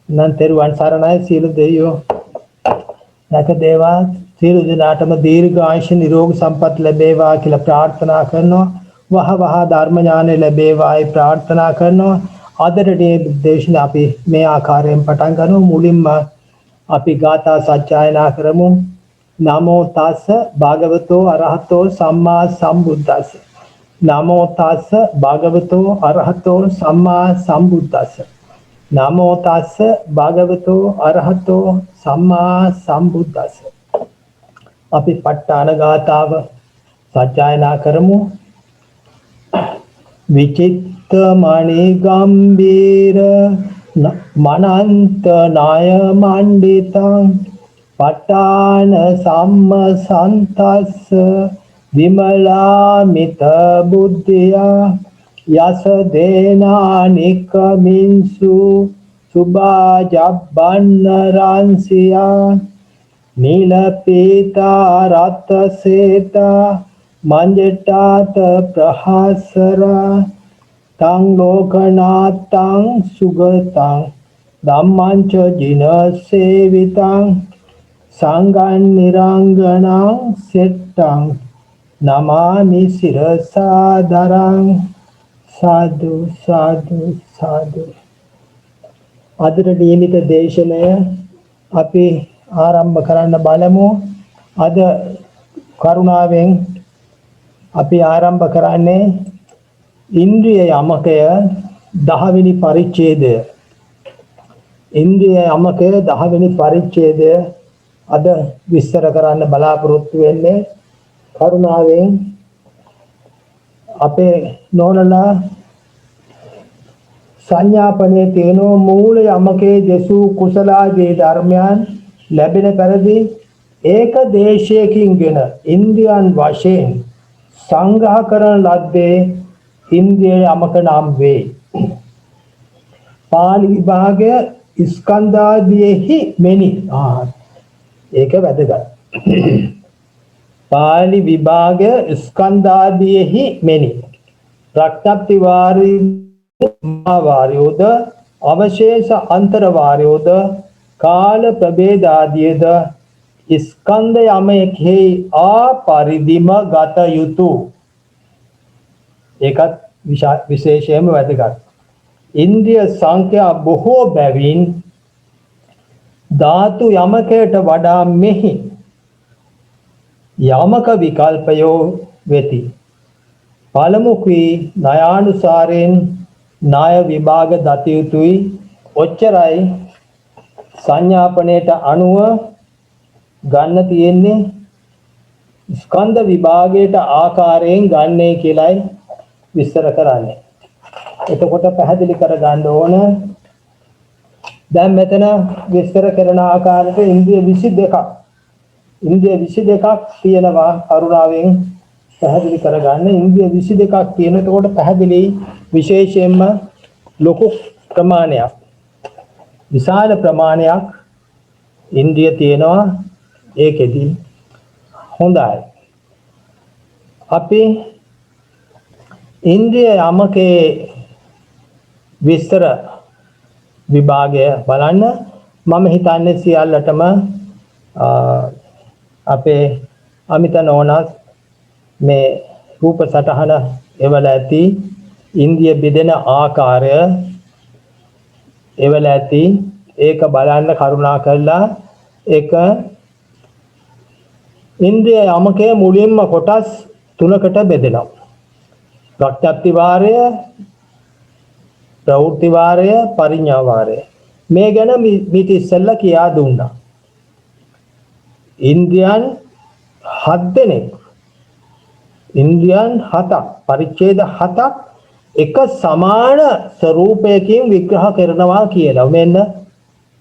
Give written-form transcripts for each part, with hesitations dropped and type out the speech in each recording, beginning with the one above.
तेरुවන් සරණයි සියලු දෙවියෝ නැක දේවා සියලු දිනාටම දීර්ඝ ආයුෂ නිරෝගී සම්පත් ලැබේවා කියලා ප්‍රාර්ථනා කරනවා වහ වහ ධර්ම ඥානෙ ලැබේවායි ප්‍රාර්ථනා කරනවා ආදරණීය දේශන අපි මේ ආකාරයෙන් පටන් ගන්නු මුලින්ම අපි ගාථා සජ්ජායනා කරමු නමෝ තස්ස භගවතෝ අරහතෝ සම්මා සම්බුද්දස්ස නමෝ තස්ස භගවතෝ අරහතෝ සම්මා සම්බුද්දස්ස නමෝ තස්ස භගවතෝ අරහතෝ සම්මා සම්බුද්දස්ස අපි ප ဋ ාණ ගාථාව සජ්ජායනා කරමු විචිත්ත මණි ගම්බීර මනන්ත නාය මණ්ඩිතං ප ဋ ාණ සම්මසන්තස්ස විමලාමිත බුද්ධියා යස දේනානිකමින්සු සුභාජබ්බන්න රාංසියා නීලපීතා රත්සේතා මංජටාත ප්‍රහසරා තං ලෝකනාතං සුගතං ධම්මං ච ජින සේවිතං සංඝං නිරංගනං සෙට්ටං නමාමි සිරසාදරං साधु साधु साधु අදට නියමිත දේශනය අපි ආරම්භ කරන්න බලමු අද කරුණාවෙන් අපි ආරම්භ කරන්නේ ඉන්ද්‍රිය යමකය 10 වෙනි පරිච්ඡේදය ඉන්ද්‍රිය යමකය 10 වෙනි පරිච්ඡේදය අද විස්තර කරන්න බලාපොරොත්තු වෙන්නේ කරුණාවෙන් අපේ නෝනලා සංඥාපනේ තියෙන මූල යමකේ දසු කුසලාදී ධර්මයන් ලැබෙන පරිදි ඒක දේශයකින්ගෙන ඉන්ද්‍රියන් වශයෙන් සංග්‍රහ කරන ලද්දේ ඉන්ද්‍රිය යමක නම් වේ. පාලි විභාගය ස්කන්ධාදීෙහි මෙනි. ඒක වැදගත්. පාලි විභාගය ස්කන්ධාදීෙහි මෙනි. ප්‍රඥප්ති වාරයෝද අවශේෂ අන්තර වාරයෝද කාල ප්‍රභේදාදීද ස්කන්ධ යමෙහි ආපරිදිම ගත යුතු. ඒකත් විශේෂයෙන්ම වැදගත්. ඉන්ද්‍රිය සංඛ්‍යා බොහෝ බැවින් ධාතු යමකයට වඩා මෙහි යමක විකල්පයෝ වෙති. පළමු කී ණයානුසාරයෙන් ණය විභාග දත යුතුයි. ඔච්චරයි සංඥාපනයට අනුව ගන්න තියෙන්නේ ස්කන්ධ විභාගයට ආකාරයෙන් ගන්නේ කියලායි විස්තර කරන්නේ. එතකොට පැහැදිලි කර ගන්න ඕන දැන් මෙතන විස්තර කරන ආකාරයට ඉන්ද්‍රිය 22ක් ඉන්ද්‍රිය 22ක් තියෙනවා කරුණාවෙන් පැහැදිලි කරගන්න. ඉන්ද්‍රිය 22ක් තියෙන. එතකොට පැහැදිලි විශේෂයෙන්ම ලොකු ප්‍රමාණයක් විශාල ප්‍රමාණයක් ඉන්ද්‍රිය තියෙනවා ඒකෙදි. හොඳයි. අපි ඉන්ද්‍රිය යමකේ විස්තර විභාගය බලන්න. මම හිතන්නේ සියල්ලටම අපේ අමිත නෝනාස් මේ රූප සටහන එවල ඇති ඉන්ද්‍රිය බෙදෙන ආකාරය එවල ඇති ඒක බලන්න කරුණා කරලා ඒක ඉන්ද්‍රිය යමකේ මුලින්ම කොටස් තුනකට බෙදෙනවා. ප්‍රඥප්ති වාරය, ප්‍රවෘත්ති වාරය, පරිඥා වාරය. මේ ගැන මිට ඉස්සෙල්ලා කියා දුන්නා. ඉන්ද්‍රියන් 7 දෙනෙක් ඉන්ද්‍රියන් 7ක් පරිච්ඡේද 7ක් එක සමාන ස්වરૂපයකින් විග්‍රහ කරනවා කියලා. මෙන්න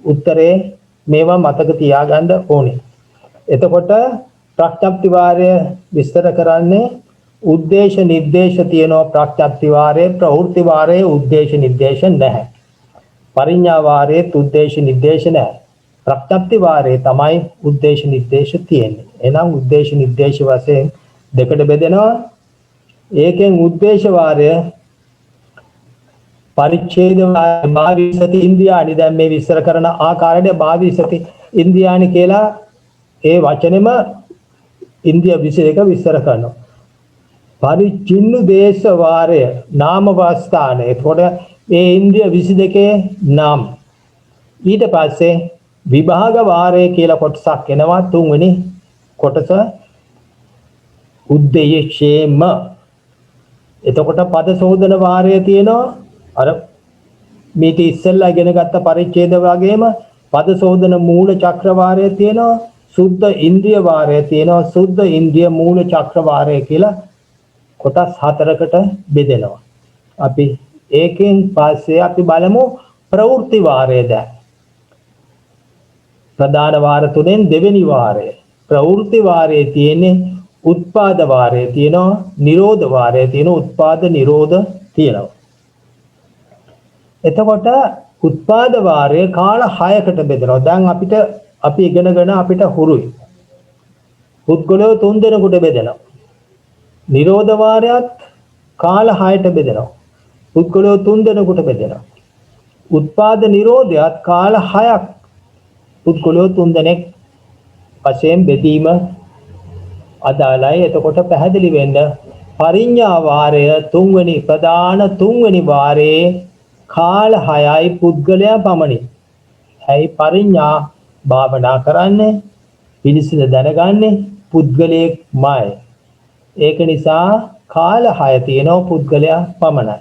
උත්තරේ මේවා මතක තියාගන්න ඕනේ. එතකොට ප්‍රඥප්ති වාරය විස්තර කරන්නේ උද්දේශ නිर्देश තියෙනවා. ප්‍රඥප්ති වාරයේ ප්‍රවෘත්ති වාරයේ උද්දේශ නිर्देश නැහැ. පරිඥා වාරයේ උද්දේශ නිर्देश නැහැ. ප්‍රඥප්ති වාරයේ තමයි උද්දේශ නිर्देश තියෙන්නේ. එහෙනම් උද්දේශ නිर्देश වශයෙන් දෙකට බෙදෙනවා. ඒකෙන් උද්දේශ වාරය පරිච්ඡේද භාවිසති ඉන්ද්‍රියානි දැන් මේ විස්තර කරන ආකාරයට භාවිසති ඉන්ද්‍රියානි කියලා ඒ වචනේම ඉන්ද්‍රිය 22 විස්තර කරනවා. පරිච්ඡින්නු දේශ වාරය නාම වාස්ථාන. එතකොට මේ ඉන්ද්‍රිය 22 නාම. ඊට පස්සේ විභාග වාරය කියලා කොටසක් එනවා තුන්වෙනි කොටස උද්දේශේම. එතකොට පද සෝදන වාරය තියෙනවා. අර මේක ඉස්සෙල්ලා ඉගෙන ගත්ත පරිච්ඡේද වගේම පද සෝදන මූල චක්‍ර වාරය තියෙනවා. සුද්ධ ඉන්ද්‍රිය වාරය තියෙනවා. සුද්ධ ඉන්ද්‍රිය මූල චක්‍ර වාරය කියලා කොටස් හතරකට බෙදෙනවා. අපි ඒකෙන් පස්සේ අපි බලමු ප්‍රවෘත්ති වාරය දැන්. ප්‍රධාන වාර තුනෙන් දෙවෙනි වාරය. ප්‍රවෘත්ති වාරයේ තියෙන්නේ උත්පාද වාරය තියෙනවා. නිරෝධ වාරය තියෙනවා. උත්පාද නිරෝධ තියෙනවා. එතකොට උත්පාද වාරය කාල 6කට බෙදෙනවා. දැන් අපි ඉගෙනගෙන අපිට හුරුයි. පුද්ගලයෝ 3 දෙනෙකුට බෙදෙනවා. නිරෝධ වාරයත් කාල 6ට බෙදෙනවා. පුද්ගලයෝ 3 දෙනෙකුට බෙදෙනවා. උත්පාද නිරෝධයත් කාල 6ක් පුද්ගලයෝ 3 දෙනෙක් වශයෙන් බෙදීම අදාළයි. එතකොට පැහැදිලි වෙන්න පරිඤ්ඤා වාරය ප්‍රධාන තුන්වෙනි වාරයේ කාල 6යි පුද්ගලයා පමණි. ඇයි පරිඤ්ඤා භාවනා කරන්නේ පිළිසිඳ දැනගන්නේ පුද්ගලයෙක්මයි. ඒක නිසා කාල 6 තියෙනවා පුද්ගලයා පමණයි.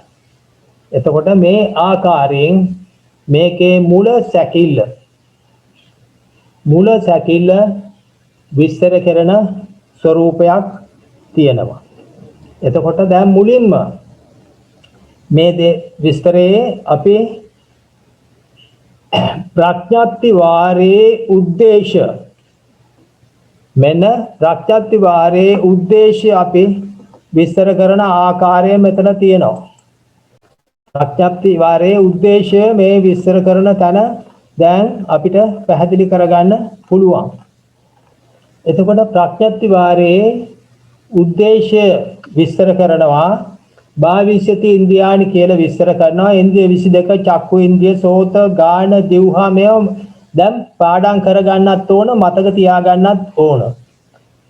එතකොට මේ ආකාරයෙන් මේකේ මුල සැකිල්ල විස්තර කරන ස්වરૂපයක් තියෙනවා. එතකොට දැන් මුලින්ම මේ විස්තරයේ අපි ප්‍රඥාප්ති වාරයේ උද්දේශ මෙන්න ප්‍රඥාප්ති වාරයේ උද්දේශය අපි විස්තර කරන ආකාරය මෙතන තියෙනවා. ප්‍රඥාප්ති වාරයේ උද්දේශය මේ විස්තර කරන තැන දැන් අපිට පැහැදිලි කරගන්න පුළුවන්. එතකොට ප්‍රඥාප්ති වාරයේ උද්දේශය විස්තර කරනවා භාවිෂති ඉන්ද්‍රියානි කියලා විස්තර කරනවා. ඉන්ද්‍රිය 22 චක්කු ඉන්ද්‍රිය සෝත ගාන දිවහා මේව දැන් පාඩම් කරගන්නත් ඕන මතක තියාගන්නත් ඕන.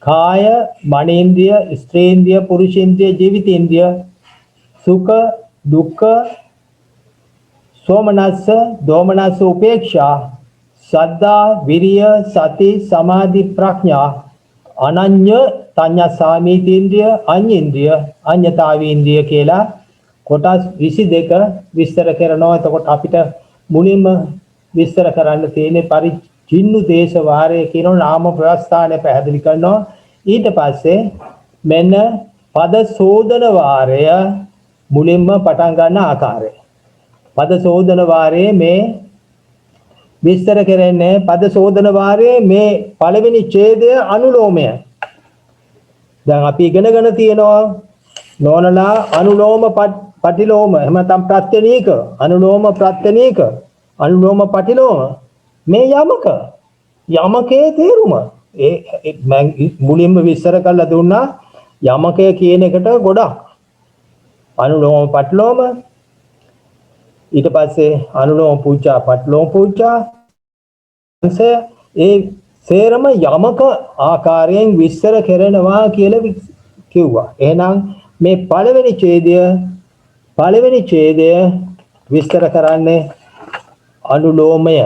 කාය මනේන්ද්‍රිය ස්ත්‍රේන්ද්‍රිය පුරුෂේන්ද්‍රිය ජීවිතේන්ද්‍රිය සුඛ දුක්ඛ සෝමනස්ස දෝමනස්ස උපේක්ෂා සද්ධා විරිය සති සමාධි ප්‍රඥා අනඤ්‍ය තඤ්ඤා සාමීතේන්ද්‍රිය අඤ්ඤේන්ද්‍රිය අඤ්ඤතාවේන්ද්‍රිය කියලා කොටස් 22 විස්තර කරනවා. එතකොට අපිට මුලින්ම විස්තර කරන්න තියෙන්නේ පරිච්ඡින්නු දේශ වාරය කියන නාම ප්‍රස්ථානය පැහැදිලි කරනවා. ඊට පස්සේ මෙන්න පද සෝදන වාරය මුලින්ම පටන් ගන්න ආකාරය. පද සෝදන වාරයේ මේ විස්තර කරන්නේ පද සෝදන වාරයේ මේ පළවෙනි ඡේදය අනුලෝමය. දැන් අපි ඉගෙනගෙන තියෙනවා නෝනලා අනුලෝම පටිලෝම එහෙම නැත්නම් ප්‍රත්‍යනීක අනුලෝම ප්‍රත්‍යනීක අනුලෝම පටිලෝම මේ යමකේ තේරුම ඒ මම මුලින්ම විස්තර කරලා දුන්නා. යමකය කියන එකට ගොඩක් අනුලෝම පටිලෝම ඊට පස්සේ අනුලෝම පුච්චා පටිලෝම පුච්චා ඒ සේරම යමක ආකාරයෙන් විස්තර කරනවා කියලා කිව්වා. එහෙනම් මේ පළවෙනි ඡේදය විස්තර කරන්නේ අනුලෝමය.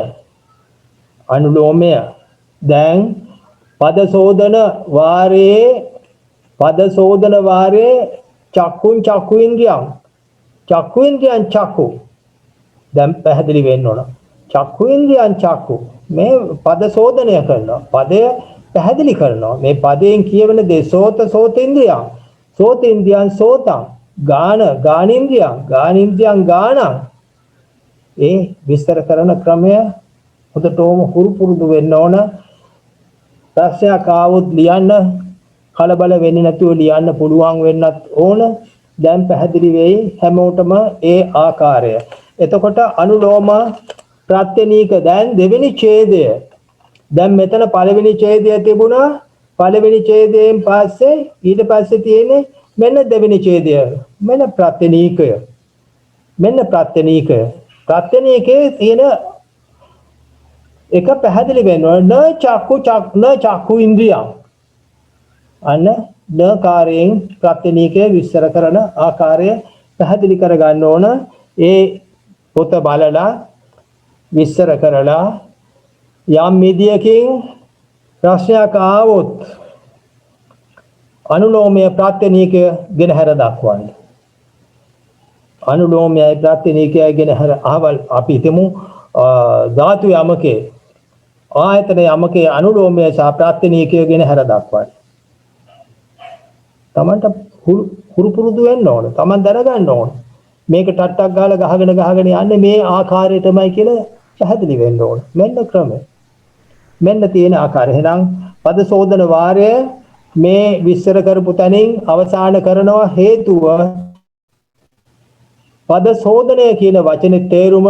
දැන් පද සෝදන වාරයේ චක්කු ඉන්ද්‍රියන් චක්කු දැන් පැහැදිලි වෙන්න ඕන. චක්කු ඉන්ද්‍රියන් චක්කු මේ පද සෝදනය කරනවා. පදය පැහැදිලි කරනවා. මේ පදයෙන් කියවෙන දේ සෝතේන්ද්‍රියන් සෝතං ගානින්ද්‍රියන් ගානං ඒ විස්තර කරන ක්‍රමය හොඳටම හුරු පුරුදු වෙන්න ඕන. ප්‍රශ්නයක් ආවොත් ලියන්න කලබල වෙන්නේ නැතුව ලියන්න පුළුවන් වෙන්නත් ඕන. දැන් පැහැදිලි වෙයි හැමෝටම ඒ ආකාරය. එතකොට අනුලෝම ප්‍රත්‍යනීක දැන් දෙවෙනි ඡේදය. දැන් මෙතන පළවෙනි ඡේදය තිබුණා. පළවෙනි ඡේදයෙන් පස්සේ ඊට පස්සේ තියෙන්නේ මෙන්න දෙවෙනි ඡේදය. මෙන්න ප්‍රත්‍යනීකය. මෙන්න ප්‍රත්‍යනීකයේ තියෙන එක පැහැදිලි වෙනවා න චක්කු ඉන්ද්‍රියං අන්න නකාරයෙන් ප්‍රත්‍යනීකය විස්තර කරන ආකාරය පැහැදිලි කර ගන්න ඕන ඒ පොත බලලා විස්තර කරලා යම් මිදියකින් ප්‍රශ්නයක් ආවොත් අනුලෝමය ප්‍රත්‍යනීකය ගෙන හැර දක්වන්න අනුලෝමයයි ප්‍රත්‍යනීකයයි ගෙන හැර අහවල් අපි හිතමු ධාතු යමකේ ආයතන යමකේ අනුලෝමය සහ ප්‍රත්‍යනීකය ගෙන හැර දක්වන්න තමන්ට හුරු පුරුදු වෙන්න ඕන. තමන් දැනගන්න ඕන. මේක ටට්ටක් ගහලා ගහගෙන යන්නේ මේ ආකාරයටමයි කියලා පැහැදිලි වෙන්න ඕන. මෙන්න ක්‍රමය. මෙන්න තියෙන ආකාරය. එහෙනම් පද සෝදන වාරය මේ විස්තර කරපු තැනින් අවසාන කරනවා හේතුව පද සෝදනය කියන වචනේ තේරුම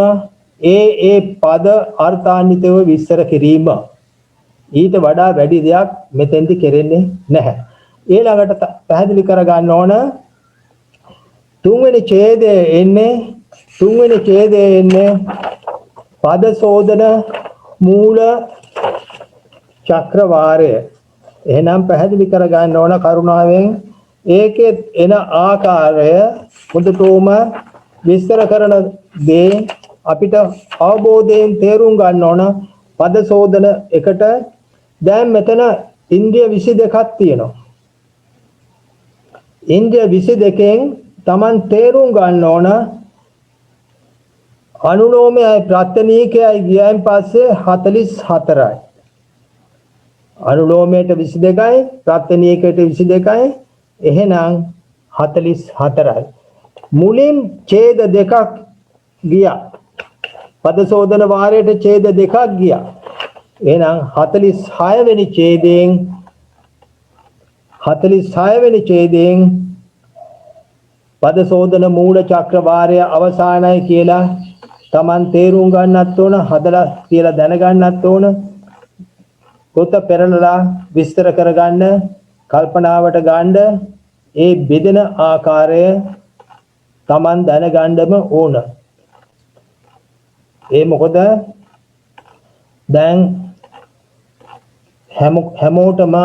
ඒ පද අර්ථාන්විතව විස්තර කිරීම. ඊට වඩා වැඩි දෙයක් මෙතෙන්දි කෙරෙන්නේ නැහැ. ඊළඟට පැහැදිලි කර ගන්න ඕන තුන්වෙනි ඡේදයේ එන්නේ පද සෝදන මූල චක්‍රවාරය. එහෙනම් පැහැදිලි කර ගන්න ඕන කරුණාවෙන් ඒකේ එන ආකාරය මුදටම විස්තර කරන දේ අපිට අවබෝධයෙන් තේරුම් ගන්න ඕන පද සෝදන එකට දැන් මෙතන ඉන්ද්‍රිය 22ක් තියෙනවා. ඉන්ද්‍රිය 22කින් Taman තේරුම් ගන්න ඕන අනුලෝමයයි ප්‍රත්‍යනීකයයි ගියයින් පස්සේ 44යි. අනුලෝමයට 22යි ප්‍රත්‍යනීකයට 22යි එහෙනම් 44යි. මුලින් ඡේද දෙකක් ගියා. පද සෝදන වාරයට ඡේද දෙකක් ගියා. එහෙනම් 46 වෙනි ඡේදයෙන් පද සෝදන මූල චක්‍රවාරය අවසానයි කියලා Taman තේරුම් ගන්නත් ඕන හදලා කියලා දැනගන්නත් ඕන පොත පෙරලලා විස්තර කරගන්න කල්පනාවට ගන්න ඒ බෙදෙන ආකාරය Taman දැනගන්නම ඕන. ඒ මොකද දැන් හැමෝටම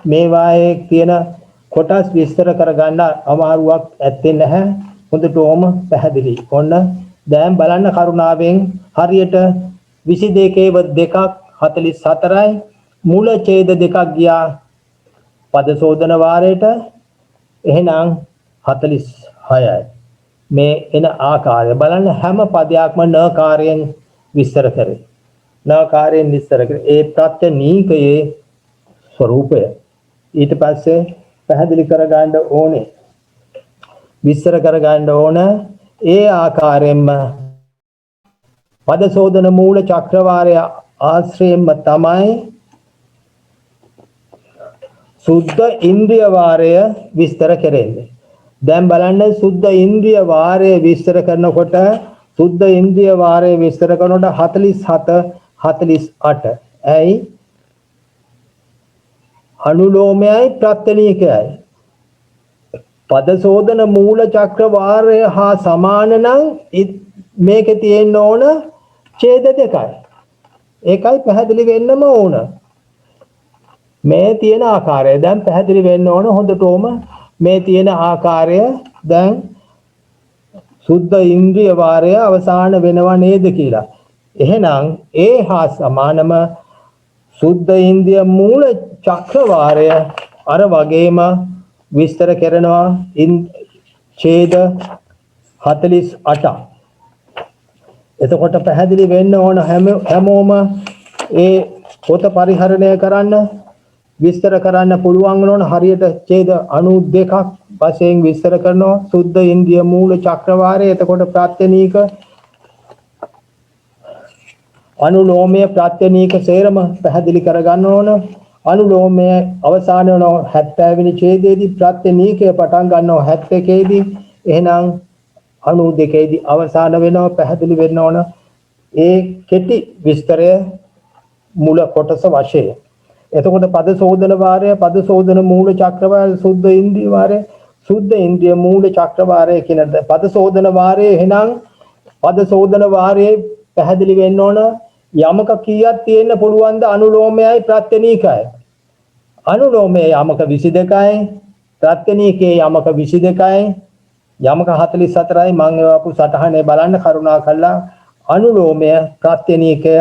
මේවායේ තියෙන කොටස් විස්තර කරගන්න අමාරුවක් ඇත්තේ නැහැ. හොඳටම පැහැදිලි. ඔන්න දැන් බලන්න කරුණාවෙන් හරියට 22 දෙකක් 44යි මූල ඡේද දෙකක් ගියා පද සෝදන වාරයට එහෙනම් 46යි. මේ එන ආකාරය බලන්න හැම පදයක්ම නකාරයෙන් විස්තර කරේ. නකාරයෙන් විස්තර කරේ. ඒ ප්‍රත්‍යනීකයේ ස්වરૂපය ඊට පස්සේ පැහැදිලි කරගන්න ඕනේ. විස්තර කරගන්න ඕන ඒ ආකාරයෙන්ම පද සෝදන මූල චක්‍රවාරය ආශ්‍රයෙන්ම තමයි සුද්ධ ඉන්ද්‍රිය වාරය විස්තර කරන්නේ. දැන් බලන්න සුද්ධ ඉන්ද්‍රිය වාරය විස්තර කරනකොට සුද්ධ ඉන්ද්‍රිය වාරය විස්තර කරනකොට 47 48. ඇයි? අනුලෝමයයි ප්‍රත්‍යනීකයයි. පද සෝදන මූල චක්‍රවාරය හා සමාන නම් මේකේ තියෙන්න ඕන ඡේද දෙකයි. ඒකයි පැහැදිලි වෙන්නම ඕන. මේ තියෙන ආකාරය දැන් පැහැදිලි වෙන්න ඕන හොඳටම මේ තියෙන ආකාරය දැන් සුද්ධ ඉන්ද්‍රිය වාරය අවසාන වෙනව නේද කියලා. එහෙනම් ඒ හා සමානම සුද්ධ ඉන්ද්‍රිය මූල චක්‍රවාරය අර වගේම විස්තර කරනවා ඡේද 48. එතකොට පැහැදිලි වෙන්න ඕන හැමෝම ඒ පොත පරිහරණය කරන්න විස්තර කරන්න පුළුවන් වෙනවනේ හරියට ඡේද 92ක් වශයෙන් විස්තර කරනවා සුද්ධ ඉන්ද්‍රිය මූල චක්‍රවාරය. එතකොට ප්‍රත්‍යනීක අනුලෝමය ප්‍රත්‍යනීක සේරම පැහැදිලි කරගන්න ඕන. අනුලෝමය අවසාන වෙනවා 70 වෙනි ඡේදයේදී ප්‍රත්‍යනීකය පටන් ගන්නවා 71 දී. එහෙනම් 92 දී අවසාන වෙනවා පැහැදිලි වෙන්න ඕන. ඒ කෙටි විස්තරය මූල කොටස වශයෙන්. එතකොට පද සෝදන වාරය පද සෝදන මූල චක්‍රවාරය සුද්ධ ඉන්ද්‍රිය වාරය සුද්ධ ඉන්ද්‍රිය මූල චක්‍රවාරය කියන පද සෝදන වාරය එහෙනම් පද සෝදන වාරයේ පැහැදිලි වෙන්න ඕන යමක කීයක් තියෙන්න පුළුවන්ද අනුලෝමයයි ප්‍රත්‍යනීකයි. අනුලෝමයේ යමක 22යි ප්‍රත්‍යනීකයේ යමක 22යි යමක 44යි මම ඒවාපු සටහනේ බලන්න කරුණා කළා අනුලෝමය ප්‍රත්‍යනීකය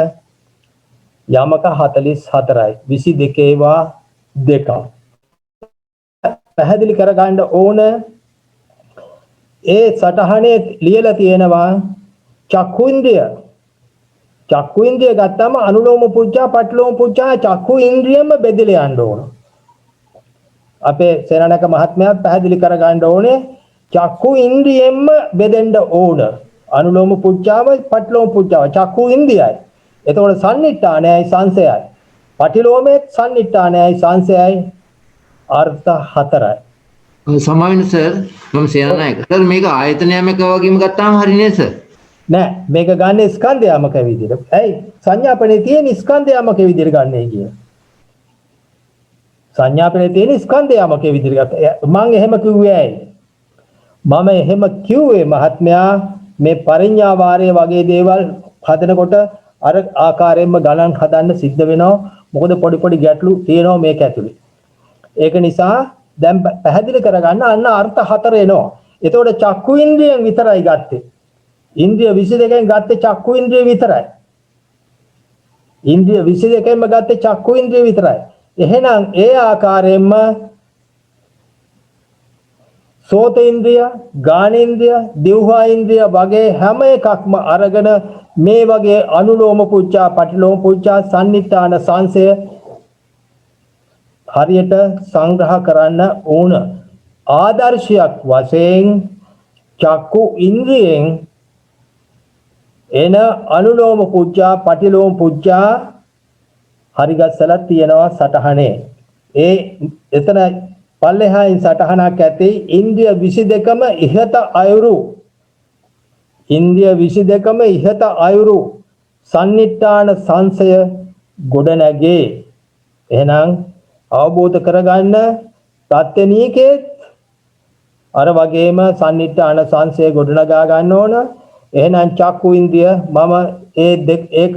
යමක 44යි 22 ඒවා දෙක පැහැදිලි කරගන්න ඕන ඒ සටහනේ ලියලා තියෙනවා චක්කු ඉන්ද්‍රිය ගත්තම අනුලෝම පුජ්ජා පටිලෝම පුජ්ජා චක්කු ඉන්ද්‍රියම බෙදලා යන්න ඕන. අපේ සේනානායක මහත්මයා පැහැදිලි කරගන්න ඕනේ චක්කු ඉන්ද්‍රියෙන්ම බෙදෙන්න ඕන. අනුලෝම පුජ්ජාව පටිලෝම පුජ්ජාව චක්කු ඉන්ද්‍රියයි. එතකොට සම්නිට්ඨානයයි සංසයයි. පටිලෝමයේ සම්නිට්ඨානයයි සංසයයි අර්ථ හතරයි. සමාවෙන්න සර් මම සේනානායක සර් මේක ආයතනයමක වගේම ගත්තාම හරිනේ සර් නෑ මේක ගන්න ස්කන්ධයමක විදිහට. ඇයි සංඥාපනේ තියෙන ස්කන්ධයමක විදිහට ගන්නයි කියන. සංඥාපනේ තියෙන ස්කන්ධයමක විදිහට ගත්තා. මම එහෙම කිව්වේ ඇයි? මම එහෙම කිව්වේ මහත්මයා මේ පරිඥා වාරයේ වගේ දේවල් හදනකොට අර ආකාරයෙන්ම ගණන් හදන්න සිද්ධ වෙනවා. මොකද පොඩි පොඩි ගැටලු තියෙනවා මේක ඇතුලේ. ඒක නිසා දැන් පැහැදිලි කරගන්න අන්න අර්ථ හතර එනවා. එතකොට චක්කු ඉන්ද්‍රියෙන් විතරයි ගත්තේ. ඉන්ද්‍රිය 22කින් ගත්තේ චක්කු ඉන්ද්‍රිය විතරයි. ඉන්ද්‍රිය 22කින්ම ගත්තේ චක්කු ඉන්ද්‍රිය විතරයි. එහෙනම් ඒ ආකාරයෙන්ම සෝත ඉන්ද්‍රිය, ගාන ඉන්ද්‍රිය, දිවහා ඉන්ද්‍රිය වගේ හැම එකක්ම අරගෙන මේ වගේ අනුලෝම පුච්චා, පටිලෝම පුච්චා, සම්නිත්තාන සංසය හරියට සංග්‍රහ කරන්න ඕන. ආදර්ශයක් වශයෙන් චක්කු ඉන්ද්‍රියෙන් එන අනුලෝම පුච්චා, පටිලෝම පුච්චා හරිගස්සලා තියෙනවා සටහනේ. ඒ එතන පල්ලෙහායින් සටහනක් ඇති ඉන්ද්‍රිය 22ම ඉහත අයුරු ඉන්ද්‍රිය 22ම ඉහත අයුරු සම්නිට්ඨාන සංසය ගොඩනැගේ. එහෙනම් අවබෝධ කරගන්න ප්‍රත්‍යනීකේ අර වගේම සම්නිට්ඨාන සංසය ගොඩනගා ගන්න ඕන. එහෙනම් චක්කු ඉන්ද්‍රිය මම ඒක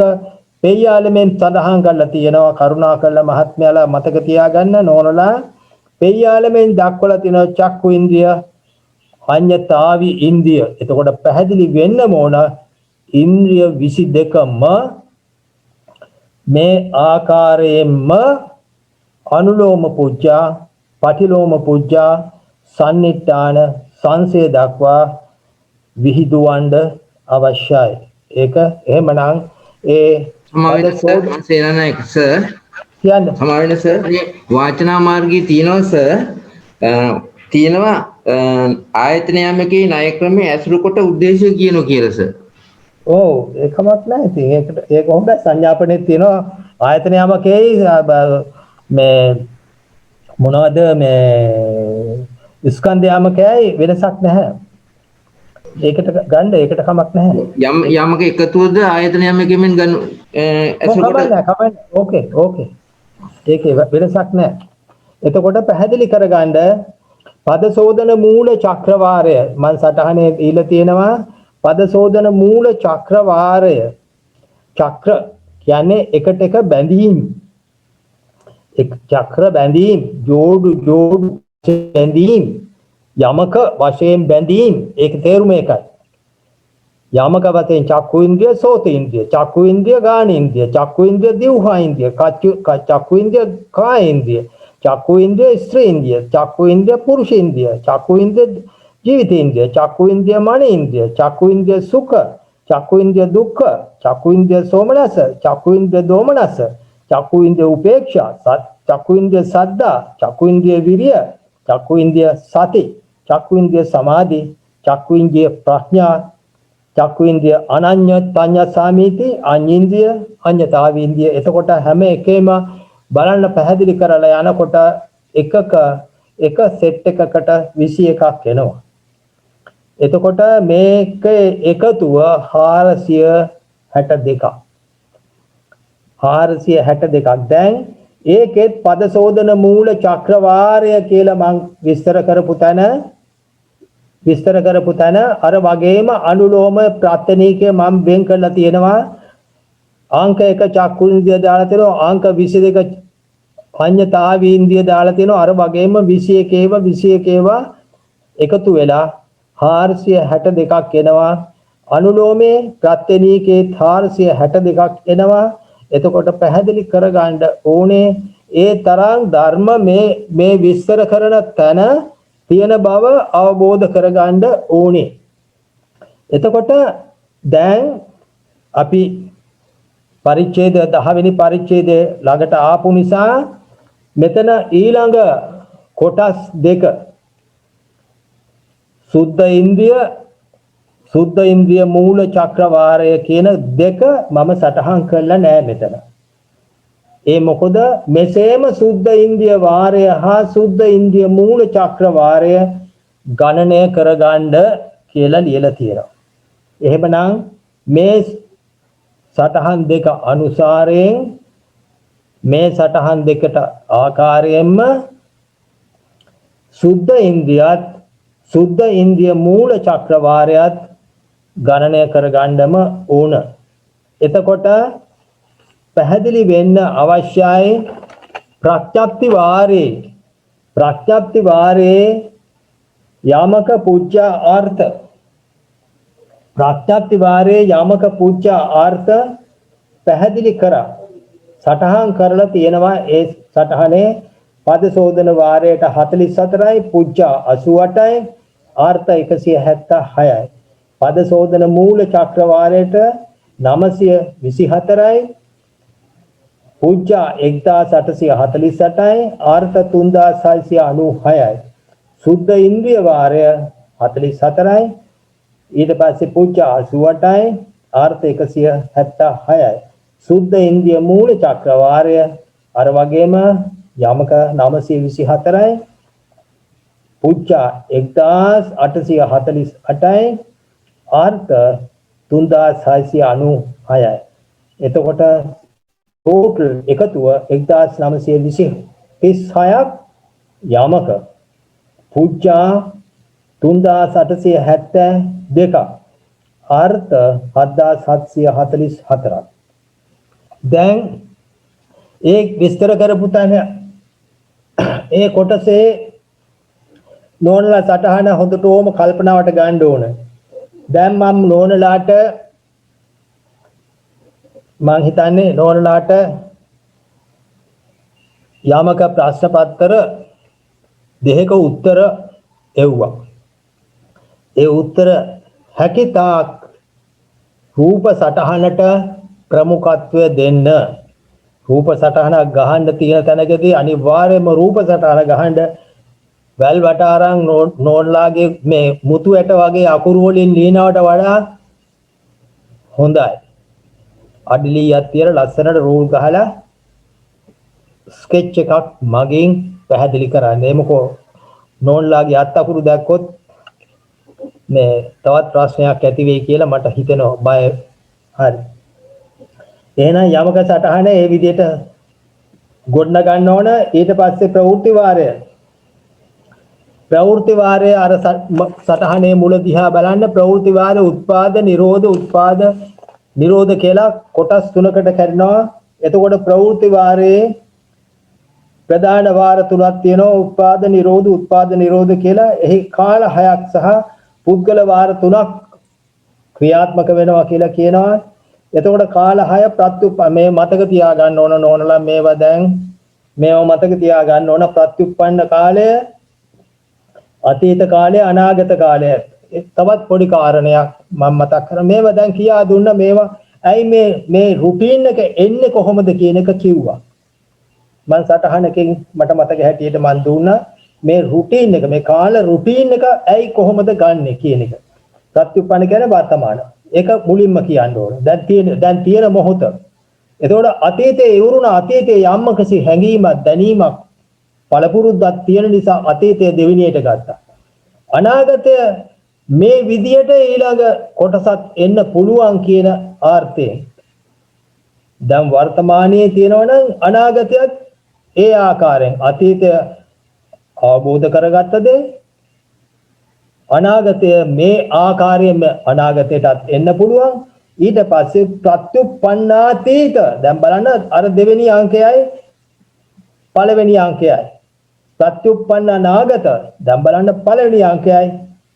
පෙය්‍යාලමෙන් සඳහන් කරලා තියෙනවා. කරුණා කරලා මහත්මයාලා මතක තියාගන්න නෝනලා පෙය්‍යාලමෙන් දක්වලා තියෙනවා චක්කු ඉන්ද්‍රිය අඤ්ඤතාවි ඉන්ද්‍රිය. එතකොට පැහැදිලි වෙන්න ඕන ඉන්ද්‍රිය 22ම මේ ආකාරයෙන්ම අනුලෝම පුජ්ජා, පටිලෝම පුජ්ජා, සම්නිට්ඨාන සංසය දක්වා විහිදුවන්න අවශ්‍යයි. ඒක එහෙමනම් ඒ සේනානායක සර් කියන්න සමාවෙන්න සර් වාචනා මාර්ගයේ තියෙනවා සර් තියෙනවා ආයතනයමකේ ණය ක්‍රමයේ ඇසුරු කොට උද්දේශය කියනවා කියලා සර්. ඔව් ඒකමත් නැහැ. ඉතින් ඒක හොඳයි සංඥාපනේ තියෙනවා ආයතනයමකේ මේ මොනවද මේ ස්කන්ධයමකයි වෙනසක් නැහැ. ඒකට ගන්න ඒකට කමක් නැහැ. යමක එකතුවද ආයතනයමකෙන් ගන්න ඇසුරු කොට ඕකේ ඒකේ වෙනසක් නැහැ. එතකොට පැහැදිලි කරගන්න පද සෝදන මූල චක්‍රවාරය මම සටහනේ දීලා තියෙනවා. පද සෝදන මූල චක්‍රවාරය චක්‍ර කියන්නේ එකට එක බැඳීම්. එක් චක්‍ර බැඳීම් ජෝඩු බැඳීම් යමක වශයෙන් බැඳීම් ඒක තේරුම එකයි. යමක වශයෙන් චක්කු ඉන්ද්‍රිය, සෝත ඉන්ද්‍රිය, චක්කු ඉන්ද්‍රිය, ගාන ඉන්ද්‍රිය, චක්කු ඉන්ද්‍රිය, දිවහා ඉන්ද්‍රිය, චක්කු ඉන්ද්‍රිය, කාය ඉන්ද්‍රිය, චක්කු ඉන්ද්‍රිය, ස්ත්‍රී ඉන්ද්‍රිය, චක්කු ඉන්ද්‍රිය, පුරුෂ ඉන්ද්‍රිය, චක්කු ඉන්ද්‍රිය, ජීවිත ඉන්ද්‍රිය, චක්කු ඉන්ද්‍රිය, මන ඉන්ද්‍රිය, චක්කු ඉන්ද්‍රිය, සුඛ, චක්කු ඉන්ද්‍රිය, දුක්ඛ, චක්කු ඉන්ද්‍රිය, සෝමනස, චක්කු ඉන්ද්‍රිය, දෝමනස, චක්කු ඉන්ද්‍රිය, උපේක්ෂා, චක්කු ඉන්ද්‍රිය, සද්දා, චක්කු ඉන්ද්‍රිය, විරිය, චක්කු ඉන්ද්‍රිය, සති, චක්කු ඉන්ද්‍රිය, සමාධි, චක්කු ඉන්ද්‍රිය, ප්‍රඥා, චක්කු ඉන්ද්‍රිය, අනඤ්ඤ පඤ්ඤා සාමීති, අඤ්ඤේන්ද්‍රිය, අඤ්ඤතාව ඉන්ද්‍රිය. එතකොට හැම එකේම බලන්න පැහැදිලි කරලා යනකොට එක සෙට් එකකට 21ක් එනවා. එතකොට මේක එකතුව 462ක්. 462ක්. දැන් ඒකෙත් පද සෝදන මූල චක්‍රවාරය කියලා මම විස්තර කරපු තැන විස්තර කරපු තැන අර වගේම අනුලෝම ප්‍රාත්‍යනිකය මම වෙන් කරලා තියෙනවා. අංක 1 චක්කුන්දිය දාලා තියෙනවා, අංක 22 පඤ්ඤතාවීන්දිය දාලා තියෙනවා. අර වගේම 21 ඒවා එකතු වෙලා 462ක් එනවා. අනුලෝමේ ප්‍රත්‍යනීකේ 462ක් එනවා. එතකොට පැහැදිලි කරගන්න ඕනේ ඒ තරම් ධර්ම මේ විස්තර කරන තැන තියෙන බව අවබෝධ කරගන්න ඕනේ. එතකොට දැන් අපි පරිච්ඡේද 10 වෙනි පරිච්ඡේදයේ ළඟට ආපු නිසා මෙතන ඊළඟ කොටස් දෙක සුද්ධ ඉන්ද්‍රිය මූල චක්‍රවාරය කියන දෙක මම සටහන් කරලා නෑ මෙතන. ඒ මොකද මෙසේම සුද්ධ ඉන්ද්‍රිය වාරය හා සුද්ධ ඉන්ද්‍රිය මූල චක්‍රවාරය ගණනය කරගන්න කියලා ලියලා තියෙනවා. එහෙමනම් මේ සටහන් දෙක අනුසාරයෙන් මේ සටහන් දෙකට ආකාරයෙන්ම සුද්ධ ඉන්ද්‍රියත් සුද්ධ ඉන්ද්‍රිය මූල චක්‍රවාරයත් ගණනය කරගන්නම ඕන. එතකොට පැහැදිලි වෙන්න අවශ්‍යයි ප්‍රත්‍යක්ති වාරේ යමක පුජ්‍ය අර්ථ ප්‍රත්‍යක්ති වාරේ යමක පුජ්‍ය අර්ථ පැහැදිලි කරා සටහන් කරලා තියෙනවා. ඒ සටහනේ පද සෝදන වාරයට 44යි, පුජ්‍ය 88යි, අර්ථ 176යි. පද සෝදන මූල චක්‍ර වාරයට 924යි, පුජ්‍ය 1848යි, අර්ථ 3696යි. සුද්ධ ඉන්ද්‍රිය වාරය 44යි, ඊට පස්සේ පුජ්‍ය 88යි, අර්ථ 176යි. සුද්ධ ඉන්ද්‍රිය මූල චක්‍ර වාරය අර වගේම යමක 924යි, පුජ්‍ය 1848යි, අර්ථ 3696යි. එතකොට ටෝටල් එකතුව 1936ක්, යමක පුජ්‍ය 3872ක්, අර්ථ 7744ක්. දැන් ඒ විස්තර කරපු තැන ඒ කොටසේ නෝනලා සටහන හොඳටම කල්පනාවට ගන්න ඕන. දැන් මම නෝනලාට මං හිතන්නේ නෝනලාට යමක ප්‍රශ්න පත්‍ර දෙකක උත්තර එව්වා. ඒ උත්තර හැකිතාක් රූප සටහනට ප්‍රමුඛත්වය දෙන්න. රූප සටහනක් ගහන්න තියෙන තැනකදී අනිවාර්යයෙන්ම රූප සටහන ගහන්න වැල් වටාරන් නෝන්ලාගේ මේ මුතු ඇට වගේ අකුරු වලින් ලියනවට වඩා හොඳයි. අඩලියක් තියලා ලස්සනට රූල් ගහලා ස්කෙච් එකක් මගින් පැහැදිලි කරන්නේ. මොකෝ නෝන්ලාගේ අත් අකුරු දැක්කොත් මේ තවත් ප්‍රශ්නයක් ඇති වෙයි කියලා මට හිතෙනවා. බය. හරි. එහෙනම් යමක සටහන ඒ විදිහට ගොඩන ගන්න ඕන. ඊට පස්සේ ප්‍රවෘත්ති වාරය අර සටහනේ මුල දිහා බලන්න. ප්‍රවෘත්ති වාරය උත්පාද නිරෝධ කියලා කොටස් තුනකට කැඩෙනවා. එතකොට ප්‍රවෘත්ති වාරයේ ප්‍රධාන වාර තුනක් තියෙනවා. උත්පාද නිරෝධ කියලා. එහි කාල 6ක් සහ පුද්ගල වාර 3ක් ක්‍රියාත්මක වෙනවා කියලා කියනවා. එතකොට කාල 6 මේ මතක තියා ගන්න ඕන නෝනලා. මේවා මතක තියා ගන්න ඕන. ප්‍රත්‍යুৎපන්න කාලය, අතීත කාලය, අනාගත කාලය. තවත් පොඩි කාරණයක් මම මතක් කරා. මේවා දැන් කියා දුන්න. මේවා ඇයි මේ රුටීන් එක එන්නේ කොහොමද කියන එක කිව්වා. මම සටහනකින් මට මතක හැටියට මම දුන්නා. මේ රුටීන් එක, මේ කාල රුටීන් එක ඇයි කොහොමද ගන්නෙ කියන එක. ප්‍රත්‍යুৎපන්න කියන්නේ වර්තමාන. ඒක මුලින්ම කියන්න ඕන. දැන් තියෙන මොහොත. එතකොට අතීතයේ ඉවරුණ අතීතයේ යම්කසි හැඟීමක්, දැනීමක්, පළපුරුද්දක් තියෙන නිසා අතීතයේ දෙවිනියට ගත්තා. අනාගතය මේ විදියට ඊළඟ කොටසත් එන්න පුළුවන් කියන ආර්ථයෙන්. දැන් වර්තමානයේ තියෙනවා නම් අනාගතයත් ඒ ආකාරයෙන් අතීතය අවබෝධ කරගත්තද අනාගතය මේ ආකාරයෙන්ම අනාගතයටත් එන්න පුළුවන්. ඊට පස්සේ ප්‍රත්‍යুৎපන්නාතීත දැන් බලන්න අර දෙවෙනි අංකයයි පළවෙනි අංකයයි ප්‍රත්‍යুৎපන්න අනාගත දැන් බලන්න පළවෙනි අංකයයි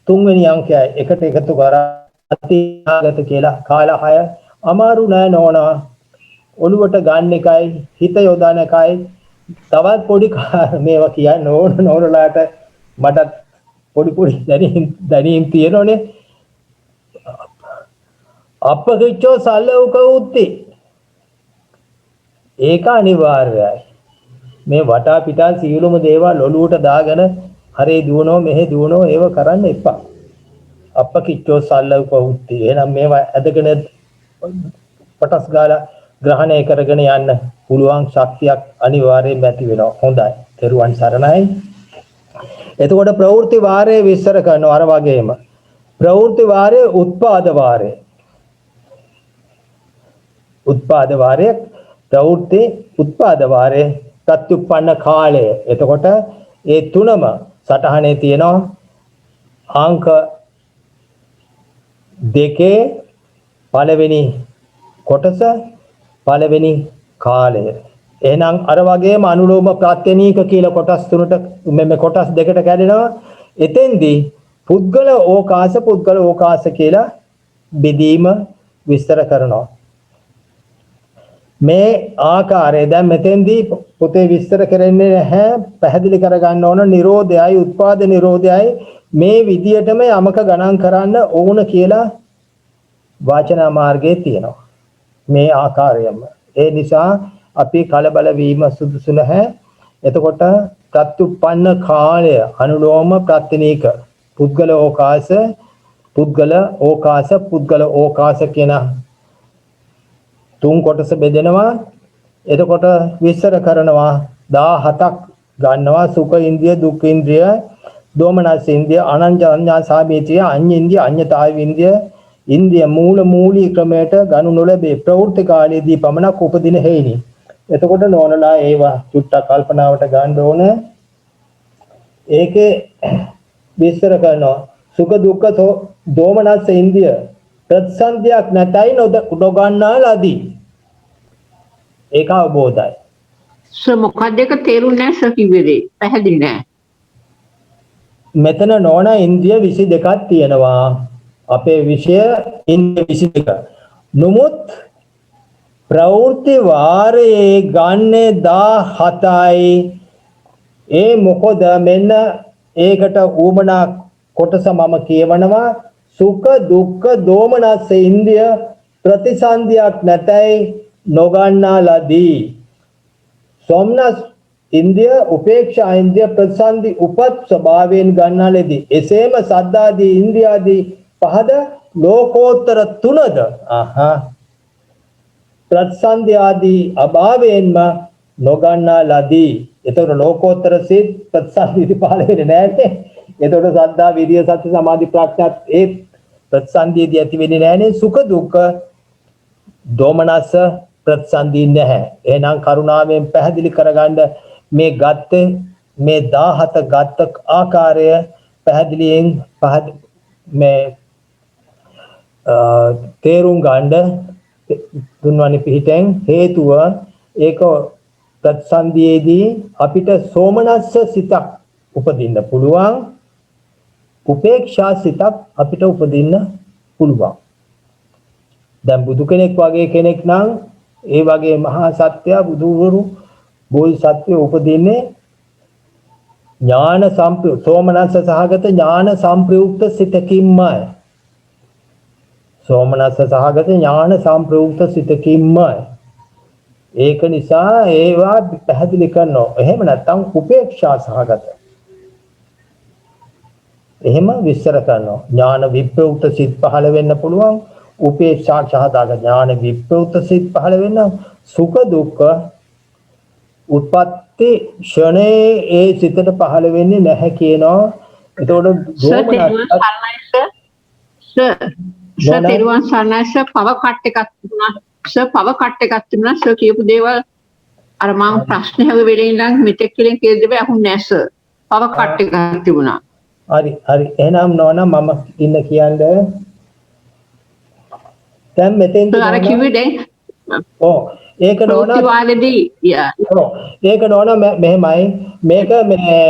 තුන්වෙනි අංකයයි එකට එකතු කරා අතීතාගත කියලා කාල 6 අමාරු නෑ නෝනා ඔළුවට ගන්න එකයි හිත යොදන එකයි තවත් පොඩි මේවා කියන්නේ නෝනලාට මට පොඩි පොඩි දැනීම් තියෙනෝනේ අපකිච්චෝ සල්ලවක උත්ති ඒක අනිවාර්යයි මේ වටා පිටා සියලුම දේවල් ඔළුවට දාගෙන හරේ දුවනෝ මෙහෙ දුවනෝ ඒව කරන්න එපා අපකිච්චෝ සල්ලවක උත්ති එහෙනම් මේවා ඇදගෙන පටස් ගාලා ග්‍රහණය කරගෙන යන්න පුළුවන් ශක්තියක් අනිවාර්යයෙන් ඇති වෙනවා හොඳයි තෙරුවන් සරණයි එතකොට ප්‍රවෘත්ති වාරයේ විස්තර කරනවා අර වගේම ප්‍රවෘත්ති වාරයේ උත්පාද වාරය උත්පාද වාරය ප්‍රවෘත්ති උත්පාද වාරය ප්‍රත්‍යুৎපන්න කාලය එතකොට ඒ තුනම සටහනේ තියෙනවා අංක දෙකේ පළවෙනි කොටස පළවෙනි කාලය එහෙනම් අර වගේම අනුලෝම ප්‍රත්‍යනීක කියලා කොටස් තුනට මේ කොටස් දෙකට කැඩෙනවා එතෙන්දී පුද්ගල ඕකාස කියලා බෙදීම විස්තර කරනවා මේ ආකාරය දැන් මෙතෙන්දී පොතේ විස්තර කරන්නේ නැහැ පැහැදිලි කරගන්න ඕන නිරෝධයයි උත්පාද නිරෝධයයි මේ විදියටම යමක ගණන් කරන්න ඕන කියලා වාචනා මාර්ගයේ තියෙනවා මේ ආකාරයෙන්ම ඒ නිසා අපි කලබල වීම සුදුසු නැහැ එතකොට ප්‍රත්‍යুৎපන්න කාලය අනුලෝම ප්‍රත්‍යනීක පුද්ගල ඕකාස කියන තුන් කොටස බෙදෙනවා එතකොට විස්තර කරනවා 17ක් ගන්නවා සුඛ ඉන්ද්‍රිය දුක්ඛ ඉන්ද්‍රිය දෝමනස් ඉන්ද්‍රිය අනඤ්ඤා සාමීතිය අඤ්ඤ ඉන්ද්‍රිය අඤ්ඤතාව ඉන්ද්‍රිය ඉන්ද්‍රිය මූලී ක්‍රමයට ගනු නොලැබේ ප්‍රවෘත්ති කාලයේදී පමණක් උපදින හේිනි එතකොට නෝනලා ඒවා චුට්ටක් කල්පනාවට ගන්න ඕන ඒකේ විස්තර කරනවා සුඛ දුක්ඛ දෝමනස් ඉන්ද්‍රිය ප්‍රතිසන්දියක් නැතයි නොගන්නා ලදී ඒක අවබෝධයි මොකක්ද ඒක තේරුන්නේ නැහැ කිව්වේ පැහැදිලි නෑ මෙතන නෝනා ඉන්ද්‍රිය 22ක් තියෙනවා අපේ විෂය ඉන්ද්‍රිය 22 නමුත් ප්‍රවෘත්ති වාරයේ ගන්නේ 17යි ඒ මොකද මෙන්න ඒකට ඌමනා කොටස මම කියවනවා සුඛ දුක්ඛ දෝමනස් ඉන්ද්‍රිය ප්‍රතිසන්දියක් නැතයි නොගන්නා ලදී සොම්නස් ඉන්ද්‍රිය උපේක්ෂා ඉන්ද්‍රිය ප්‍රතිසන්දි උපත් ස්වභාවයෙන් ගන්නා ලදී එසේම සද්දාදී ඉන්ද්‍රියාදී පහද ලෝකෝත්තර තුනද ප්‍රතිසන්දි ආදී අභාවයෙන්ම නොගන්නා ලදී එතකොට ලෝකෝත්තර සිත් ප්‍රතිසන්දි පහළ වෙන්නේ නැහැ එතකොට සද්දා විරිය සති සමාධි ප්‍රඥා ඒ ප්‍රතිසන්දියේදී ඇති වෙන්නේ නැහැනේ සුඛ දුක්ඛ දෝමනස ප්‍රතිසන්දි නැහැ එහෙනම් කරුණාවෙන් පැහැදිලි කරගන්න මේ ගත්තේ මේ 17 ගත්ත ආකාරය පැහැදිලියෙන් මේ තේරුම් ගන්න තුන්වැනි පිටෙන් හේතුව ඒක ප්‍රතිසන්දියේදී අපිට සෝමනස්ස සිතක් උපදින්න පුළුවන් උපේක්ෂා සිතක් අපිට උපදින්න පුළුවන් දැන් බුදු කෙනෙක් වගේ කෙනෙක් නම් ඒ වගේ මහා සත්‍ය බුදුවරු බෝධිසත්වය උපදින්නේ ඥාන සෝමනස්ස සහගත ඥාන සංප්‍රයුක්ත සිතකින්මයි සෝමනස්ස සහගත ඥාන සංප්‍රයුක්ත සිතකින්මයි ඒක නිසා ඒවා පැහැදිලි කරනවා එහෙම නැත්නම් උපේක්ෂා සහගත එහෙම විස්තර කරනවා ඥාන විප්‍රයුක්ත සිත් පහළ වෙන්න පුළුවන් උපේක්ෂා සහගත ඥාන විප්‍රයුක්ත සිත් පහළ වෙන්න සුඛ දුක්ඛ උත්පත්ති ෂණේ ඒ සිතට පහළ වෙන්නේ නැහැ කියනවා එතකොට තෙරුවන් සරණයි පව කට් එකක් තිබුණා පව කට් එකක් තිබුණා කියපු දේවල් අර මම ප්‍රශ්න හැව වෙලේ ඉඳන් මෙතෙක් කියලා කියද්දී අහුන්නේ නැහැ පව කට් එකක් තිබුණා හරි හරි එහෙනම් නෝනා මම ඉන්න කියන්නේ දැන් මෙතෙන්ද සර් අර කිව්වේ දැන් ඔව් ඒක නෝනා ප්‍රවෘත්තිවාදයේදී ඔව් ඒක නෝනා මෙහෙමයි මේක මේ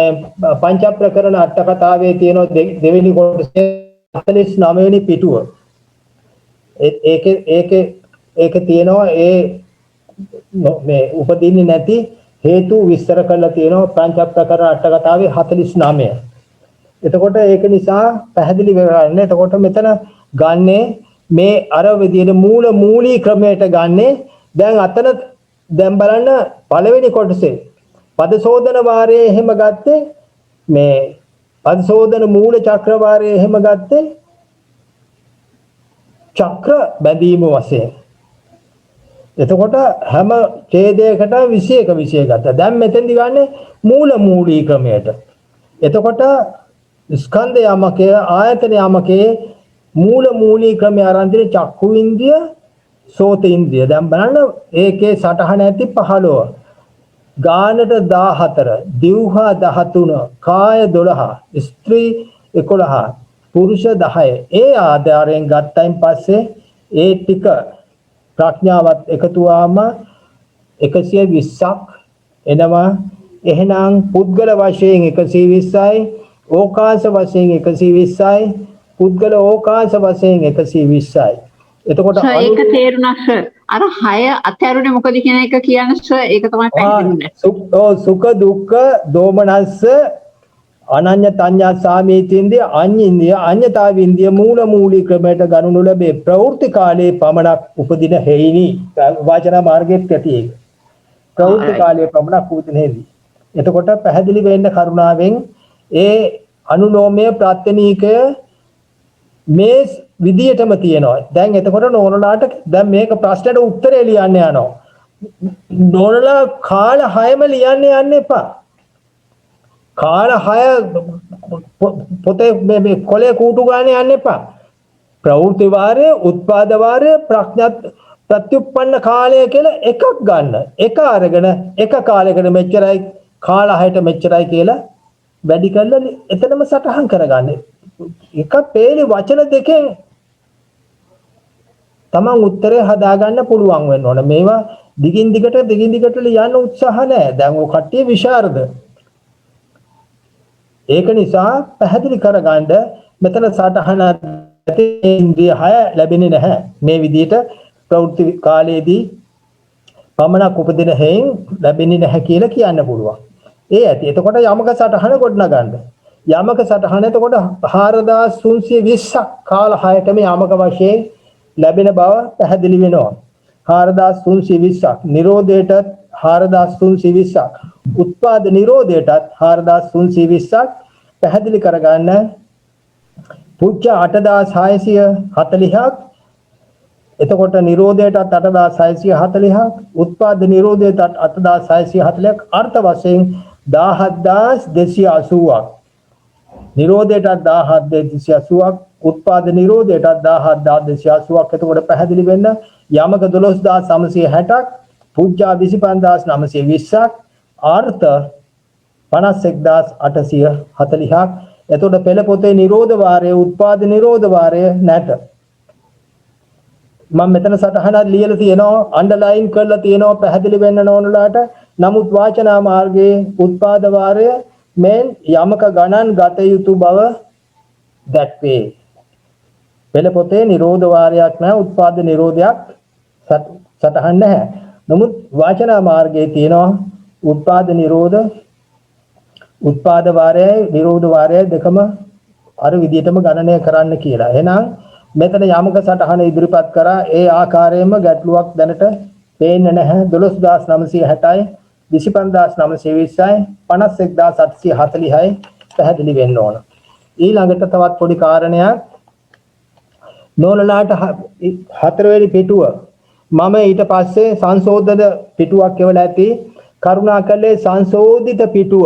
පංච ප්‍රකරණ අට කතාවේ තියෙන දෙවෙනි කොටසේ 49 වෙනි පිටුව ඒකේ තියෙනවා ඒ මේ උපදින්නේ නැති හේතු විස්තර කරලා තියෙනවා පංච ප්‍රකරණ අට කතාවේ 49. එතකොට ඒක නිසා පැහැදිලි වෙන්නේ. එතකොට මෙතන ගන්නේ මේ අර විදිහේ මූලී ක්‍රමයට ගන්නේ දැන් අතන දැන් බලන්න පළවෙනි කොටසේ පදශෝධන වාරයේ එහෙම ගත්තේ මේ පදශෝධන මූල චක්‍ර වාරයේ එහෙම ගත්තේ චක්‍ර බැඳීම වශයෙන්. එතකොට හැම ඡේදයකට 21 ගත්තා. දැන් මෙතෙන්දි ගන්නේ මූලී ක්‍රමයට. එතකොට ස්කන්ධ යමකේ ආයතන යමකේ මූලී ක්‍රමය ආරම්භ චක්කු ඉන්ද්‍රිය සෝත ඉන්ද්‍රිය. දැන් බලන්න ඒකේ සටහන ඇති 15. ගානට 14, දිවහා 13, කාය 12, ස්ත්‍රී 11, පුරුෂ 10. ඒ ආධාරයෙන් ගත්තයින් පස්සේ ඒ ටික ප්‍රඥාවත් එකතු වුවාම 120ක් එනවා. එහෙනම් පුද්ගල වශයෙන් 120යි, ඕකාශ වශයෙන් 120යි, පුද්ගල ඕකාශ වශයෙන් 120යි. එතකොට ඒක තේරුණා සර්. අර 6 අතහැරුනේ මොකද කියන එක කියන්න සර්. ඒක තමයි පැහැදිලි සුඛ දුක්ඛ දෝමනස්ස අනඤ්‍ය තඤ්ඤා සාමීතින්දී අඤ්ඤින්දිය අඤ්ඤතාවින්දිය මූලී ක්‍රමයට ගනුණු ලැබේ ප්‍රවෘත්ති කාලයේ පමණක් උපදින හේිනි වාචන මාර්ගයේ ප්‍රති ඒක ප්‍රවෘත්ති කාලයේ පමණක් උපදින හේිනි. එතකොට පැහැදිලි වෙන්න කරුණාවෙන් ඒ අනුලෝමය ප්‍රාත්‍යනිකය මේ විදියටම තියෙනවා. දැන් එතකොට නෝනලාට දැන් මේක ප්‍රශ්නෙට උත්තරේ ලියන්න යනවා. නෝනලා කාල 6ම ලියන්න යන්න එපා. කාල 6 පොතේ මේ කොලේ කූටු ගන්න යන්න එපා. ප්‍රවෘත්ති වාරය, උත්පාද වාරය, ප්‍රත්‍යুৎপন্ন කාලය කියලා එකක් ගන්න. එක අරගෙන එක කාලයකට මෙච්චරයි කාල 6ට මෙච්චරයි කියලා වැඩි කරලා එතනම සටහන් කරගන්න. එක පේලි වචන දෙකෙන් තමන් උත්තරේ හදාගන්න පුළුවන් වෙන්න ඕන. මේවා දිගින් දිගට ලියන්න උත්සාහ නැහැ. දැන් ඔය කට්ටිය විශාරද. ඒක නිසා පැහැදිලි කරගන්න මෙතන සටහන ඉන්ද්‍රිය 6 ලැබෙන්නේ නැහැ. මේ විදිහට ප්‍රවෘත්ති කාලයේදී පමණක් උපදින හේයින් ලැබෙන්නේ නැහැ කියලා කියන්න පුළුවන්. ඒ ඇති. එතකොට යමක සටහන ගොඩනගන්න. යමක සටහන එතකොට 4320ක් කාල 6ටම යමක වශයෙන් ලැබෙන බව පැහැදිලි වෙනවා. 4320ක් නිරෝධයට 4320ක් උත්පාද නිරෝධයටත් 4320ක් පැහැදිලි කරගන්න. පුච්ච 8640ක් එතකොට නිරෝධයටත් 8640ක් උත්පාද නිරෝධයටත් 8640ක් අර්ථ වශයෙන් 17280ක් නිරෝධයටත් 17280ක් උත්පාද නිරෝධයටත් 17280ක් එතකොට පැහැදිලි වෙන්න යමක 12960ක් පුජ්ජා 25920ක් අර්ථ 51840ක්. එතකොට පෙළ පොතේ නිරෝධ වාරයේ උත්පාද නිරෝධ වාරය නැත. මම මෙතන සටහනක් ලියලා තියෙනවා අන්ඩර්ලයින් කරලා තියෙනවා පැහැදිලි වෙන්න ඕනලාට. නමුත් වාචනා මාර්ගයේ උත්පාද වාරය මෙන් යමක ගණන් ගත යුතු බව දැක්වේ. පෙළ පොතේ නිරෝධ වාරයක් නැහැ උත්පාද නිරෝධයක් සටහන් නැහැ. නමුත් වාචනා මාර්ගයේ තියෙනවා උත්පාද නිරෝධ උත්පාද වාරයයි නිරෝධ වාරයයි දෙකම අර විදිහටම ගණනය කරන්න කියලා. එහෙනම් මෙතන යමක සටහන ඉදිරිපත් කරා ඒ ආකාරයෙන්ම ගැටලුවක් දැනට පේන්නේ නැහැ. 12960යි 25920යි 51840යි පැහැදිලි වෙන්න ඕන. ඊළඟට තවත් පොඩි කාරණයක් නෝනලාට 4 වෙනි පිටුව මම ඊට පස්සේ සංශෝධන පිටුවක් එවලා ඇති කරුණාකරලා සංශෝධිත පිටුව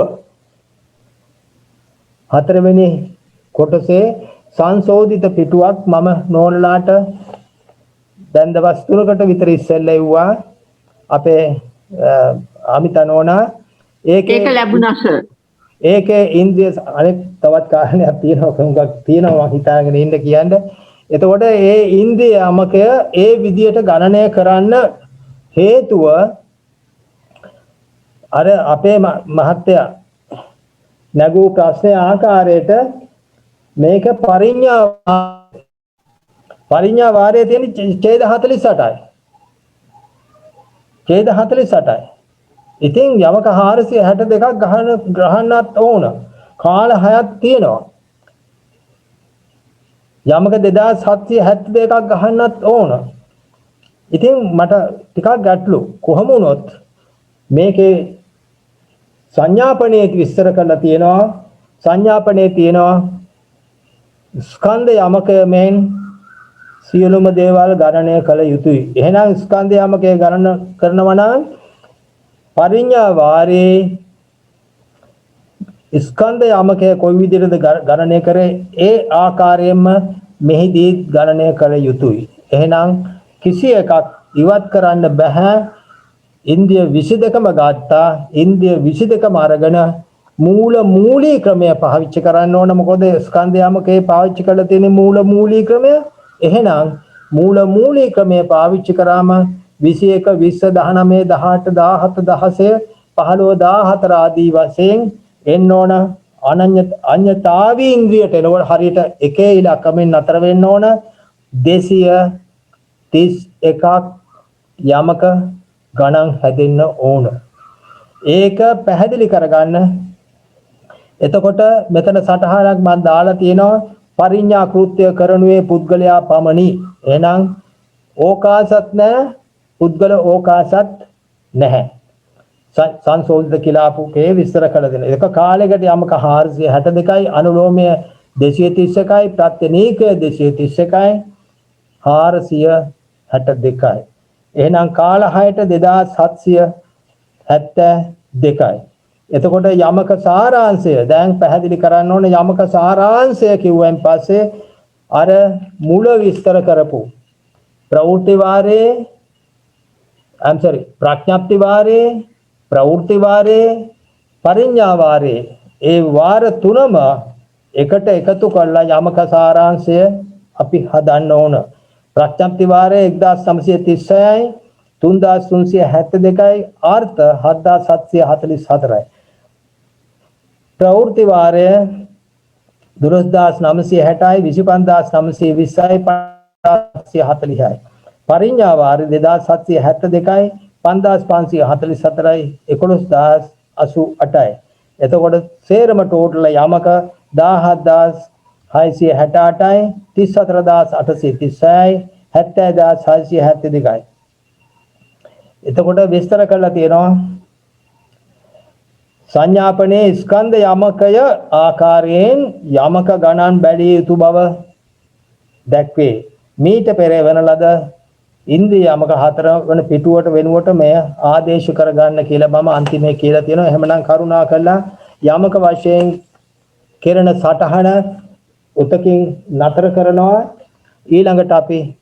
4 වෙනි කොටසේ සංශෝධිත පිටුවක් මම නෝනලාට දැන් දවස් 3කට විතර ඉස්සෙල්ලා එව්වා අපේ අමිත නෝනා ඒක ලැබුණා සර්. ඒකේ ඉන්ද්‍රිය අනෙක් තවත් කාරණයක් තියෙනවා හිතාගෙන ඉන්න කියන්නේ. එතකොට ඒ ඉන්ද්‍රිය යමකය ඒ විදියට ගණනය කරන්න හේතුව අර අපේ මහත්තයා නගූ ප්‍රශ්නේ ආකාරයට මේක පරිඤ්ඤා වාරයේ තියෙන ඡේද 48යි. ඡේද 48යි. ඉතින් යමක 462ක් ගහන්නත් ඕන. කාල 6ක් තියෙනවා. යමක 2772ක් ගහන්නත් ඕන. ඉතින් මට ටිකක් ගැටලු. කොහොම වුණොත් මේකේ සංඥාපනයේ විස්තර කරලා තියෙනවා. සංඥාපනයේ තියෙනවා ස්කන්ධ යමකයෙන් සියලුම දේවල් ගණනය කළ යුතුයි. එහෙනම් ස්කන්ධ යමකේ ගණන කරනවා නම් පරිඤ්ඤා වාරේ ස්කන්ධ යමකේ කොයි විදිහටද ගණනය කරේ ඒ ආකාරයෙන්ම මෙහිදී ගණනය කළ යුතුයි. එහෙනම් කිසි එකක් ඉවත් කරන්න බෑ. ඉන්ද්‍රිය 22ම ගත්තා. ඉන්ද්‍රිය 22ම අරගෙන මූලී ක්‍රමය පාවිච්චි කරන්න ඕන. මොකද ස්කන්ධ යමකේ පාවිච්චි කරලා තියෙන මූලී ක්‍රමය. එහෙනම් මූලී ක්‍රමය පාවිච්චි කරාම 21 20 19 18 17 16 15 ආදී වශයෙන් එන්න ඕන. අඤ්ඤතාවී ඉන්ද්‍රියට එනකොට හරියට එකේ ඉලක්කමෙන් නතර වෙන්න ඕන. 231ක් යමක ගණන් හැදෙන්න ඕන. ඒක පැහැදිලි කරගන්න. එතකොට මෙතන සටහනක් මම දාලා තියෙනවා පරිඤ්ඤා කෘත්‍ය කරනුවේ පුද්ගලයා පමණි. එහෙනම් ඕකාසත් නැහැ, පුද්ගල ඕකාසත් නැහැ. සංසෝධිත කියලා අපුකේ විස්තර කළ දෙන. ඒක කාලයකට යමක 462යි, අනුලෝමය 231යි, ප්‍රත්‍යනීකය 231යි, 462යි. එහෙනම් කාල 6ට 2772යි. එතකොට යමක සාරාංශය දැන් පැහැදිලි කරන්න ඕනේ. යමක සාරාංශය කිව්වෙන් පස්සේ අර මුල විස්තර කරපු ප්‍රවෘත්ති වාරේ ප්‍රඥප්ති වාරේ, ප්‍රවෘත්ති වාරේ, පරිඤ්ඤා වාරේ, ඒ වාර තුනම එකට එකතු කරලා යමක සාරාංශය අපි හදන්න ඕන. ප්‍රඥප්ති වාරයේ 1936යි, 3372යි, අර්ථ 7744යි. ප්‍රවෘත්ති වාරය 12960යි, 25920යි, 540යි. පරිඤ්ඤා වාරය 2772යි, 5544යි, 11088යි. එතකොට සේරම ටෝටල් යමක 17668යි, 34830යි, 70672යි. එතකොට විස්තර කරලා තියෙනවා සංඥාපනේ ස්කන්ධ යමකය ආකාරයෙන් යමක ගණන් බැලිය යුතු බව දැක්වේ. මීට පෙර වෙන ලද ඉන්ද්‍රිය යමක 4 වෙන පිටුවට වෙනුවට මෙය ආදේශ කරගන්න කියලා මම අන්තිමේ කියලා තියෙනවා. එහෙමනම් කරුණා කළා යමක වශයෙන් කෙරෙන සටහන උතකින් නතර කරනවා. ඊළඟට අපි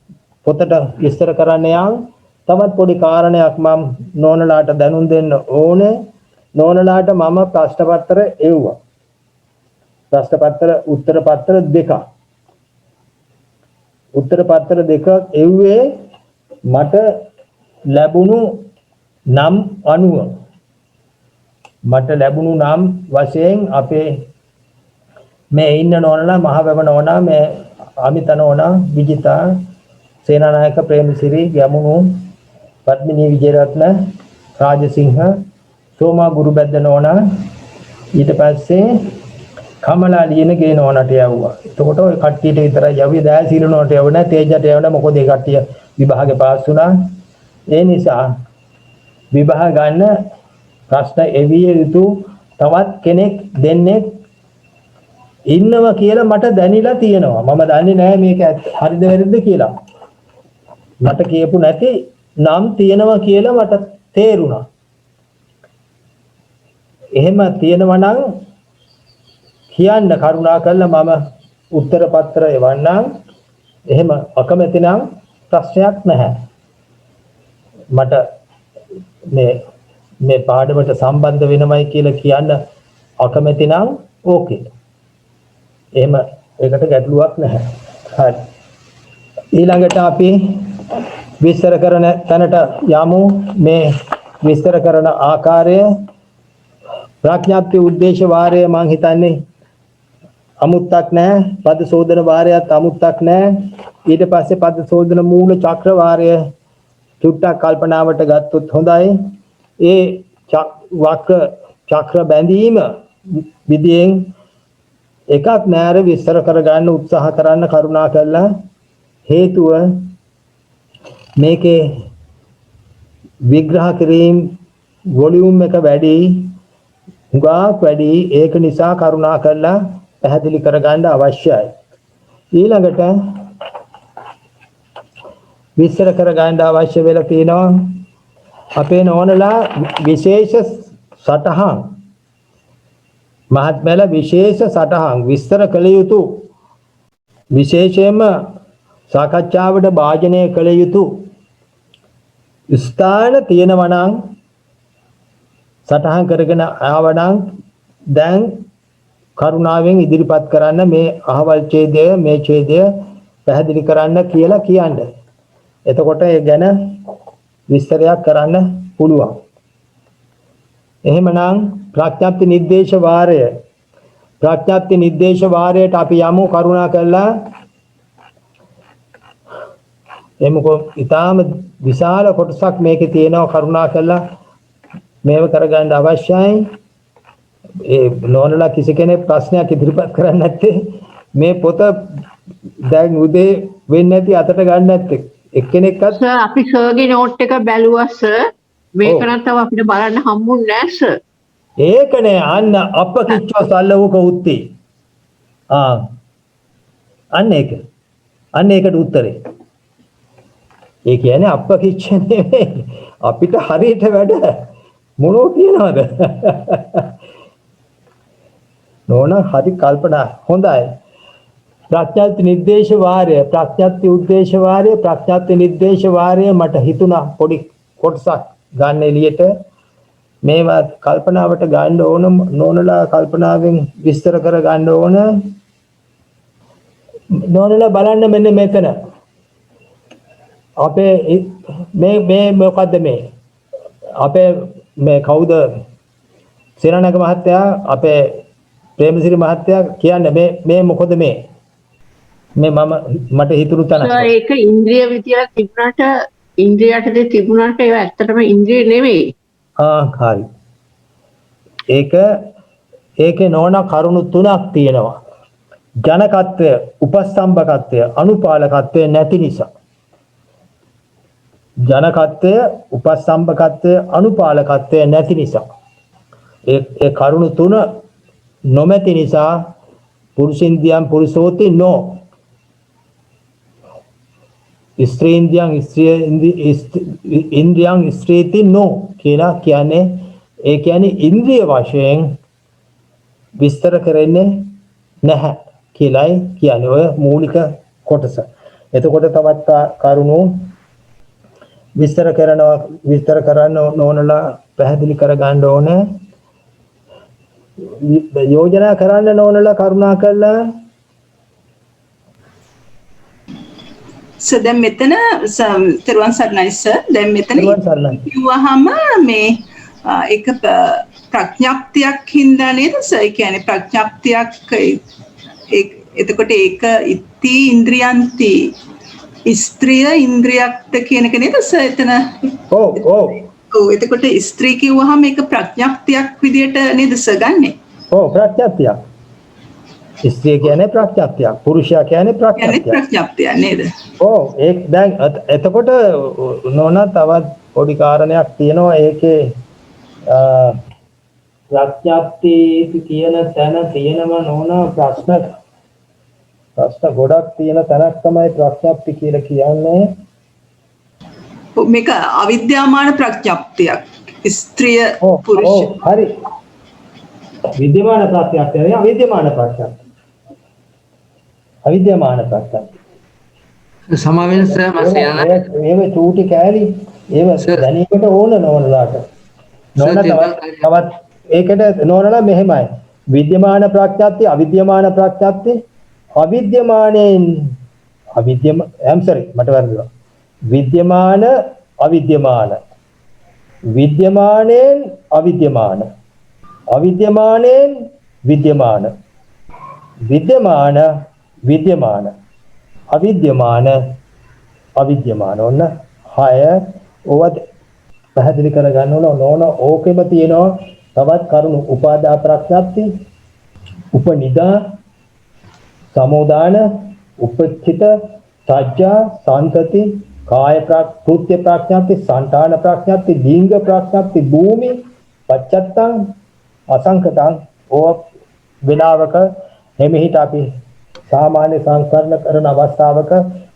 පොතට විස්තර කරන්න යම් තවත් පොඩි කාරණයක් මම නෝනලාට දැනුම් දෙන්න ඕනේ. නෝනලාට මම ප්‍රශ්න පත්‍ර එව්වා. ප්‍රශ්න පත්‍ර උත්තර පත්‍ර දෙකක්. උත්තර පත්‍ර දෙකක් එව්වේ මට ලැබුණු නම් අනුව. මට ලැබුණු නම් වශයෙන් අපේ මේ ඉන්න නෝනලා මහවැව නෝනා, මේ අමිත නෝනා, විජිතා, සේනානායක, ප්‍රේමසිරි, යමුණු, පද්මිනී විජේරත්න, රාජසිංහ, සෝමා ගුරුබැද්ද නෝනා, ඊට පස්සේ කමලා ලියනගේ නෝනට යවුවා. එතකොට ඔය කට්ටියට විතරයි යවුවේ, දෑසීල නෝනට යවුවේ නැහැ, තේජට යවුවේ නැහැ. මොකද ඒ කට්ටිය විභාගේ පාස් වුණා. ඒ නිසා විභාග ගන්න ප්‍රශ්න එවිය යුතු තවත් කෙනෙක් දෙන්නෙක් ඉන්නවා කියලා මට දැනিলা තියෙනවා. මම දන්නේ නැහැ මේක හරිද වැරදිද කියලා. මට කියපු නැති නම් තියෙනවා කියලා මට තේරුණා. එහෙම තියෙනවා නම් කියන්න කරුණා කරලා මම උත්තර පත්‍ර එවන්නම්. එහෙම අකමැති නම් ප්‍රශ්නයක් නැහැ. මට මේ පාඩමට සම්බන්ධ වෙනවයි කියලා කියන්න අකමැති නම් ඕකේ. එහෙම ඒකට ගැටලුවක් නැහැ. හරි. ඊළඟට අපි විස්තර කරන තැනට යමු. මේ විස්තර කරන ආකාරය ප්‍රඥාප්ති උද්දේශ වාරය මම හිතන්නේ අමුත්තක් නැහැ. පද සෝදන වාරයත් අමුත්තක් නැහැ. ඊට පස්සේ පද සෝදන මූල චක්‍ර වාරය චුට්ටක් කල්පනාවට ගත්තොත් හොඳයි. ඒ වක්‍ර චක්‍ර බැඳීම විදියෙන් එකක් නෑර විස්තර කරගන්න උත්සාහ කරන්න කරුණා කරලා. හේතුව මේකේ විග්‍රහ කිරීම වොලියුම් එක වැඩි, හුඟක් වැඩි. ඒක නිසා කරුණා කරලා පැහැදිලි කරගන්න අවශ්‍යයි. ඊළඟට විස්තර කරගන්න අවශ්‍ය වෙලා තියෙනවා අපේ නෝනලා විශේෂ සටහන්, මහත්මයලා විශේෂ සටහන් විස්තර කළ යුතු, විශේෂයෙන්ම සාකච්ඡාවට භාජනය කළ යුතු ස්ථාන තියෙනවා නම් සටහන් කරගෙන ආවනම් දැන් කරුණාවෙන් ඉදිරිපත් කරන්න මේ අහවල් ඡේදය, මේ ඡේදය පැහැදිලි කරන්න කියලා කියන්නේ. එතකොට ඒ ගැන විස්තරයක් කරන්න පුළුවන්. එහෙමනම් ප්‍රඥාප්ති නිर्देश වාරය, ප්‍රඥාප්ති නිर्देश වාරයට අපි යමු කරුණා කළා. එමුකෝ ඊටාම විශාල කොටසක් මේකේ තියෙනවා. කරුණා කළා මේව කරගන්න අවශ්‍යයි. ඒ නෝනලා කිසි කෙනෙක් ප්‍රශ්නයක් ඉදිරිපත් කරන්නේ නැත්තේ මේ පොත දැන් උදේ වෙන්නේ නැති අතට ගන්න නැත්තේ එක්කෙනෙක්වත්. සර් අපි සර්ගේ නෝට් එක බැලුවා සර්. මේක නැත්තව අපිට බලන්න හම්බුන්නේ නැහැ සර්. ඒකනේ අන්න අප කිච්චෝ සල්ලවක උත්තේ. අන්න ඒක. අන්න ඒකට උත්තරේ. ඒ කියන්නේ අප කිච්චනේ අපිට හරියට වැඩ මොනෝ කියනවද? නෝන හරි කල්පනා හොඳයි. ප්‍රඥාප්ති නිर्देश වාරය, ප්‍රඥාප්ති උද්දේශ වාරය, ප්‍රඥාප්ති නිर्देश වාරය මට හිතුණා පොඩි කොටසක් ගන්න එළියට. මේවා කල්පනාවට ගන්න ඕන. නෝනලා කල්පනාවෙන් විස්තර කර ගන්න ඕන. නෝනලා බලන්න මෙන්න මෙතන. අපේ මේ මොකද්ද මේ? අපේ මේ කවුද? සේනානායක මහත්තයා, අපේ ප්‍රේමසිරි මහත්තයා කියන්නේ මේ මොකද මේ? මේ මට හිතුණු තැන. ඒක ඉන්ද්‍රිය විදියට තිබුණාට, ඉන්ද්‍රියයටදී තිබුණාට ඒව ඇත්තටම ඉන්ද්‍රිය නෙවෙයි. හරි. ඒකේ නෝන කරුණු තුනක් තියෙනවා. ජනකත්වය, උපස්තම්භකත්වය, අනුපාලකත්වය නැති නිසා. ජනකත්වය, උපස්තම්භකත්වය, අනුපාලකත්වය නැති නිසා. ඒ කරුණු තුන නොමැති නිසා පුරුෂින්දියන් පුරුෂෝති නෝ, ස්ත්‍රීන්දියන් ඉන්ද්‍රියන් ස්ත්‍රීති නෝ කියලා කියන්නේ. ඒ කියන්නේ ඉන්ද්‍රිය වශයෙන් විස්තර කරන්නේ නැහැ කියලායි කියන්නේ ඔය මූලික කොටස. එතකොට තවත් කරුණු විස්තර කරන්න ඕනලා පැහැදිලි කරගන්න ඕනේ. යෝජනා කරන්න ඕනලා කරුණා කරලා. සර් දැන් මෙතන තෙරුවන් සරණයි සර්. දැන් මෙතන කිව්වහම මේ ඒක ප්‍රඥාප්තියක් හින්දා නේද සර්? ඒ කියන්නේ ප්‍රඥාප්තියක් එතකොට ඒක ඉති ඉන්ද්‍රියන්ති ස්ත්‍රිය ඉන්ද්‍රියක්ද කියන එක නේද සර් එතන? ඔව්. එතකොට ස්ත්‍රී කිව්වහම ඒක ප්‍රඥාප්තියක් විදියට නේද සර් ගන්නෙ? ඔව් ප්‍රඥාප්තියක්. ස්ත්‍රිය කියන්නේ ප්‍රඥාප්තියක්, පුරුෂයා කියන්නේ ප්‍රඥාප්තියක් නේද? ඔව්. ඒක දැන් එතකොට නෝනා තවත් පොඩි කාරණයක් තියෙනවා ඒකේ. ප්‍රඥාප්ති කියන තැන තියෙනම නෝනා ප්‍රශ්න ගොඩක් තියෙන තැනක් තමයි ප්‍රඥාප්ති කියලා කියන්නේ. මේක අවිද්‍යාමාන ප්‍රඥාප්තියක්. ස්ත්‍රිය පුරුෂ. හරි. විද්‍යමාන ප්‍රඥාප්තිය නෙවෙයි අවිද්‍යමාන ප්‍රඥාප්තිය. අවිද්‍යමාන ප්‍රඥාප්තිය. සමාවෙන්න සර් මේව චූටි කෑලි ඒව දැනීමට ඕන නෝනලාට. නෝන තවත් ඒකට නෝනලා මෙහෙමයි. विद्यमान प्राज्ञाति अविद्यमान प्राज्ञाति अविद्यमानेन विद्यमान अविद्यमान विद्यमानेन अविद्यमान अविद्यमानेन विद्यमान विद्यमान विद्यमान अविद्यमान अविद्यमान ඔන්න 6 ඕවත් පැහැදිලි කරගන්න ඕන ඕකෙම තියෙනවා තවත් කරුණු උපාදා ප්‍රඥාප්ති උපනිදා සමෝදාන උපච්චිත සජ්ජා සාන්තති කාය කෘත්‍ය ප්‍රඥාප්ති සංඨාන ප්‍රඥාප්ති ලිංග ප්‍රඥාප්ති භූමි පච්චත්තං අසංකතං ඕ විලාවක එමෙහිට අපි සාමාන්‍ය සංස්කරණ කරන අවස්ථාවක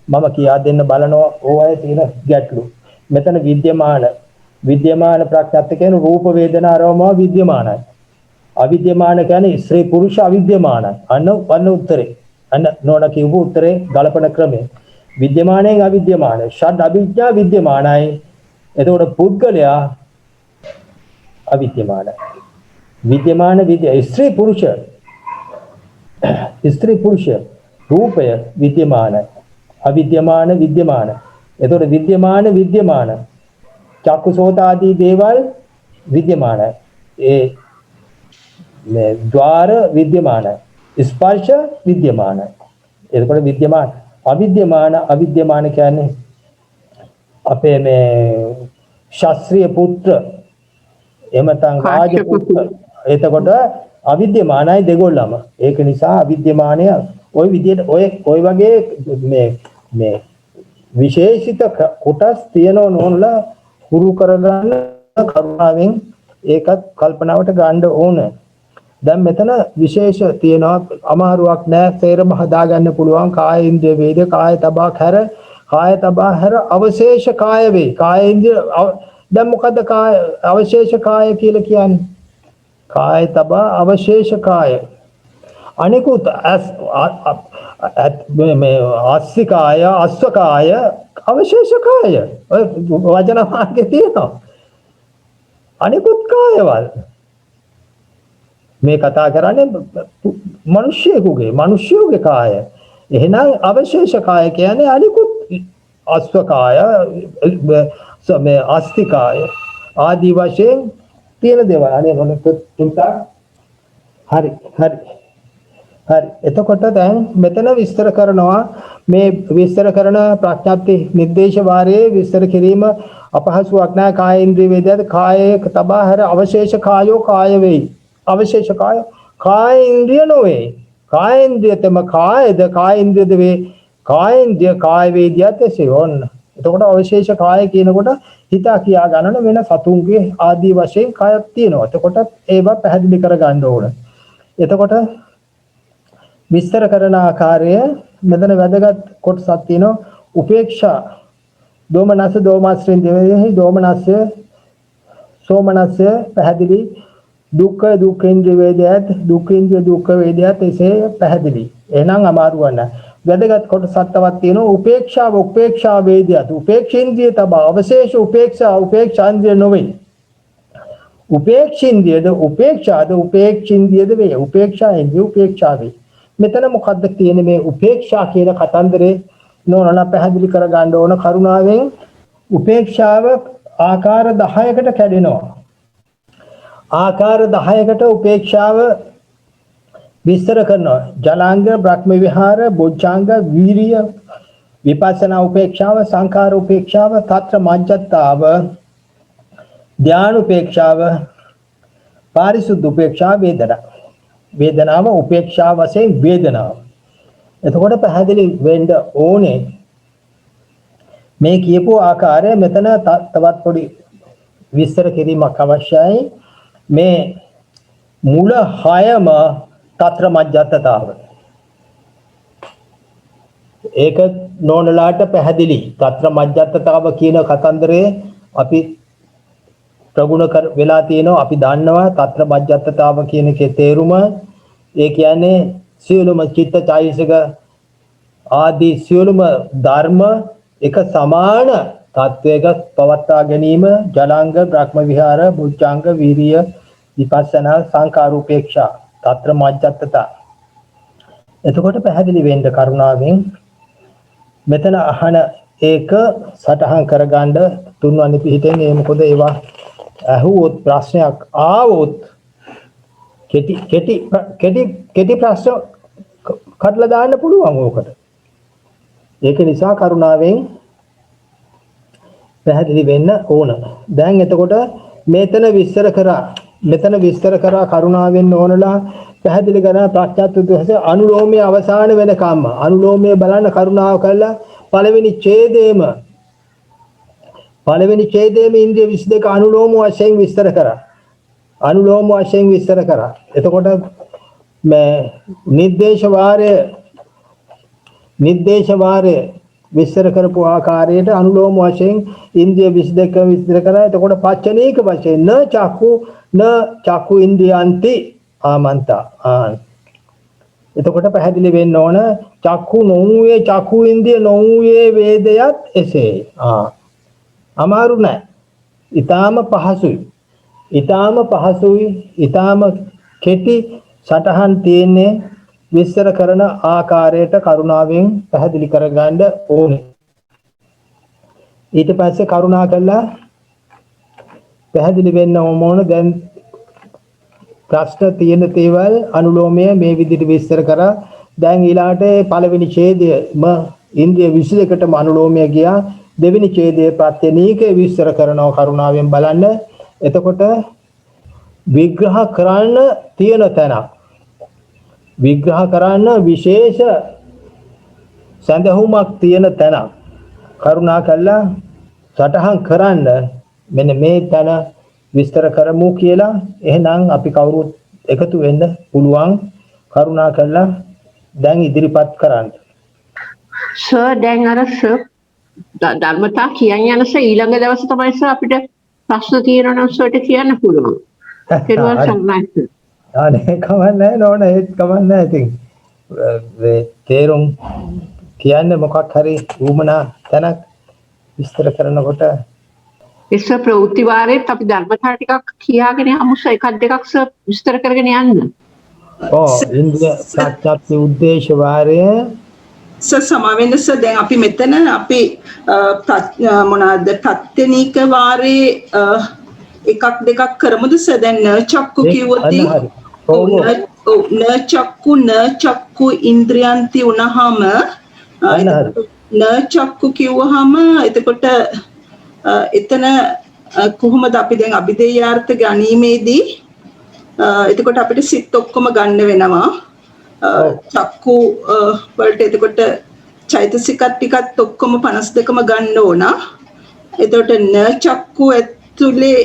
මම කියා දෙන්න බලනවා ඕවයේ තියෙන ගැටලු. මෙතන විද්‍යමාන ප්‍රඥාප්ති කියන්නේ රූප වේදනා අරෝම විද්‍යමානයි. අවිද්‍යමාන කියන්නේ ස්ත්‍රී පුරුෂ අවිද්‍යමානයි. අන්න උත්තරේ. අන්න නෝන කියපු උත්තරේ ගලපන ක්‍රමය. විද්‍යමානයෙන් අවිද්‍යමාන. ෂඩ් අවිද්‍යා විද්‍යමානයි. එතකොට පුද්ගලයා අවිද්‍යමානයි. විද්‍යමාන ස්ත්‍රී පුරුෂ රූපය විද්‍යමානයි. අවිද්‍යමාන විද්‍යමාන. එතකොට විද්‍යමාන චක්කුසෝත ආදී දේවල් විද්‍යමානයි. ඒ මේ ద్వාර විද්‍යමානයි. ස්පර්ශ විද්‍යමානයි. එතකොට විද්‍යමාන අවිද්‍යමාන කියන්නේ අපේ මේ ශාස්ත්‍රීය පුත්‍ර එමතන් රාජපුත්‍ර එතකොට අවිද්‍යමානයි දෙගොල්ලම. ඒක නිසා අවිද්‍යමානය ওই විදිහට ඔය වගේ මේ විශේෂිත කොටස් තියෙනව නෝනලා හුරු කරගන්න කරුණාවෙන් ඒකත් කල්පනාවට ගන්න ඕන. දැන් මෙතන විශේෂ තියෙනවා අමාරුවක් නෑ තේරම හදාගන්න පුළුවන් කාය ඉන්ද්‍රිය වේද කාය තබා හැර අවශේෂ කාය වේ. කාය ඉන්ද්‍රිය දැන් මොකද කාය අවශේෂ කාය කියලා කියන්නේ? කාය තබා අවශේෂ කාය අනිකුත් මේ ආස්සිකාය අස්වකාය අවශේෂ කාය වචන මාර්ගයේ තියෙනවා. අනිකුත් කායවල මේ කතා කරන්නේ මිනිස්සුගේ කාය. එහෙනම් අවශේෂ කාය කියන්නේ අනිකුත් අස්වකාය මේ ආස්තිකාය ආදි වශයෙන් තියෙන දේවල්. අනේ මොන තුන්තා හරි එතකොට දැන් මෙතන විස්තර කරනවා මේ විස්තර කරන ප්‍රඥාප්ති නිर्देश වාරයේ විස්තර කිරීම අපහසුයක් නැහැ. කාය ඉන්ද්‍රිය වේදයට කායේ තබා හැර අවශේෂ කායෝ කාය වෙයි. අවශේෂ කාය ඉන්ද්‍රිය නොවේ. කාය ඉන්ද්‍රියතම කායද කාය ඉන්ද්‍රියද වේ. කාය ඉන්ද්‍රිය කාය වේදියත් එසේවොන්න. එතකොට අවශේෂ කාය කියනකොට හිතා කියා ගන්නන වෙන සතුන්ගේ ආදී වශයෙන් කායක් තියෙනවා. එතකොට ඒවා පැහැදිලි කර ගන්න ඕන. එතකොට විස්තර කරන ආකාරය මෙතන වැදගත් කොටසක් තියෙනවා. උපේක්ෂා දෝමනස්යෙන් දෙවෙහි දෝමනස්ය සෝමනස්ය පැහැදිලි. දුක්ඛ ඉන්ද්‍රිය වේදයත් දුක්ඛ ඉන්ද්‍රිය දුක්ඛ වේදයත් එසේ පැහැදිලි. එහෙනම් අමාරු වන්න. වැදගත් කොටසක් තවත් තියෙනවා. උපේක්ෂා වේදයත් උපේක්ෂේන්ද්‍රිය තබා අවශේෂ උපේක්ෂාන්ද්‍රිය නොවේ. උපේක්ෂේන්ද්‍රියද උපේක්ෂේන්ද්‍රියද වේ. උපේක්ෂාේන්ද්‍රිය උපේක්ෂාවේ. මෙතන මොකද්ද තියෙන්නේ මේ උපේක්ෂා කියන කතන්දරේ නෝනලා පැහැදිලි කර ගන්න ඕන කරුණාවෙන්. උපේක්ෂාව ආකාර 10කට කැඩෙනවා. ආකාර 10කට උපේක්ෂාව විස්තර කරනවා. ජලාංග බ්‍රහ්ම විහාර බොජ්ජංග වීරිය විපස්සනා උපේක්ෂාව සංඛාර උපේක්ෂාව තත්ත්‍ර මජ්ජත්තාව ධ්‍යාන උපේක්ෂාව පාරිසුද්ධ උපේක්ෂාව වේදනාව උපේක්ෂා වශයෙන් වේදනාව. එතකොට පැහැදිලි වෙන්න ඕනේ මේ කියපු ආකාරය. මෙතන තවත් පොඩි විස්තර කිරීමක් අවශ්‍යයි. මේ මුල 6ම තත්‍ර මජ්ජත්තතාව. ඒක නෝනලාට පැහැදිලි. තත්‍ර මජ්ජත්තතාව කියන කතන්දරේ අපි ප්‍රගුණ වෙලා තියෙනවා. අපි දන්නවා තත්‍ර මජ්ජත්තතාව කියන එකේ තේරුම. ඒ කියන්නේ සියලුම චිත්ත චෛතසික ආදී සියලුම ධර්ම එක සමාන තත්වයක පවත්වා ගැනීම. ජලාංග බ්‍රහ්ම විහාර බොජ්ජංග වීරිය විපස්සනා සංඛාර උපේක්ෂා తත්‍ර මජ්ජත්තත. එතකොට පැහැදිලි වෙන්න කරුණාවෙන් මෙතන අහන ඒක සටහන් කරගන්න තුන්වැනි පිටෙන් ඒ මොකද ඒවා අහුවොත් ප්‍රශ්නයක් ආවොත් කෙටි ප්‍රශ්න කඩලා දාන්න පුළුවන් ඕකට. ඒක නිසා කරුණාවෙන් පැහැදිලි වෙන්න ඕන. දැන් එතකොට මෙතන විස්තර කරා කරුණාවෙන් ඕනලා පැහැදිලි කරන ප්‍රඥාත් උද්දේශ අනුලෝමයේ අවසාන වෙනකම්ම අනුලෝමයේ බලන්න කරුණාව කළා පළවෙනි ඡේදයේම ඉන්ද්‍රිය 22 අනුලෝම වශයෙන් විස්තර කරා. එතකොට මේ නිर्देश වාරය විස්තර කරපු ආකාරයට අනුලෝම වශයෙන් ඉන්ද්‍රිය 22 විස්තර කරා. එතකොට පච්චනීක වශයෙන් න චක්කු ඉන්ද්‍රියන්ති ආමන්තා. එතකොට පැහැදිලි වෙන්න ඕන චක්කු නොවුයේ චක්කු ඉන්ද්‍රිය නොවුයේ වේදයත් එසේ. අමාරු නෑ. ඊටාම පහසුයි. ඊටාම කෙටි සටහන් තියෙන්නේ විස්තර කරන ආකාරයට කරුණාවෙන් පැහැදිලි කරගන්න ඕනේ. ඊට පස්සේ කරුණා කළා පැහැදිලි වෙන්න ඕන දැන් ප්‍රශ්න තියෙන තේවල් අනුලෝමය මේ විදිහට විස්තර කරා. දැන් ඊළාට පළවෙනි ඡේදයම ඉන්ද්‍රිය 22කටම අනුලෝමය ගියා. දෙවෙනි ඡේදයේ ප්‍රත්‍යනීකේ විස්තර කරනවා කරුණාවෙන් බලන්න. එතකොට විග්‍රහ කරන්න තියෙන තැනක් විග්‍රහ කරන්න විශේෂ සඳහුමක් තියෙන තැනක් කරුණා කළා සටහන් කරන්න මෙන්න මේ තැන විස්තර කරමු කියලා. එහෙනම් අපි කවුරුත් එකතු වෙන්න පුළුවන්. කරුණා කළා දැන් ඉදිරිපත් කරන්න. සර් දැන් අර සර් ධර්මතා කියන්න යන සර් ඊළඟ දවසේ තමයි සර් අපිට ප්‍රශ්න තියෙනවා නම් සර්ට කියන්න පුළුවන්. ඒකවල සම්මානිත. අනේ කවන්නේ නෝන ඒත් කවන්නේ ඉතින් තේරුම් කියන්නේ මොකක් හරි වුමනා තැනක් විස්තර කරනකොට ඉස්ස ප්‍රවෘත්ති වාරයේත් අපි ධර්මතා ටිකක් කියාගෙන යමු සර් එකක් දෙකක් සර් විස්තර කරගෙන යන්න. ඉන්ද්‍රිය ප්‍රත්‍යක්ෂ උද්දේශ වාරය සමාවෙන්න සර් දැන් අපි මෙතන අපි මොනවාද ප්‍රත්‍යනීක වාරේ එකක් දෙකක් කරමුද සර් දැන් චක්කු කිව්වොත් න චක්කු ඉන්ද්‍රියන්ති උනහම න චක්කු කිව්වහම එතකොට එතන කොහොමද අපි දැන් අභිධේයාර්ථ ගැනීමේදී එතකොට අපිට සිත් ඔක්කොම ගන්න වෙනවා චක්කු වලට එතකොට චෛතසිකත් ටිකත් ඔක්කොම 52ම ගන්න ඕන. එතකොට න චක්කු ඇතුලේ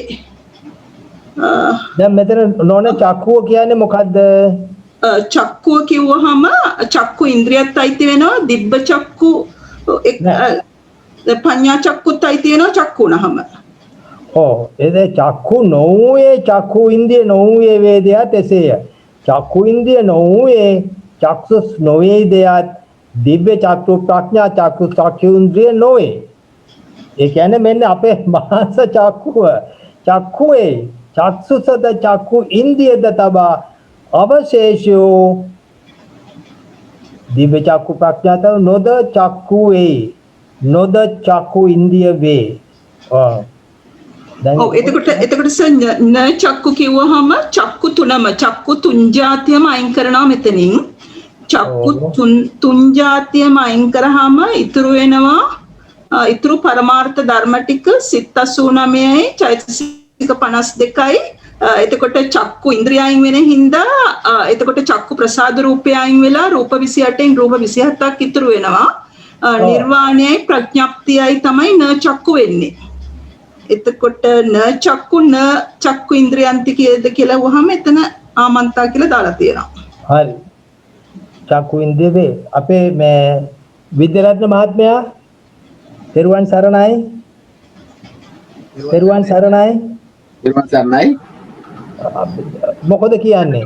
දැන් මෙතන නෝන චක්කුව කියන්නේ මොකද්ද? චක්කුව කිව්වහම චක්කු ඉන්ද්‍රියත් අයිති වෙනවා දිබ්බ චක්කු පඤ්ඤා චක්කුත් අයිති වෙනවා චක්කු උනහම. එදේ චක්කු නොවේ චක්කු ඉන්ද්‍රිය නොවේ වේදයත් එසේය. චක්කු ඉන්ද්‍රිය නොවේ චක්සුස් නොවේ දෙයත් දිබ්බ චක්කු ප්‍රඥා චක්කු ඉන්ද්‍රිය නොවේ. ඒ කියන්නේ මෙන්න අපේ මාස චක්කුවේ චක්සුසද චක්කු ඉන්ද්‍රියද තබා අවශේෂෝ දිව්‍ය චක්කු ප්‍රඥාත නොද චක්කු වේ නොද චක්කු ඉන්ද්‍රිය වේ. එතකොට සර් න චක්කු කිව්වහම චක්කු තුනම චක්කු තුන් જાතියම අයින් කරනවා මෙතනින්. චක්කු තුන් જાතියම අයින් කරාම ඉතුරු වෙනවා ඉතුරු පරමාර්ථ ධර්ම ටික සිත් 89යි චෛතසික 52යි. එතකොට චක්කු ඉන්ද්‍රියයන් වෙන හින්දා එතකොට චක්කු ප්‍රසාද රූපයයන් වෙලා රූප 28න් රූප 27ක් ඉතුරු වෙනවා. නිර්වාණයයි ප්‍රඥප්තියයි තමයි න චක්කු වෙන්නේ. එතකොට න චක්කු ඉන්ද්‍රියන්ති කියද කියලා වහම එතන ආමන්තා කියලා දාලා තියෙනවා. හරි. චක්කු ඉන්ද්‍රිය අපේ මේ විද්‍යාරත්න මහත්මයා තෙරුවන් සරණයි. මොකද කියන්නේ?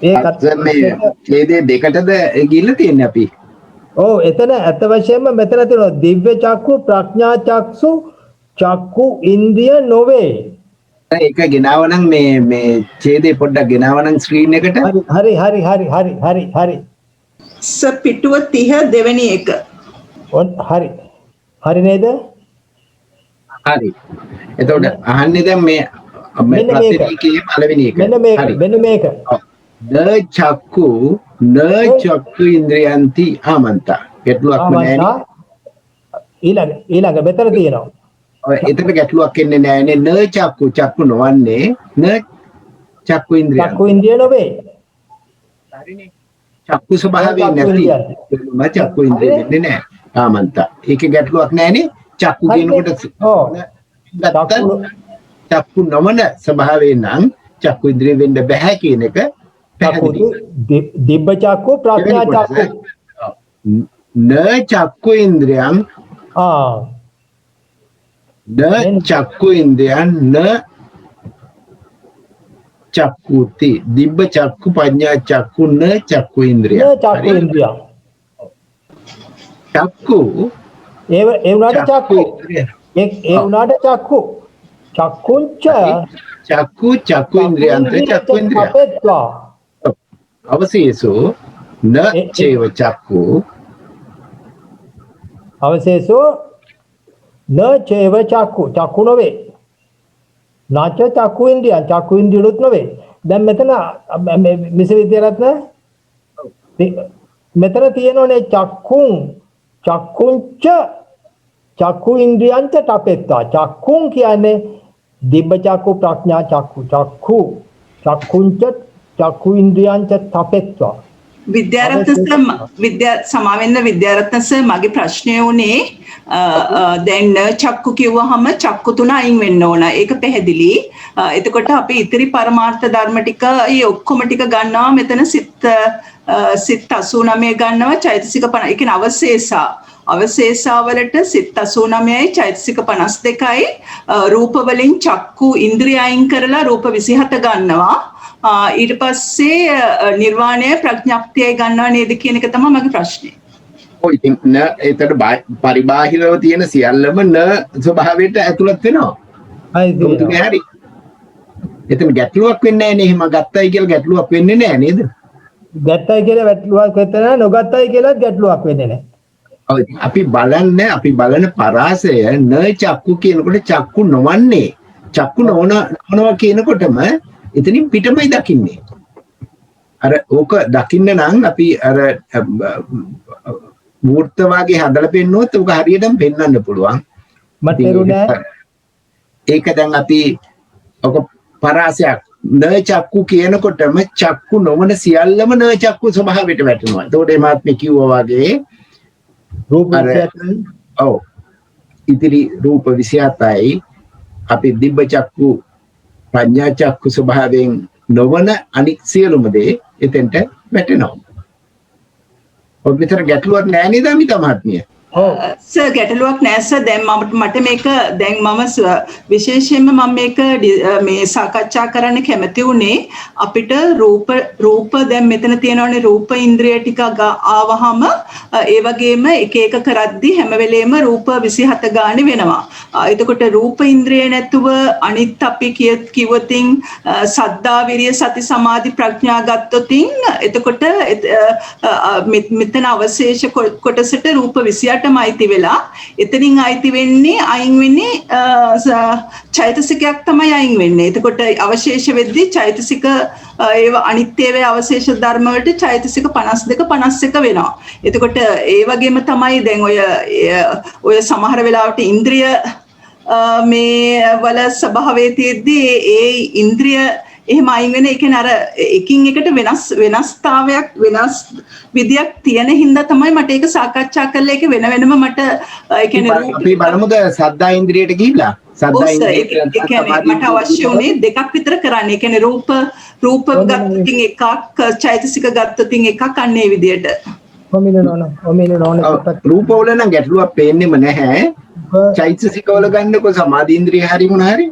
ඒකත් මේ ඡේදයේ දෙකටද ගිහිල්ලා තියන්නේ අපි. එතන ඇත්ත වශයෙන්ම මෙතන තියෙනවා දිව්‍ය චක්කු ප්‍රඥා චක්සු චක්කු ඉන්ද්‍රිය නොවේ. ඒක ගෙනාවනම් මේ ඡේදේ පොඩ්ඩක් ගෙනාවනම් ස්ක්‍රීන් එකට. හරි සර් පිටුව 30 දෙවෙනි එක. හරි නේද? හරි. එතකොට අහන්නේ දැන් මේ මෙන්න මේක. පස්සේ පළවෙනි එක. මෙන්න මේක. න චක්කු ඉන්ද්‍රියන්ති ආමන්තා. ගැටලුවක්ම නැහැ. ඊළඟ මෙතන තියෙනවා. ඔය එතන ගැටලුවක් එන්නේ නැහැනේ. න චක්කු නොවන්නේ න චක්කු ඉන්ද්‍රියන්. චක්කු ඉන්ද්‍රිය නොවේ. හරිනේ. චක්කු ස්වභාවයෙන් නැති චක්කු ඉන්ද්‍රිය වෙන්නේ නැහැ. ආමන්තා. ඒකේ ගැටලුවක් නැහැනේ. චක්කු කියනකොට චක්කු නොවන ස්වභාවයෙන් නම් චක්කු ඉන්ද්‍රිය වෙන්න බෑ කියන එක පැහැදිලි. දිබ්බ චක්කු ප්‍රඥා චක්කු. න චක්කු ඉන්ද්‍රියං න චක්කු ඉන්ද්‍රියං න චක්කුති දිබ්බ චක්කු පඤ්ඤා චක්කු න චක්කු ඉන්ද්‍රිය. චක්කු ඉන්ද්‍රිය. චක්කු ඒ වුණාට චක්කු. ඒ වුණාට චක්කු. චක්කුංච චක්කු ඉන්ද්‍රියන්ත චක්කු ඉන්ද්‍රිය. අවශේෂෝ න චේව චක්කු අවශේෂෝ න චේව චක්කු. චක්කු නොවේ. නාච චක්කු ඉන්ද්‍රියං චක්කු ඉන්ද්‍රියුත් නොවේ. දැන් මෙතන මිස විද්‍යාරත්න මෙතන තියෙනෝනේ චක්කුංච චක්කු ඉන්ද්‍රියංච තපෙත්වා. චක්කුං කියන්නේ දිබ්බ චක්කු ප්‍රඥා චක්කු. චක්කුංච චක්කු ඉන්ද්‍රියංච තපෙත්වා. සමාවෙන්න විද්‍යාරත්න සර් මගේ ප්‍රශ්නය උනේ දැන් චක්කු කිව්වහම චක්කු තුන අයින් වෙන්න ඕන. ඒක පැහැදිලි. එතකොට අපි ඉතිරි පරමාර්ථ ධර්ම ටික ඒ ඔක්කොම ටික ගන්නවා මෙතන සිත් 89 ගන්නවා චෛතසික 50. ඒ කියන්නේ අවශේෂාවලට සිත් 89යි චෛතසික 52යි රූප වලින් චක්කු ඉන්ද්‍රිය අයින් කරලා රූප 27 ගන්නවා. ඊට පස්සේ නිර්වාණය ප්‍රඥප්තියයි ගන්නවා නේද කියන එක තමයි මගේ ප්‍රශ්නේ. ඔය ඉතින් න ඒතර පරිබාහිරව තියෙන සියල්ලම න ස්වභාවයට ඇතුළත් වෙනවා. හරි. එතන ගැටලුවක් වෙන්නේ නැහැ නේ. එහෙම ගත්තයි කියලා ගැටලුවක් වෙන්නේ නැහැ නේද? ගත්තයි කියලා ගැටලුවක් වෙන්නේ නැහැ. නොගත්තයි කියලා ගැටලුවක් වෙන්නේ නැහැ. ඔව් අපි බලන පරාසය න චක්කු කියනකොට චක්කු නොවන්නේ. චක්කු නොවනවා කියනකොටම එතනින් පිටමයි දකින්නේ. අර ඕක දකින්න නම් අපි අර මූර්ත වාගේ හදලා පෙන්නොත් ඕක හරියටම පෙන්වන්න පුළුවන්. මට තේරුණා. ඒක දැන් අපි ඔක පරාසයක් න චක්කු කියනකොටම චක්කු නොවන සියල්ලම න චක්කු ස්වභාවයට වැටෙනවා. එතකොට මේ මාත්මේ කිව්වා වගේ රූප 27 ඔව් ඉතිරි රූප 27යි අපි දිබ්බ චක්කු ප්‍රඥා චක්කු ස්වභාවයෙන් නොවන අනික් සියලුම දේ එතෙන්ට වැටෙනවා. ඔබ විතර ගැටලුවක් නැහැ නේද අමිත මහත්මිය? සර් ගැටලුවක් නැහැ සර්. දැන් මට මේක දැන් මම විශේෂයෙන්ම මම මේක මේ සාකච්ඡා කරන්න කැමති උනේ අපිට රූප දැන් මෙතන තියෙනවානේ රූප ඉන්ද්‍රිය ටික ආවහම ඒ වගේම එක එක කරද්දි හැම වෙලේම රූප 27 ගානේ වෙනවා. එතකොට රූප ඉන්ද්‍රිය නැතුව අනිත් අපි කිව්වොතින් සද්දා විරිය සති සමාධි ප්‍රඥා ගත්තොතින් එතකොට මෙතන අවශේෂ කොටසට රූප 28 අයිති වෙලා එතනින් අයිති වෙන්නේ අයින් වෙන්නේ චෛතසිකයක් තමයි අයින් වෙන්නේ. එතකොට අවශේෂ වෙද්දී චෛතසික ඒව අනිත්‍යවේ අවශේෂ ධර්ම වලට චෛතසික 52 51 වෙනවා. එතකොට ඒ වගේම තමයි දැන් ඔය සමහර වෙලාවට ඉන්ද්‍රිය මේ වල ස්වභාවයේ තියෙද්දී ඒ ඉන්ද්‍රිය එහෙම අයින් වෙන එක නර එකින් එකට වෙනස්තාවයක් වෙනස් විදියක් තියෙන හින්දා තමයි මට ඒක සාකච්ඡා කරලා ඒක වෙනම මට ඒ කියන්නේ අපි බලමුද සද්දා ඉන්ද්‍රියට ගිහිල්ලා සද්දා ඉන්ද්‍රියට මට අවශ්‍ය උනේ දෙකක් විතර කරන්න. ඒ කියන්නේ රූප ගත්තොතින් එකක් චෛතසික ගත්තොතින් එකක් අන්න ඒ විදියට. රූප වල නම් ගැටලුවක් පේන්නෙම නැහැ. චෛතසික වල ගන්නකො සමාධි ඉන්ද්‍රිය හරි මොන හරි.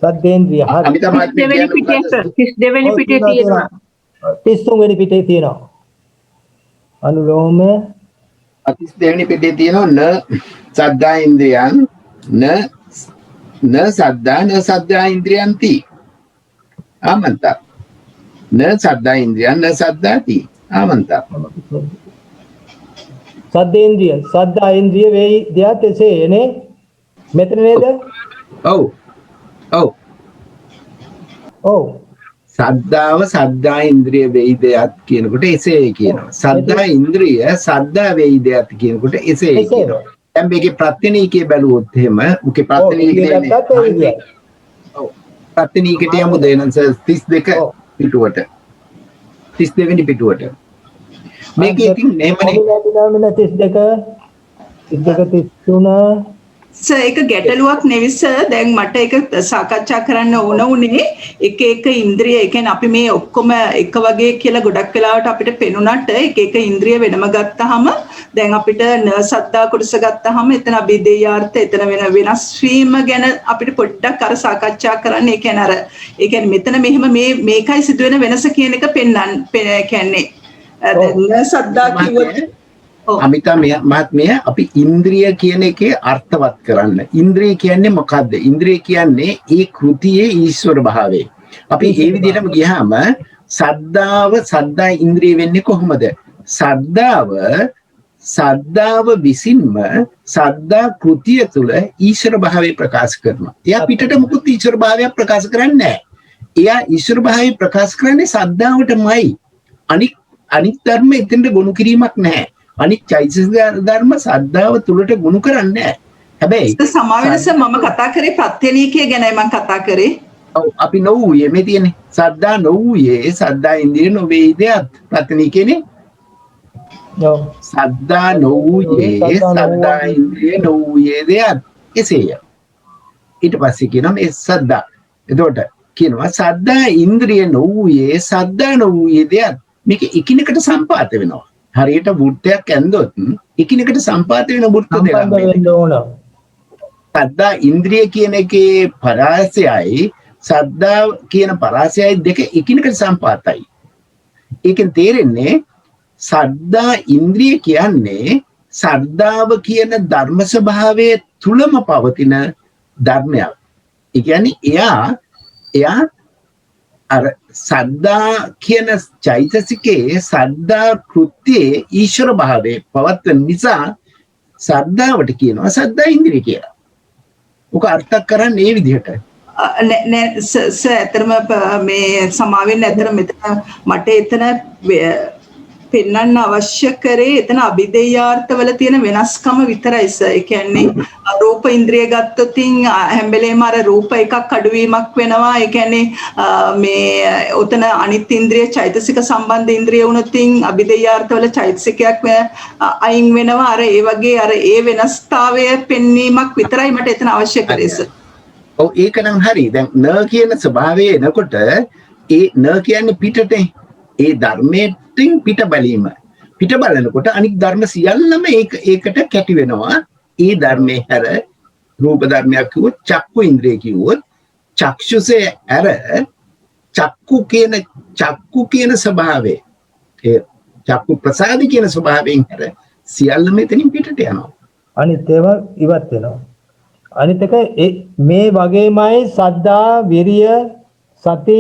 සද්දේන්ද්‍රිය හරි. 32 වෙනි පිටේ තියෙනවා. 33 වෙනි පිටේ තියෙනවා. අනුලෝම 32 වෙනි පිටේ තියෙනවා න සද්දා ඉන්ද්‍රියං न සද්දා न සද්දා ඉන්ද්‍රියන්ති ආමන්තා न සද්දා ඉන්ද්‍රියන් न සද්දාති ආමන්තා සද්දේන්ද්‍රිය සද්දා ඉන්ද්‍රිය වේ දෙයත් එසේනේ මෙතන නේද? ඔව් ඔව් ඔව් සද්දාව සද්දා ඉන්ද්‍රිය වේදයක් කියනකොට එසේ කියනවා. සද්දා ඉන්ද්‍රිය සද්දා වේදයක් කියනකොට එසේ කියනවා. දැන් මේකේ ප්‍රත්‍යනීකේ බැලුවොත් එහෙම මුකේ ප්‍රත්‍යනීකේ ඔව් ප්‍රත්‍යනීකට යමු දෙනන්ස 32 පිටුවට 32 වෙනි පිටුවට මේකේ ඉතින් එහෙමනේ 32 33 ඒක ගැටලුවක් නෙවෙයි සර්. දැන් මට ඒක සාකච්ඡා කරන්න ඕන උනේ එක එක ඉන්ද්‍රිය. ඒ කියන්නේ අපි මේ ඔක්කොම එක වගේ කියලා ගොඩක් වෙලාවට අපිට පෙනුනට එක එක ඉන්ද්‍රිය වෙනම ගත්තාම දැන් අපිට න සද්දා කොටස ගත්තාම එතන අභිදේයාර්ථ එතන වෙනස් වීම ගැන අපිට පොඩ්ඩක් අර සාකච්ඡා කරන්න. ඒ කියන්නේ අර ඒ කියන්නේ මෙතන මෙහෙම මේකයි සිදුවෙන වෙනස කියන එක පෙන්වන්න කියන්නේ දැන් සද්දා කිව්වොත් අමිතා මහත්මිය අපි ඉන්ද්‍රිය කියන එකේ අර්ථවත් කරන්න. ඉන්ද්‍රිය කියන්නේ මොකද්ද? ඉන්ද්‍රිය කියන්නේ ඒ කෘතියේ ඊශ්වර භාවය. අපි මේ විදිහටම ගියාම සද්දා ඉන්ද්‍රිය වෙන්නේ කොහොමද? සද්දාව විසින්ම සද්දා කෘතිය තුළ ඊශ්වර භාවය ප්‍රකාශ කරනවා. එයා පිටට මුකුත් ඊශ්වර භාවයක් ප්‍රකාශ කරන්නේ නැහැ. එයා ඊශ්වර භාවය ප්‍රකාශ කරන්නේ සද්දාවටමයි. අනිත් ධර්ම එතෙන්ට ගොනු කිරීමක් නැහැ. අනිත් චෛතසික ධර්ම සද්දාව තුලට ගුණ කරන්නේ නැහැ. හැබැයි සමාවෙනස මම කතා කරේ ප්‍රත්‍යනීකය ගැනයි මම කතා කරේ. ඔව් අපි නොවුයේ මේ තියෙන්නේ. සද්දා නොවුයේ සද්දා ඉන්ද්‍රිය නොවේ දෙයක් ප්‍රත්‍යනීකේනේ. ඔව් සද්දා නොවුයේ සද්දා ඉන්ද්‍රිය නොවුයේ දෙයක් එසේය. ඊට පස්සේ කියනවා මේ සද්දා. එතකොට කියනවා සද්දා ඉන්ද්‍රිය නොවුයේ සද්දා නොවුයේ දෙයක් මේක එකිනෙකට සම්පාත වෙනවා. හරියට වෘත්තයක් ඇන්දොත් එකිනෙකට සම්පාත වෙන වෘත්ත දෙකක් වෙන්න ඕන. සද්දා ඉන්ද්‍රිය කියන එකේ පරාසයයි සද්දා කියන පරාසයයි දෙක එකිනෙකට සම්පාතයි. ඒකෙන් තේරෙන්නේ සද්දා ඉන්ද්‍රිය කියන්නේ සද්දාව කියන ධර්ම ස්වභාවයේ තුලම පවතින ධර්මයක්. ඒ කියන්නේ එයා අර සද්දා කියන චෛතසිකයේ සද්දා කෘත්‍යයේ ඊශ්වර භාවයේ පවත්වන නිසා සද්දාවට කියනවා සද්දා ඉන්ද්‍රිය කියලා. ඔක අර්ථ කරන්නේ මේ විදිහට. නෑ ඇත්තටම මේ සමාවෙන්න ඇත්තට මෙතන මට එතන පෙන්වන්න අවශ්‍ය කරේ එතන අභිදේයාර්ථවල තියෙන වෙනස්කම විතරයි සර්. ඒ කියන්නේ රූප ඉන්ද්‍රිය ගත්තොත් හැම වෙලේම අර රූප එකක් අඩුවීමක් වෙනවා. ඒ කියන්නේ මේ උතන අනිත් ඉන්ද්‍රිය චෛතසික සම්බන්ධ ඉන්ද්‍රිය වුණොත් අභිදේයාර්ථවල චෛතසිකයක් අයින් වෙනවා. අර ඒ වගේ අර ඒ වෙනස්තාවය පෙන්වීමක් විතරයි මට එතන අවශ්‍ය කරේ සර්. ඔව් ඒක නම් හරි. දැන් න කියන ස්වභාවය එනකොට ඒ න කියන්නේ පිටට ඒ ධර්මයෙන් පිට බැලීම. පිට බලනකොට අනික් ධර්ම සියල්ලම ඒකට කැටි වෙනවා. ඒ ධර්මයේ හැර රූප ධර්මයක් කිව්වොත් චක්කු ඉන්ද්‍රිය කිව්වොත් චක්ෂුසේ ඇර චක්කු කියන ස්වභාවය ඒ චක්කු ප්‍රසාද කියන ස්වභාවයෙන් හැර සියල්ලම එතනින් පිටට යනවා. අනිත් ඒවා ඉවත් වෙනවා. අනිත් එක මේ වගේමයි සද්දා විරිය සති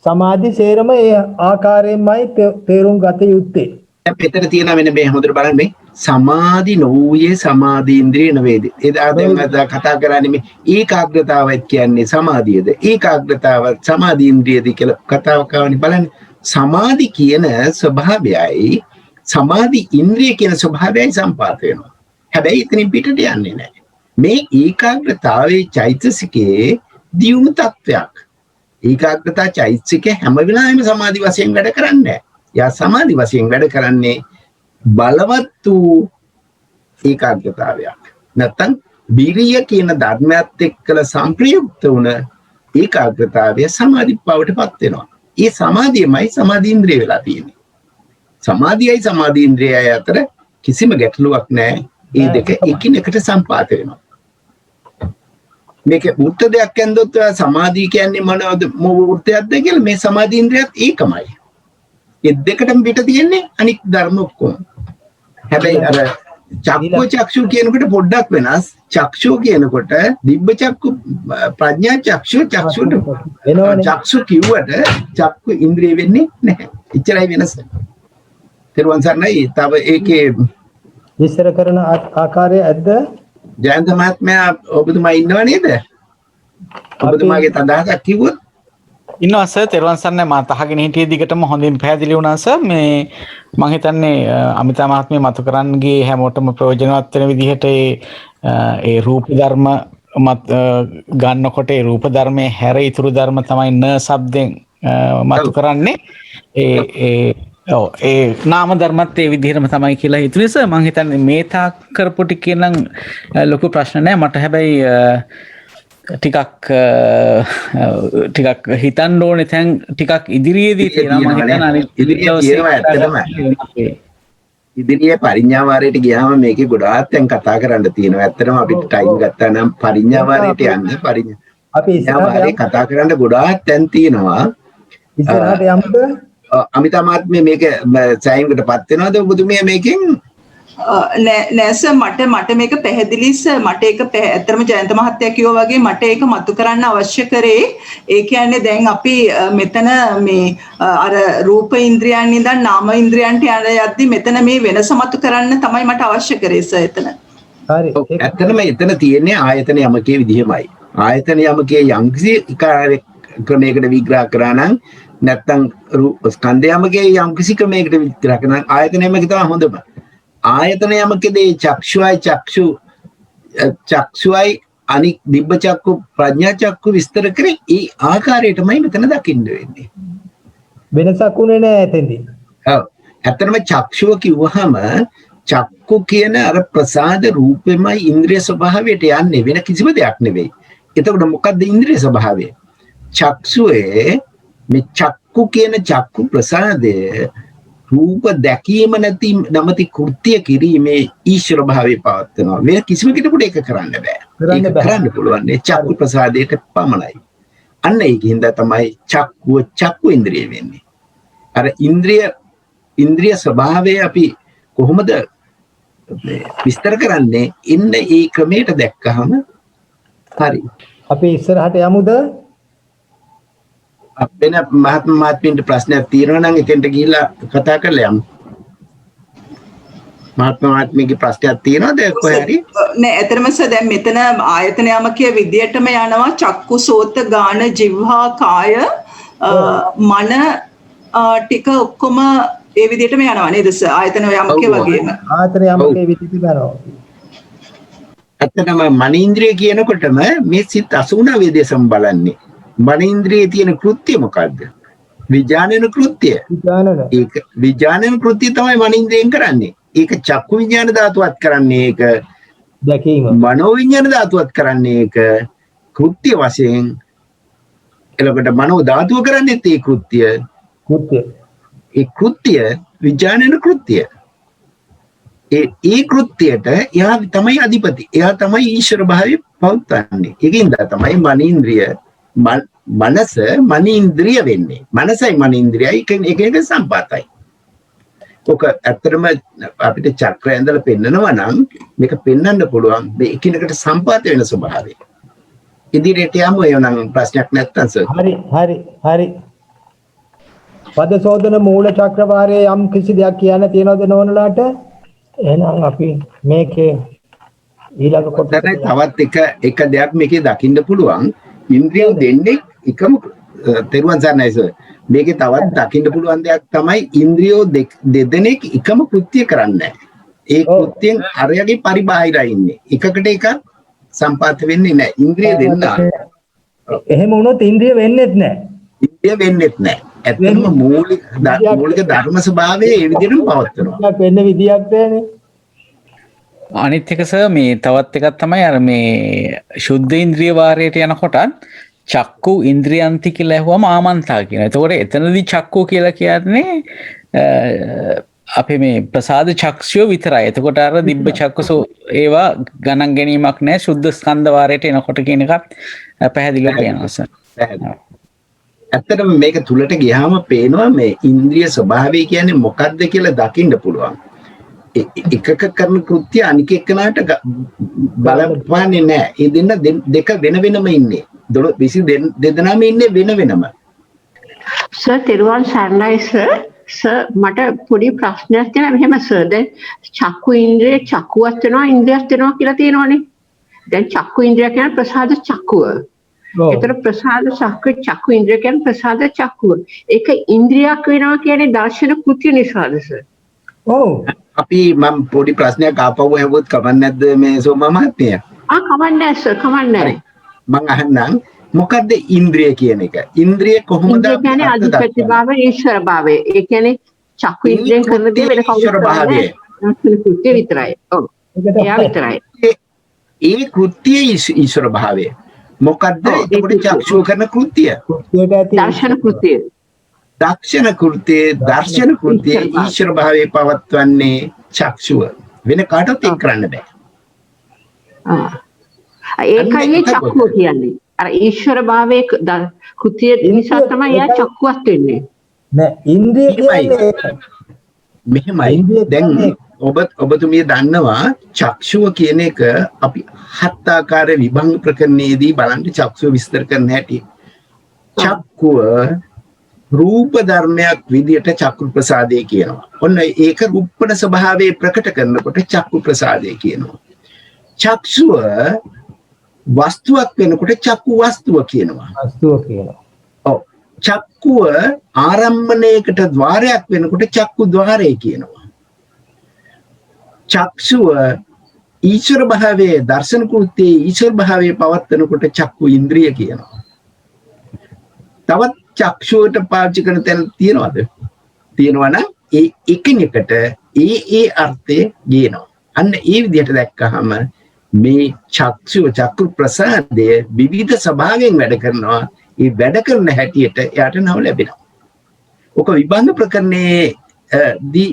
සමාධි සේරම ඒ ආකාරයෙන්මයි තේරුම් ගත යුත්තේ. දැන් මෙතන තියෙන වෙන මේ හොඳට බලන්න මේ සමාධි නොවුයේ සමාධි ඉන්ද්‍රිය නෙවේද. ඒ දැන් කතා කරන්නේ මේ ඒකාග්‍රතාවයත් කියන්නේ සමාධියද ඒකාග්‍රතාව සමාධි ඉන්ද්‍රියද කියලා කතාවක් ආවනේ බලන්න. සමාධි කියන ස්වභාවයයි සමාධි ඉන්ද්‍රිය කියන ස්වභාවයයි සම්පාත වෙනවා. හැබැයි එතනින් පිටට යන්නේ නැහැ. මේ ඒකාග්‍රතාවයේ චෛතසිකයේ දියුණු තත්වයක්. ඒකාග්‍රතා චෛතසික හැම වෙලාවෙම සමාධි වශයෙන් වැඩ කරන්නේ නැහැ. යා සමාධි වශයෙන් වැඩ කරන්නේ බලවත් වූ ඒකාග්‍රතාවයක්. නැත්තම් විරිය කියන ධර්මයත් එක්කලා සංප්‍රයුක්ත වුණ ඒකාග්‍රතාවය සමාධි බවටපත් වෙනවා. ඒ සමාධියමයි සමාධි ඉන්ද්‍රිය වෙලා තියෙන්නේ. සමාධියයි සමාධි ඉන්ද්‍රියයි අතර කිසිම ගැටලුවක් නැහැ. ඒ දෙක එකිනෙකට සම්පාත වෙනවා. මේක වෘත්ත දෙයක් ඇන්දොත් සමාධිය කියන්නේ මොනවද වෘත්තයක්ද කියලා මේ සමාධි ඉන්ද්‍රියත් ඒකමයි. ඒ දෙකටම පිට තියෙන්නේ අනික් ධර්ම ඔක්කොම. හැබැයි අර චක්කෝ චක්ෂු කියනකොට පොඩ්ඩක් වෙනස්. චක්ෂු කියනකොට දිබ්බ චක්කු ප්‍රඥා චක්ෂු චක්ෂුට වෙනවනේ. චක්ෂු කිව්වට චක්කු ඉන්ද්‍රිය වෙන්නේ නැහැ. එච්චරයි වෙනස. තෙරුවන් සරණයි. තව ඒකේ විස්තර කරන ආකාරය ඇද්ද? ජයන්ත මහත්මයා ඔබතුමා ඉන්නව නේද? ඔබතුමාගේ අදහසක් කිව්වොත්. ඉන්නවා සර්. තෙරුවන් සරණයි. මා තහගෙන හිටියේ දිගටම හොඳින් පැහැදිලි වුණා සර්. මේ මම හිතන්නේ අමිතා මහත්මිය මතු කරන්නගේ හැමෝටම ප්‍රයෝජනවත් වෙන විදිහට ඒ රූප ධර්ම මත ගන්නකොට ඒ රූප ධර්මයේ හැර ඉතුරු ධර්ම තමයි න શબ્දෙන් මතු කරන්නේ. ඒ නාම ධර්මත් ඒ විදිහටම තමයි කියලා හිතුනේ සර්. මම හිතන්නේ මේ තාක් කරපු ටිකේ නම් ලොකු ප්‍රශ්න නැහැ. මට හැබැයි ටිකක් හිතන්න ඕනේ තැන් ටිකක් ඉදිරියේදී තියෙනවා. මම හිතන්නේ ඉදිරියේ පරිඥා වාරයට ගියාම මේකේ ගොඩාක් දැන් කතා කරන්න තියෙනවා. ඇත්තටම අපිට ටයිම් ගත්තා නම් පරිඥා වාරයට යන්න අපි වාරේ කතා කරන්න ගොඩාක් තැන් තියෙනවා. ඉස්සරහට යමුද? අමිතා මහත්මිය මේක සෑහීමකටපත් වෙනවද ඔබතුමිය මේකෙන්? නෑ සර් මට මේක පැහැදිලි සර්. මට ඒක ඇත්තටම ජයන්ත මහත්තයා කිව්වා වගේ මට ඒක මතු කරන්න අවශ්‍ය කරේ. ඒ කියන්නේ දැන් අපි මෙතන මේ අර රූප ඉන්ද්‍රියන් ඉඳන් නාම ඉන්ද්‍රියන්ට යද්දි මෙතන මේ වෙනස මතු කරන්න තමයි මට අවශ්‍ය කරේ සර් එතන. හරි. ඇත්තටම එතන තියෙන්නේ ආයතන යමකේ විදිහමයි. ආයතන යමකේ යම්කිසි ක්‍රමයකට විග්‍රහ කරා නම් නැත්තම් ස්කන්ධ යමකේ යම්කිසි ක්‍රමයකට විග්‍රහ කරා නම් ආයතන යමකේ තමයි හොඳම. ආයතන යමකදී චක්ෂුයි අනික් දිබ්බ චක්කු ප්‍රඥා චක්කු විස්තර කරේ ඒ ආකාරයටමයි මෙතන දකින්න වෙන්නේ. වෙනසක් උනේ නැහැ එතෙන්දී. ඔව්. ඇත්තටම චක්ෂුව කිව්වහම චක්කු කියන අර ප්‍රසාද රූපෙමයි ඉන්ද්‍රිය ස්වභාවයට යන්නේ, වෙන කිසිම දෙයක් නෙවෙයි. එතකොට මොකද්ද ඉන්ද්‍රිය ස්වභාවය? චක්ෂුවේ මේ චක්කු කියන චක්කු ප්‍රසාදය රූප දැකීම නැති නමති කෘත්‍ය කිරීමේ ඊශ්වර භාවයේ පවත්වනවා. වෙන කිසිම කෙනෙකුට ඒක කරන්න බෑ. ඒක කරන්න පුළුවන් චක්කු ප්‍රසාදයට පමණයි. අන්න ඒකින්ද තමයි චක්කු ඉන්ද්‍රිය වෙන්නේ. අර ඉන්ද්‍රිය ස්වභාවය අපි කොහොමද විස්තර කරන්නේ? ඉන්න ඒ ක්‍රමයට දැක්කහම හරි. අපි ඉස්සරහට යමුද? වෙන මහත්මයාට ප්‍රශ්නයක් තියෙනවා නම් එතෙන්ට ගිහිල්ලා කතා කරලා යමු. මහත්මයාගේ ප්‍රශ්නයක් තියෙනවද කොහේ හරි? නෑ ඇත්තටම සර් දැන් මෙතන ආයතන යමකයේ විදියටම යනවා චක්කු සෝත ගාන ජීවහා කාය මන ටික ඔක්කොම ඒ විදියටම යනවා නේද සර්? ආයතන යමකයේ වගේම. ආයතන යමකයේ විදිහට යනවා. ඇත්තටම මනීන්ද්‍රිය කියනකොටම මේ සිත් 89 වේදේශම් බලන්නේ. මනීන්ද්‍රියේ තියෙන කෘත්‍ය මොකද්ද? විඥානන කෘත්‍ය. ඒක විඥානන කෘත්‍ය තමයි මනීන්ද්‍රියෙන් කරන්නේ. ඒක චක්කු විඥාන ධාතුවත් කරන්නේ ඒක. දැකීම. මනෝ විඥාන ධාතුවත් කරන්නේ ඒක. කෘත්‍ය වශයෙන් එලකට මනෝ ධාතුව කරන්නේ ඒ කෘත්‍ය. ඒ කෘත්‍ය විඥානන කෘත්‍ය. ඒ කෘත්‍යයට එයා තමයි අධිපති. එයා තමයි ඊශ්වර භාවයේ පවත්වන්නේ. ඒකින්ද තමයි මනීන්ද්‍රිය මනස මනීන්ද්‍රිය වෙන්නේ. මනසයි මනීන්ද්‍රියයි එක සම්පාතයි. ඔක ඇත්තටම අපිට චක්‍රය ඇඳලා පෙන්නනවා නම් මේක පෙන්වන්න පුළුවන් මේ එකිනෙකට සම්පාත වෙන ස්වභාවය. ඉදිරියට යමු එවනම් ප්‍රශ්නයක් නැත්නම් සර්. හරි. පද සෝදන මූල චක්‍රවාරයේ යම් කිසි දෙයක් කියන්න තියෙනවද නෝනලාට? එහෙනම් අපි මේකේ ඊළඟ කොටසේ තවත් එක දෙයක් මේකේ දකින්න පුළුවන්. ඉන්ද්‍රිය දෙන්නේ එකම තෙරුවන් සරණයි සර්. මේකේ තවත් දකින්න පුළුවන් දෙයක් තමයි ඉන්ද්‍රියෝ දෙදෙනෙක් එකම කෘත්‍ය කරන්නේ. ඒ කෘත්‍යයෙන් අරයගේ පරිබාහිරයි ඉන්නේ. එකකට එකක් සම්පාත වෙන්නේ නැහැ. ඉන්ද්‍රිය දෙන්න. එහෙම වුණොත් ඉන්ද්‍රිය වෙන්නේත් නැහැ. ඉන්ද්‍රිය වෙන්නේත් නැහැ. ඇත්තම මූලික ධර්ම ස්වභාවය ඒ විදිහටම පවත්වනවා. වෙන්න විදියක් නැහැ. අනිත් එක සර් මේ තවත් එකක් තමයි අර මේ ශුද්ධ ඉන්ද්‍රිය වාරයට යනකොට චක්කු ඉන්ද්‍රියන්ති කියලා ඇහුවම ආමන්තා කියන. එතකොට එතනදී චක්කු කියලා කියන්නේ අපේ මේ ප්‍රසාද චක්ෂුව විතරයි. එතකොට අර දිබ්බ චක්කසෝ ඒවා ගණන් ගැනීමක් නැහැ. ශුද්ධ ස්කන්ධ වාරයට එනකොට කියන එකත් පැහැදිලිව කියනවා සර්. ඇත්තටම මේක තුලට ගියාම පේනවා මේ ඉන්ද්‍රිය ස්වභාවය කියන්නේ මොකක්ද කියලා දකින්න පුළුවන්. එකක කරන කෘත්‍ය අනික එක්කනට බලපාන්නේ නැහැ. ඒ දෙක වෙන වෙනම ඉන්නේ. 22 දෙනාම ඉන්නේ වෙන වෙනම. සර් තෙරුවන් සරණයි සර් මට පොඩි ප්‍රශ්නයක් තියෙනවා මෙහෙම සර් දැන් චක්කු ඉන්ද්‍රිය චක්කුවත් වෙනවා ඉන්ද්‍රියක් වෙනවා කියලා තියෙනවනේ දැන් චක්කු ඉන්ද්‍රිය කියන්නේ ප්‍රසාද චක්කුව ඒතර ප්‍රසාද චක්කු ඉන්ද්‍රිය කියන්නේ ප්‍රසාද චක්කුව ඒක ඉන්ද්‍රියක් වෙනවා කියන්නේ දර්ශන කෘත්‍ය නිසාද සර් ඔව් අපි මම පොඩි ප්‍රශ්නයක් ආපහු අහුවොත් කමක් නැද්ද මේ සෝමා මහත්මයා? කමන්නේ සර් කමන්නේ මම අහන්නම් මොකද්ද ඉන්ද්‍රිය කියන එක? ඉන්ද්‍රිය කොහොමද? ඉන්ද්‍රිය කියන්නේ අධිපති භාවය ඊශ්වර භාවය. ඒ කියන්නේ චක්කු ඉන්ද්‍රියෙන් කරන දේ වෙන කවුරුත් කරන්නේ නැහැ. කෘත්‍ය විතරයි. ඔව්. එයා විතරයි. ඒ කෘත්‍ය ඊශ්වර භාවය. මොකද්ද? ඒකට චක්ෂුව කරන කෘත්‍ය. දර්ශන කෘත්‍ය. දර්ශන කෘත්‍ය ඊශ්වර භාවයේ පවත්වන්නේ චක්ෂුව. වෙන කාටවත් ඒක කරන්න බෑ. ඒකයි චක්කුව කියන්නේ. අර ඊශ්වර භාවයේ කෘත්‍ය නිසා තමයි එයා චක්කුවත් වෙන්නේ. නෑ ඉන්ද්‍රිය කියන්නේ මෙහෙමයි. දැන් ඔබතුමිය දන්නවා චක්ෂුව කියන එක අපි 7 ආකාර විභංග ප්‍රකරණයේදී බලන්න චක්ෂුව විස්තර කරන්න හැටි. චක්කුව රූප ධර්මයක් විදියට චක්කු ප්‍රසාදය කියනවා. ඔන්න ඒක රූපණ ස්වභාවයේ ප්‍රකට කරනකොට චක්කු ප්‍රසාදය කියනවා. චක්ෂුව වස්තුවක් වෙනකොට චක්කු වස්තුව කියනවා. ඔව්. චක්කුව ආරම්භණයකට ద్వාරයක් වෙනකොට චක්කු ద్వාරය කියනවා. චක්ෂුව ඊශ්වර භාවයේ දර්ශන කෘත්‍යයේ ඊශ්වර භාවයේ පවත්වනකොට චක්කු ඉන්ද්‍රිය කියනවා. තවත් චක්ෂුවට පාවිච්චි කරන තැන තියනවද? තියෙනවනම් ඒ එකිනෙකට ඒ අර්ථය ගේනවා. අන්න ඒ විදිහට දැක්කහම මේ චක්කු ප්‍රසාදය විවිධ ස්වභාවයෙන් වැඩ කරනවා. ඒ වැඩ කරන හැටියට එයාට නම ලැබෙනවා. ඔක විභංග ප්‍රකරණයේ දී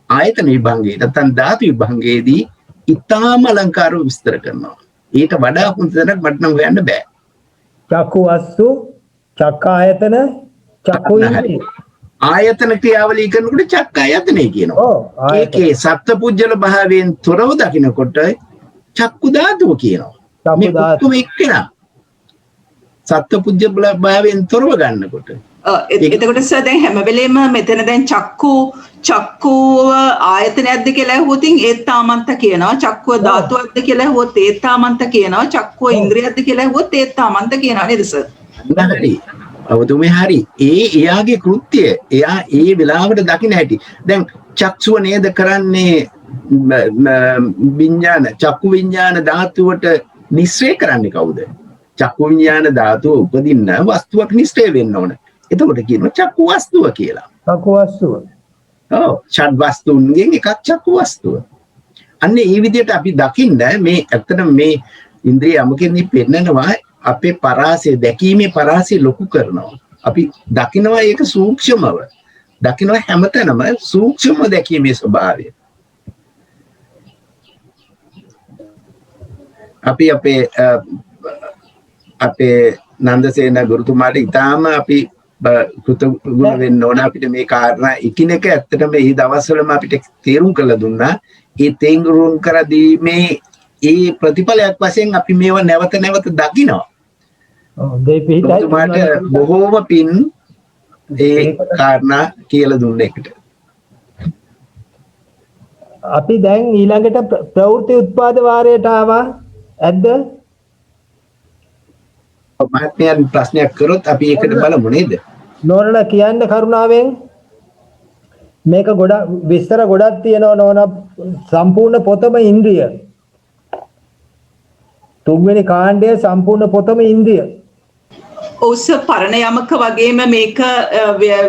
ආයතන විභංගයේ නැත්නම් ධාතු විභංගයේදී ඊටාම අලංකාරව විස්තර කරනවා. ඊට වඩා හොඳ තැනක් මට නම් හොයන්න බෑ. චක්කු වස්තු චක්කායතන චක්කු ඉන්ද්‍රිය ආයතන ක්‍රියාවලිය කරනකොට චක්ක ආයතනය කියනවා. ඒකේ සත්පුජ්‍යල භාවයෙන් තොරව දකිනකොට චක්කු ධාතුව කියනවා. මේ ඔක්කොම එක්කෙනා සත්පුජ්‍යල භාවයෙන් තොරව ගන්නකොට එතකොට සර් දැන් හැම වෙලේම මෙතන දැන් චක්කුව ආයතනයක්ද කියලා ඇහුවොත් ඒත් තාමන්ත කියනවා. චක්කුව ධාතුවක්ද කියලා ඇහුවොත් ඒත් තාමන්ත කියනවා. චක්කුව ඉන්ද්‍රියක්ද කියලා ඇහුවොත් ඒත් තාමන්ත කියනවා නේද සර්? හරි. ඔබතුමේ හරි. එයාගේ කෘත්‍ය එයා ඒ වෙලාවට දකින්න හැටි. දැන් චක්ෂුව නේද කරන්නේ විඥාන චක්කු විඥාන ධාතුවට නිස්සය කරන්නේ කවුද? චක්කු විඥාන ධාතුව උපදින්න වස්තුවක් නිස්සය වෙන්න ඕන. එතකොට කියනවා චක්කු වස්තුව කියලා. චක්කු වස්තුව. ඔව් ෂඩ් වස්තුන්ගෙන් එකක් චක්කු වස්තුව. අන්න ඒ විදිහට අපි දකින්න මේ ඇත්තටම මේ ඉන්ද්‍රිය යමකින්දි පෙන්නනවා අපේ පරාසය දැකීමේ පරාසය ලොකු කරනවා. අපි දකිනවා ඒක සූක්ෂමව. දකිනවා හැමතැනම සූක්ෂම දැකීමේ ස්වභාවය. අපි අපේ නන්දසේන ගුරුතුමාට ඉතාම අපි කෘතඥ වෙන්න ඕන. අපිට මේ කාරණා එකිනෙක ඇත්තටම මේ දවස්වලම අපිට තේරුම් කරලා දුන්නා. ඒ තේරුම් කර දීමේ ඒ ප්‍රතිඵලයක් වශයෙන් අපි මේවා නැවත නැවත දකිනවා. ඔබතුමාට බොහෝම පින් ඒ කාරණා කියලා දුන්න එකට. අපි දැන් ඊළඟට ප්‍රවෘත්ති උත්පාද වාරයට ආවා. ඇද්ද? මහත්මයන් ප්‍රශ්නයක් කරොත් අපි ඒකට බලමු නේද? නෝනලා කියන්න කරුණාවෙන් මේක ගොඩක් විස්තර ගොඩක් තියෙනවා නෝනා සම්පූර්ණ පොතම ඉන්ද්‍රිය. තුන්වෙනි කාණ්ඩයේ සම්පූර්ණ පොතම ඉන්ද්‍රිය. ඔව් සර් පරණ යමක වගේම මේක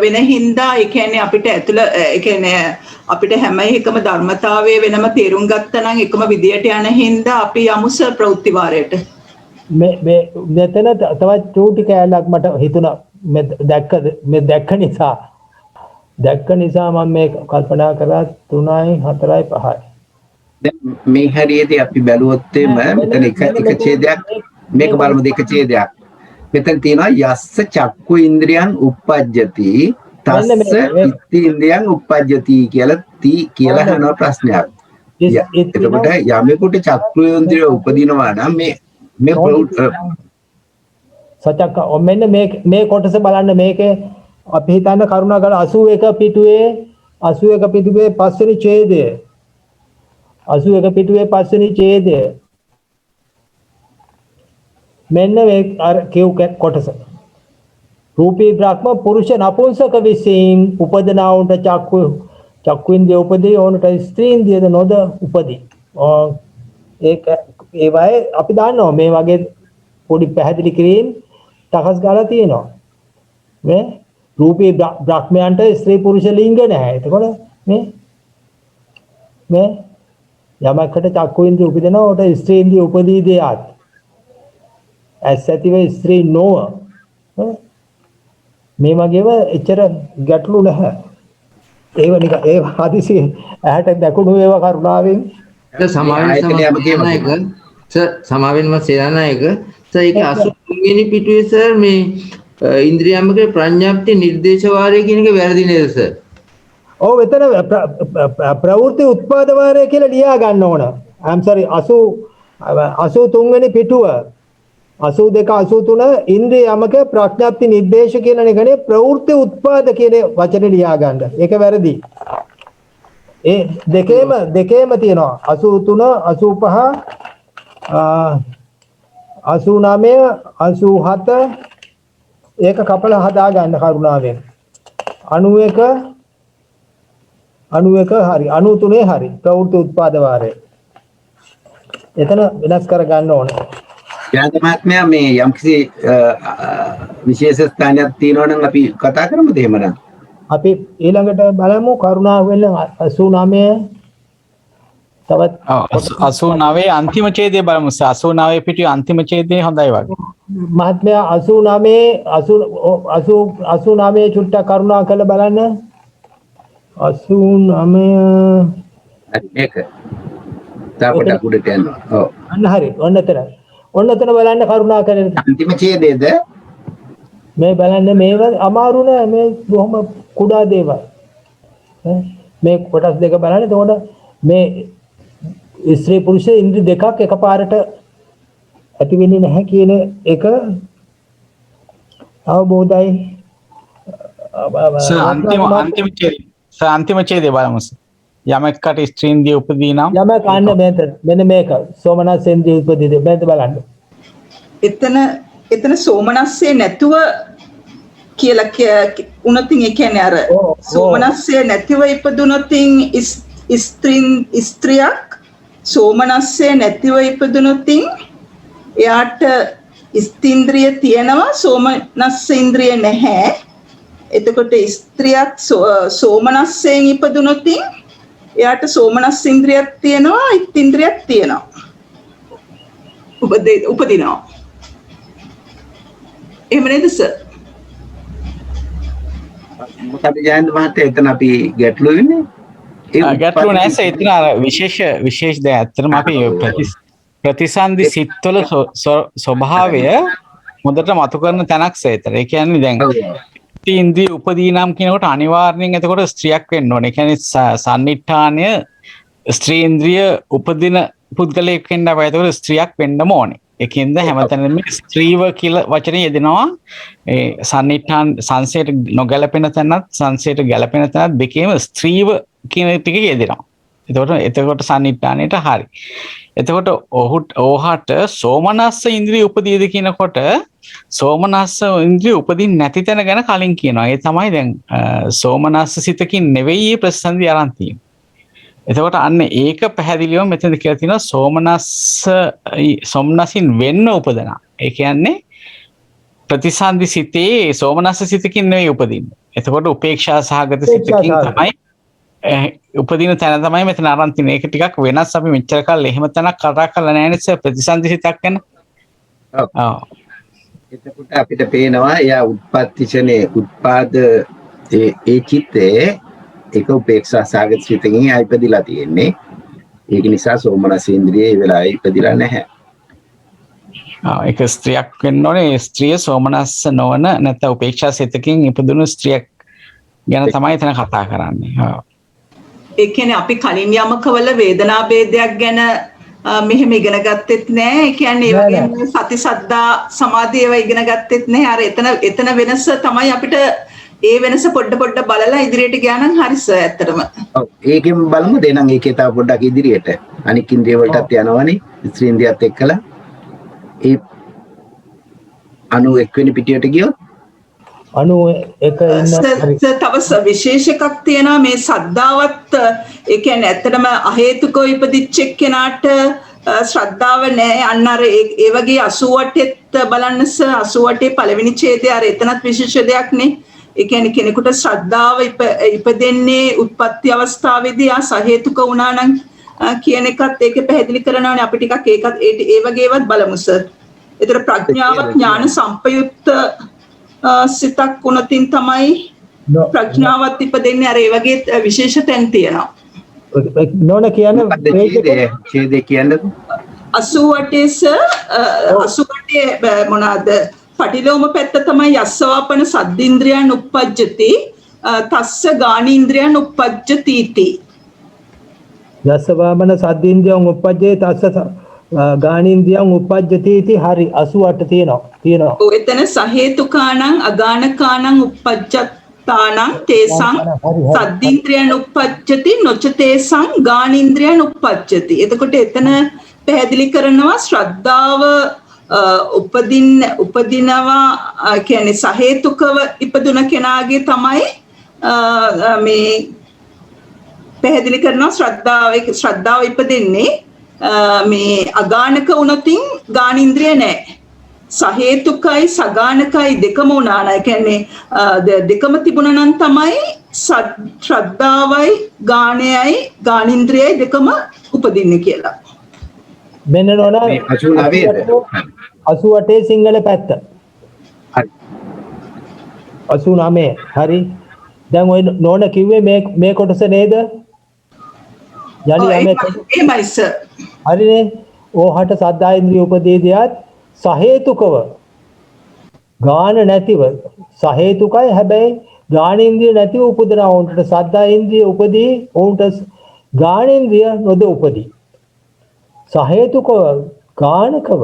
වෙන හින්දා ඒ කියන්නේ අපිට ඒ කියන්නේ අපිට හැම එකම ධර්මතාවයේ වෙනම තේරුම් ගත්තා නම් එකම විදියට යන හින්දා අපි යමු සර් ප්‍රවෘත්ති වාරයට. මෙතන තවත් චූටි කෑල්ලක් මට හිතුණා මේ දැක්ක නිසා මම මේ කල්පනා කරා 3යි 4යි 5යි. දැන් මේ හැරියේදී අපි බැලුවොත් මෙතන එක ඡේදයක් මේක බලමු දෙක ඡේදයක්. මෙතන තියෙනවා යස්ස චක්කු ඉන්ද්‍රියං uppajjati තස්ස ඉත්ති ඉන්ද්‍රියං uppajjati කියලා ඇති කියලා අහන ප්‍රශ්නයක්. එතකොට යමෙකුට චක්‍රේන්ද්‍රය උපදිනවා නම් මේ සත්‍යක මෙන්න මේ කොටස බලන්න මේකේ අපි හිතන්න කරුණාකර 81 පිටුවේ 5 වෙනි ඡේදය 81 පිටුවේ 5 වෙනි ඡේදය මෙන්න මේ අර කියු කොටස රූපී බ්‍රහ්ම පුරුෂ නපුංසක විසින් උපදනා උන්ට චක්කුන්දේ උපදී ඕනට ස්ත්‍රීන්දේද නොද උපදී. ඒක ඒවයි අපි දන්නවා මේ වගේ පොඩි පැහැදිලි කිරීම තකස් ගාලා තියෙනවා. මේ රූපී බ්‍රහ්මයන්ට ස්ත්‍රී පුරුෂ ලිංග නැහැ. එතකොට මේ යමකට චක්කුන්දේ උපදිනවා උට ස්ත්‍රීන්දේ උපදී දෙයක්. ඇස් ඇතිව ස්ත්‍රී නොව මේ වගේම එච්චර ගැටලු නැහැ. ඒව නික ඒ හදිසි ඇහැට දැකුණු ඒවා කරුණාවෙන් සමාවෙන්ම සේනානායක සර් ඒක 83 වෙනි පිටුවේ සර් මේ ඉන්ද්‍රියම්මගේ ප්‍රඥාප්ති නිර්දේශ වාරය කියන එක වැරදි නේද සර්? ඔව් එතන ප්‍රවෘත්ති උත්පාද වාරය කියලා ලියා ගන්න ඕන. I'm sorry 83 වෙනි පිටුව 82 83 ඉන්ද්‍රිය යමක ප්‍රඥාප්ති නිर्देश කියන එකනේ ප්‍රවෘත්ති උත්පාද කියන වචනේ ලියා ගන්න. ඒක වැරදි. ඒ දෙකේම තියෙනවා 83 85 89 87 ඒක කපල හදා ගන්න කරුණාවෙන් 91 හරි 93 හරි ප්‍රවෘත්ති උත්පාද වාරය. එතන වෙනස් කර ගන්න ඕනේ. යාන්ත මහත්මයා මේ යම්කිසි විශේෂ ස්ථානයක් තියෙනවා නම් අපි කතා කරමුද එහෙමනම්? අපි ඊළඟට බලමු කරුණාවෙන් 89 තවත් 89 අන්තිම ඡේදය බලමු. 89 පිටුවේ අන්තිම ඡේදය හොඳයි වගේ. මහත්මයා 89 චුට්ටක් කරුණා කරලා බලන්න. 89 ඒක තාපට උඩට යනවා. ඔව්. අන්න හරි. ඔන්න එතන බලන්න කරුණා කරලා. අන්තිම ඡේදයේද මේ බලන්න මේව අමාරු නෑ මේ බොහොම කුඩා දේවල්. මේ කොටස් දෙක බලන්න. එතකොට මේ ස්ත්‍රී පුරුෂ ඉන්ද්‍රිය දෙකක් එකපාරට ඇති වෙන්නේ නැහැ කියන එක අවබෝධයි. අන්තිම ඡේදය බලමු. යමකට ස්ත්‍රීන්දී උපදී නම් යමක අන්න මෙන්න මේක සෝමනස්සෙන්දී උපදීද බලන්න. එතන සෝමනස්සේ නැතුව කියලා උනතින් ඒ කියන්නේ අර සෝමනස්සේ නැතිව ඉපදුනොතින් ස්ත්‍රියක් සෝමනස්සේ නැතිව ඉපදුනොතින් එයාට ස්ත්‍රින්ද්‍රිය තියෙනවා සෝමනස්ස ඉන්ද්‍රිය නැහැ. එතකොට ස්ත්‍රියක් සෝමනස්සෙන් ඉපදුනොතින් එයාට සෝමනස් ඉන්ද්‍රියක් තියෙනවා ඉත්ත්‍ින්ද්‍රියක් තියෙනවා උපදිනවා. එහෙම නේද සර්? මොකද ජයන්ත මහත්තයා එතන අපි ගැටලු වෙන්නේ? ගැටලු නැහැ සර්. එතන අර විශේෂ දැන් ඇත්තටම අපි ප්‍රතිසන්දි සිත්වල ස්වභාවය හොඳට මතු කරන තැනක් සර්. ඒ කියන්නේ දැන් ඉන්ද්‍රිය උපදී නම් කියනකොට අනිවාර්යෙන් එතකොට ස්ත්‍රියක් වෙන්න ඕනේ. ඒ කියන්නේ සන්නිට්ඨානය ස්ත්‍රී ඉන්ද්‍රිය උපදින පුද්ගලයෙක් වෙන්න බෑ. එතකොට ස්ත්‍රියක් වෙන්නම ඕනේ. ඒකෙන්ද හැමතැනම ස්ත්‍රීව කියලා වචනේ යෙදෙනවා. ඒ සන්නිට්ඨාන සංසයට නොගැලපෙන තැනත් සංසයට ගැලපෙන තැනත් දෙකේම ස්ත්‍රීව කියන ටික යෙදෙනවා. එතකොට සන්නිට්ඨානයට හරි. එතකොට ඕහට සෝමනස්ස ඉන්ද්‍රිය උපදීද කියනකොට සෝමනස්ස ඉන්ද්‍රිය උපදින් නැති තැන ගැන කලින් කියනවා. ඒ තමයි දැන් සෝමනස්ස සිතකින් නෙවෙයි ප්‍රතිසන්දි අරන් තියෙන්නේ. එතකොට අන්න ඒක පැහැදිලිවම මෙතනද කියලා තියෙනවා සෝමනසින් වෙන්න උපදනා. ඒ කියන්නේ ප්‍රතිසන්දි සිතේ සෝමනස්ස සිතකින් නෙවෙයි උපදින්නේ. එතකොට උපේක්ෂා සහගත සිතකින් තමයි උපදින තැන තමයි මෙතන අරන් තියෙන්නේ. ඒක ටිකක් වෙනස්. අපි මෙච්චර කාලෙ එහෙම තැනක් කතා කරලා නැහැ නේද ප්‍රතිසන්දි සිතක් ගැන? ඔව්. එතකොට අපිට පේනවා එයා උත්පත්තිචනේ උත්පාද ඒ චිත්තේ ඒක උපේක්ෂා සාගත සිතකින් ඉපදිලා තියෙන්නේ. ඒක නිසා සෝමනස් ඉන්ද්‍රිය ඒ වෙලාවේ ඉපදිලා නැහැ. ඒක ස්ත්‍රියක් වෙන්න ඕනේ. ස්ත්‍රිය සෝමනස්ස නොවන නැත්නම් උපේක්ෂා සිතකින් ඉපදුණු ස්ත්‍රියක් ගැන තමයි එතන කතා කරන්නේ. ඒ කියන්නේ අපි කලින් යමකවල වේදනා ભેදයක් ගැන මෙහෙම ඉගෙන ගත්තෙත් නෑ. ඒ කියන්නේ ඒ වගේම සති සද්දා සමාධි ඒවා ඉගෙන ගත්තෙත් නෑ. අර එතන වෙනස තමයි අපිට ඒ වෙනස පොඩ බලලා ඉදිරියට ගියා නම් හරි සර් ඇත්තටම. ඔව් ඒකෙන් බලමු දෙනං ඒකේ තව පොඩ්ඩක් ඉදිරියට. අනික් ඉන්ද්‍රිය වලටත් යනවනේ. ස්ත්‍රී ඉන්ද්‍රියත් එක්කලා. ඒ 91 වෙනි පිටියට ගියොත් 91 ඉන්න තව විශේෂ එකක් තියෙනවා මේ සද්ධාවත් ඒ කියන්නේ ඇත්තටම අහේතුකව ඉපදිච්ච එක්කෙනාට ශ්‍රද්ධාව නැහැ. අන්න අර ඒ වගේ 88ත් බලන්න 88 පළවෙනි ඡේදය අර එතනත් විශේෂ දෙයක් නේ. ඒ කියන්නේ කෙනෙකුට ශ්‍රද්ධාව ඉපදෙන්නේ උත්පත්ති අවස්ථාවේදී සහේතුක වුණා නම් කියන එකත් ඒකේ පැහැදිලි කරනවානේ. අපි ටිකක් ඒකත් ඒ වගේවත් බලමු සර්. ඒතර ප්‍රඥාව ඥාන සම්පයුක්ත සිතක් වුණතින් තමයි ප්‍රඥාවත් ඉපදෙන්නේ. අර ඒ වගේ විශේෂ තැන් තියෙනවා. නෝන කියන්නේ ඡේදේ කියන්නේ 88 මොනවාද පටිලෝම පැත්ත තමයි යස්සවාපන සද්දීන්ද්‍රයන් උප්පජ්ජති තස්ස ගානීන්ද්‍රයන් උප්පජ්ජති इति. යස්සවාමන සද්දීන්ද්‍රයන් උප්පජ්ජේ තස්ස ගානීන්ද්‍රයන් උප්පජ්ජති इति. හරි 88 තියෙනවා. ඔව් එතන සහේතුකානං අගානකානං උප්පජ්ජතානං තේසං සද්දීන්ද්‍රයන් උප්පජ්ජති නොචතේසං ගානීන්ද්‍රයන් උප්පජ්ජති. එතකොට එතන පැහැදිලි කරනවා ශ්‍රද්ධාව උපදිනවා කියන්නේ සහේතුකව ඉපදුන කෙනාගේ තමයි මේ පැහැදිලි කරනවා ශ්‍රද්ධාව ඉපදෙන්නේ මේ අගානක වුණොතින් ගානින්ද්‍රිය නැහැ. සහේතුකයි සගානකයි දෙකම වුණා නම් කියන්නේ දෙකම තිබුණා නම් තමයි ශ්‍රද්ධාවයි ගාණයයි ගානින්ද්‍රියයි දෙකම උපදින්නේ කියලා. මෙන්න නෝන 88 සිංහල පැත්ත. හරි. 89 හරි. දැන් ඔය නෝන කිව්වේ මේ කොටස නේද? එහෙමයි සර්. හරිනේ. ඕහට සද්දා ඉන්ද්‍රිය උපදීදියත් සහේතුකව ගාන නැතිව සහේතුකයි හැබැයි ගානේන්ද්‍රිය නැතිව උපදිනා වුන්ට සද්දා ඉන්ද්‍රිය උපදී වුන්ට ගානේන්ද්‍රිය නොද උපදී. සහේතුකව ගානකව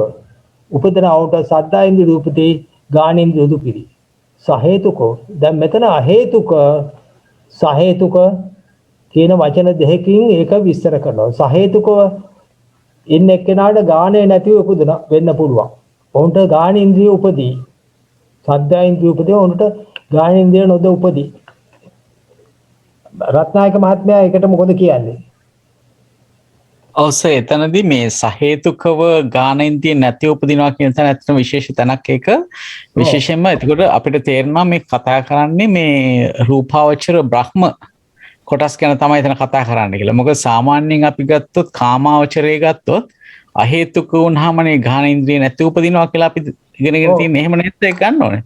උපදිනා වුන්ට සද්දා ඉන්ද්‍රිය උපදී ගානේන්ද්‍රිය උපදී. සහේතුකව දැන් මෙතන අහේතුක සහේතුක කියන වචන දෙකකින් ඒක විස්තර කරනවා. සහේතුකව ඉන්න එක්කෙනාට ගානේ නැතිව උපදින වෙන්න පුළුවන්. ඔවුන්ට ගාන ඉන්ද්‍රිය උපදී. සද්දා ඉන්ද්‍රිය උපදී ඔවුන්ට ගාන ඉන්ද්‍රිය නොද උපදී. රත්නායක මහත්මයා ඒකට මොකද කියන්නේ? ඔව් එතනදී මේ සහේතුකව ගාන ඉන්ද්‍රිය නැතිව උපදිනවා කියන තැන ඇත්තටම විශේෂ තැනක් ඒක. විශේෂයෙන්ම එතකොට අපිට තේරෙනවා මේ කතා කරන්නේ මේ රූපාවචර බ්‍රහ්ම කොටස් ගැන තමයි එතන කතා කරන්න කියලා. මොකද සාමාන්‍යයෙන් අපි ගත්තොත් කාමාවචරයේ ගත්තොත් අහේතුක වුණාමනේ ගාන ඉන්ද්‍රිය නැති උපදිනවා කියලා අපි ඉගෙනගෙන තියෙන එහෙම නැත්නම් ඒක ගන්න ඕනේ.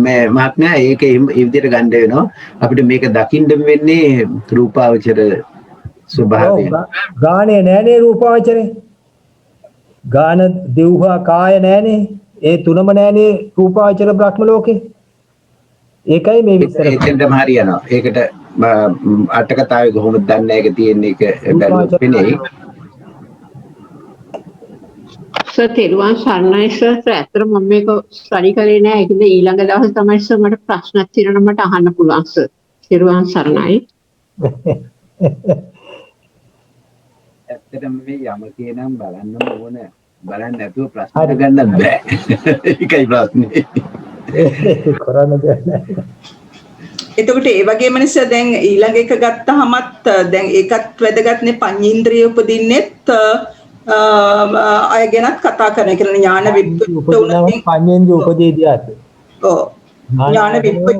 මේ මහත්මයා ඒක ඒ විදිහට ගන්න වෙනවා. අපිට මේක දකින්න වෙන්නේ රූපාවචර ස්වභාවය. ගානේ නෑනේ රූපාවචරේ. ගාන දෙව්හා කාය නෑනේ. ඒ තුනම නෑනේ රූපාවචර බ්‍රහ්ම ලෝකේ. ඒකයි මේ විස්තර එතෙන්ටම හරියනවා. ඒකට අට කතාවේ කොහොමද දන්නේ ඒක තියෙන්නේ ඒක බැලුවොත් වෙන්නේ. සර් තෙරුවන් සරණයි සර්. ඇත්තටම මම මේක ස්ටඩි කරේ නෑ. ඒකද ඊළඟ දවස් තමයි සර් මට ප්‍රශ්නක් තියෙනවා මට අහන්න පුළුවන් සර්. තෙරුවන් සරණයි. ඇත්තටම මේ යමකේ නම් බලන්නම ඕන. බලන්න නැතුව ප්‍රශ්න ගන්න බෑ. ඒකයි ප්‍රශ්නේ. කරන්න දෙයක් නැහැ. එතකොට ඒ වගේම නිසා දැන් ඊළඟ එක ගත්තහමත් දැන් ඒකත් වැදගත්නේ පඤ්චේන්ද්‍රිය උපදින්නෙත් අය ගැනත් කතා කරන කියලා ඥාන විප්පුත් උනත් පඤ්චේන්ද්‍රිය උපදීදියාත්. ඔව්. ඥාන විප්පුත්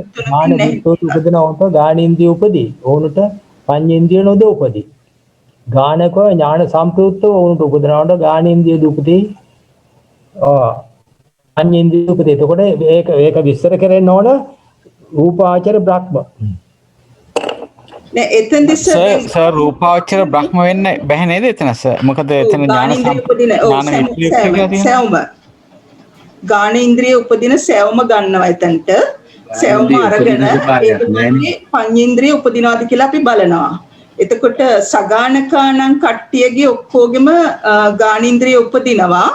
උපදිනවට ගානේන්ද්‍රිය උපදී. ඕනට පඤ්චේන්ද්‍රිය නොද උපදී. ගානක ඥාන සම්ප්‍රයුක්තව ඕනට උපදිනවට ගානේන්ද්‍රිය දුපදී. පඤ්චේන්ද්‍රිය උපදී. එතකොට ඒක විස්තර කරන්න ඕන රූපාවචර බ්‍රහ්ම. නෑ එතෙන්දී සර් රූපාවචර බ්‍රහ්ම වෙන්න බැහැ නේද එතන සර්? මොකද එතන ඥාන ගානේන්ද්‍රිය උපදින සෑවම ගන්නවා එතනට. සෙවම අරගෙන ඒ පඤ්චේන්ද්‍රිය උපදිනවාද කියලා අපි බලනවා. එතකොට සගානකානම් කට්ටියගේ ඔක්කොගෙම ගානින්ද්‍රිය උපදිනවා.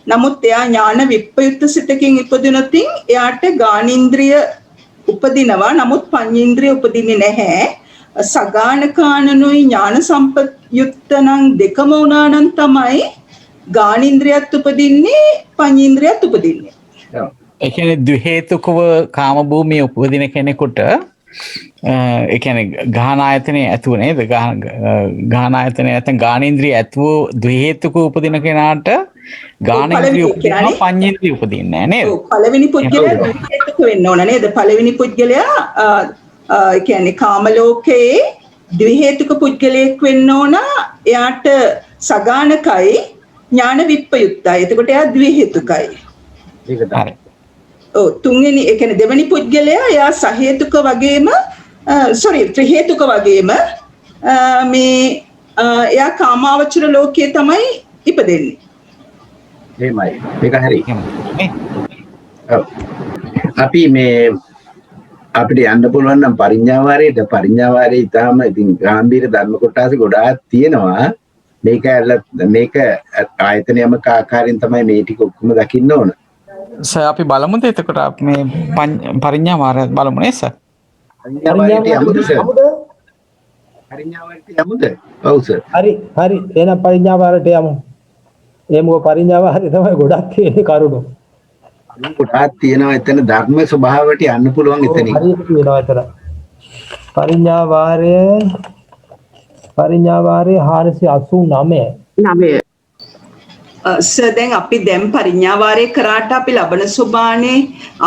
නමුත් එයා ඥාන විප්‍රයුක්ත සිතකින් ඉපදුනොතින් එයාට ගානින්ද්‍රිය උපදිනවා. නමුත් පඤ්චේන්ද්‍රිය උපදින්නේ නැහැ. සගානකානනුයි ඥාන සම්පයුක්ත නම් දෙකම වුණා නම් තමයි ගානින්ද්‍රියත් උපදින්නේ පඤ්චේන්ද්‍රියත් උපදින්නේ. ඒ කියන්නේ ද්වි හේතුකව කාම භූමියේ උපදින කෙනෙකුට ඒ කියන්නේ ගාහන ආයතනයේ ඇතුව නේද? ගාහන ආයතනයේ නැත්නම් ගානේන්ද්‍රිය ඇතුව ද්වි හේතුකව උපදින කෙනාට ගානේන්ද්‍රිය උපදිනවා පඤ්චේන්ද්‍රිය උපදින්නේ නැහැ නේද? ඔව් පළවෙනි පුද්ගලයා ද්වි හේතුක වෙන්න ඕන නේද? පළවෙනි පුද්ගලයා ඒ කියන්නේ කාම ලෝකයේ ද්වි හේතුක පුද්ගලයෙක් වෙන්න ඕන. එයාට සගානකයි ඥාන විප්‍රයුක්තයි. එතකොට එයා ද්වි හේතුකයි. ඒක තමයි. ඔව් තුන්වෙනි ඒ කියන්නේ දෙවෙනි පුද්ගලයා එයා සහේතුක වගේම ත්‍රි හේතුක වගේම මේ එයා කාමාවචර ලෝකයේ තමයි ඉපදෙන්නේ. එහෙමයි. මේක හරි. ඔව්. අපි මේ අපිට යන්න පුළුවන් නම් පරිඥාවාරයේ ඉතාලම ඉතින් ගැඹීර ධර්ම කොටස ගොඩාක් තියෙනවා. මේක ආයතනයම ආකාරයෙන් තමයි මේ ටික ඔක්කොම දකින්න ඕන. සර් අපි බලමුද එතකොට මේ පරිඥා වාරය බලමු නේ සර්. පරිඥාවාරයට යමුද සර්? පරිඥාවාරයට යමුද? ඔව් සර්. හරි එහෙනම් පරිඥාවාරයට යමු. එමුව පරිඥාවාරය තමයි ගොඩක් තියෙන කරුණු. කොටස් තියෙනවා එතන ධර්ම ස්වභාවයට යන්න පුළුවන් එතනින්. හරියට තියෙනවා එතන. පරිඥාවාරය 489. දැන් අපි දැන් පරිඥාවාරය කරාට අපි ලබන සුභානේ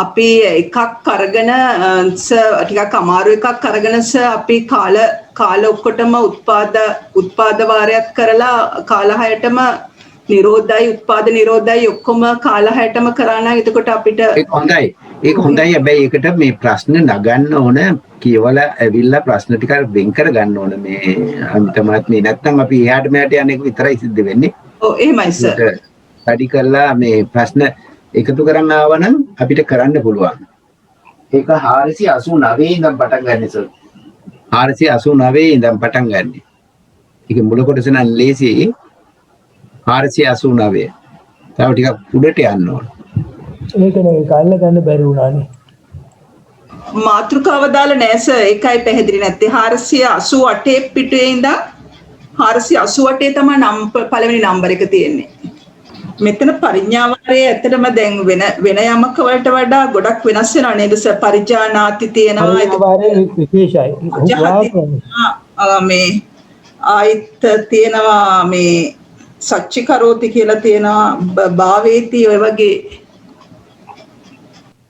අපි එකක් අරගෙන ටිකක් අමාරු එකක් අරගෙන අපි කාල ඔක්කොටම උත්පාද වාරයක් කරලා කාල 6ටම නිරෝධයි උත්පාද නිරෝධයි ඔක්කොම කාල 6ටම කරා නම් එතකොට අපිට ඒක හොඳයි හැබැයි ඒකට මේ ප්‍රශ්න නගන්න ඕන කියවලා ඇවිල්ලා ප්‍රශ්න ටික වෙන් කර ගන්න ඕන මේ අන්තිමත් මේ නැත්තම් අපි එහාට මෙහාට යන එක විතරයි සිද්ධ වෙන්නේ. ඔව් එහෙමයි සර්. වැඩි කරලා මේ ප්‍රශ්න එකතු කරන්න ආවනම් අපිට කරන්න පුළුවන්. ඒක 489 ඉඳන් පටන් ගන්න සර්. 489 ඉඳන් පටන් ගන්න. ඒක මුල කොටස නම් ලේසි 489. තව ටිකක් උඩට යන්න ඕන. ඒක නේ කල්ල ගන්න බැරි වුණානේ. මාතෘකාව දාලා නෑ සර්. ඒකයි පැහැදිලි නැත්තේ. 488 පිටේ ඉඳන් 488 තමයි පළවෙනි නම්බර එක තියෙන්නේ. මෙතන පරිඥාවාරයේ ඇත්තටම දැන් වෙන යමක වලට වඩා ගොඩක් වෙනස් වෙනවා නේද සර්? පරිජානාති තියෙනවා. පරිඥාවාරයේ විශේෂයි. මේ ආයිත් තියෙනවා මේ සච්චි කරෝති කියලා තියෙනවා භාවේති ඔය වගේ.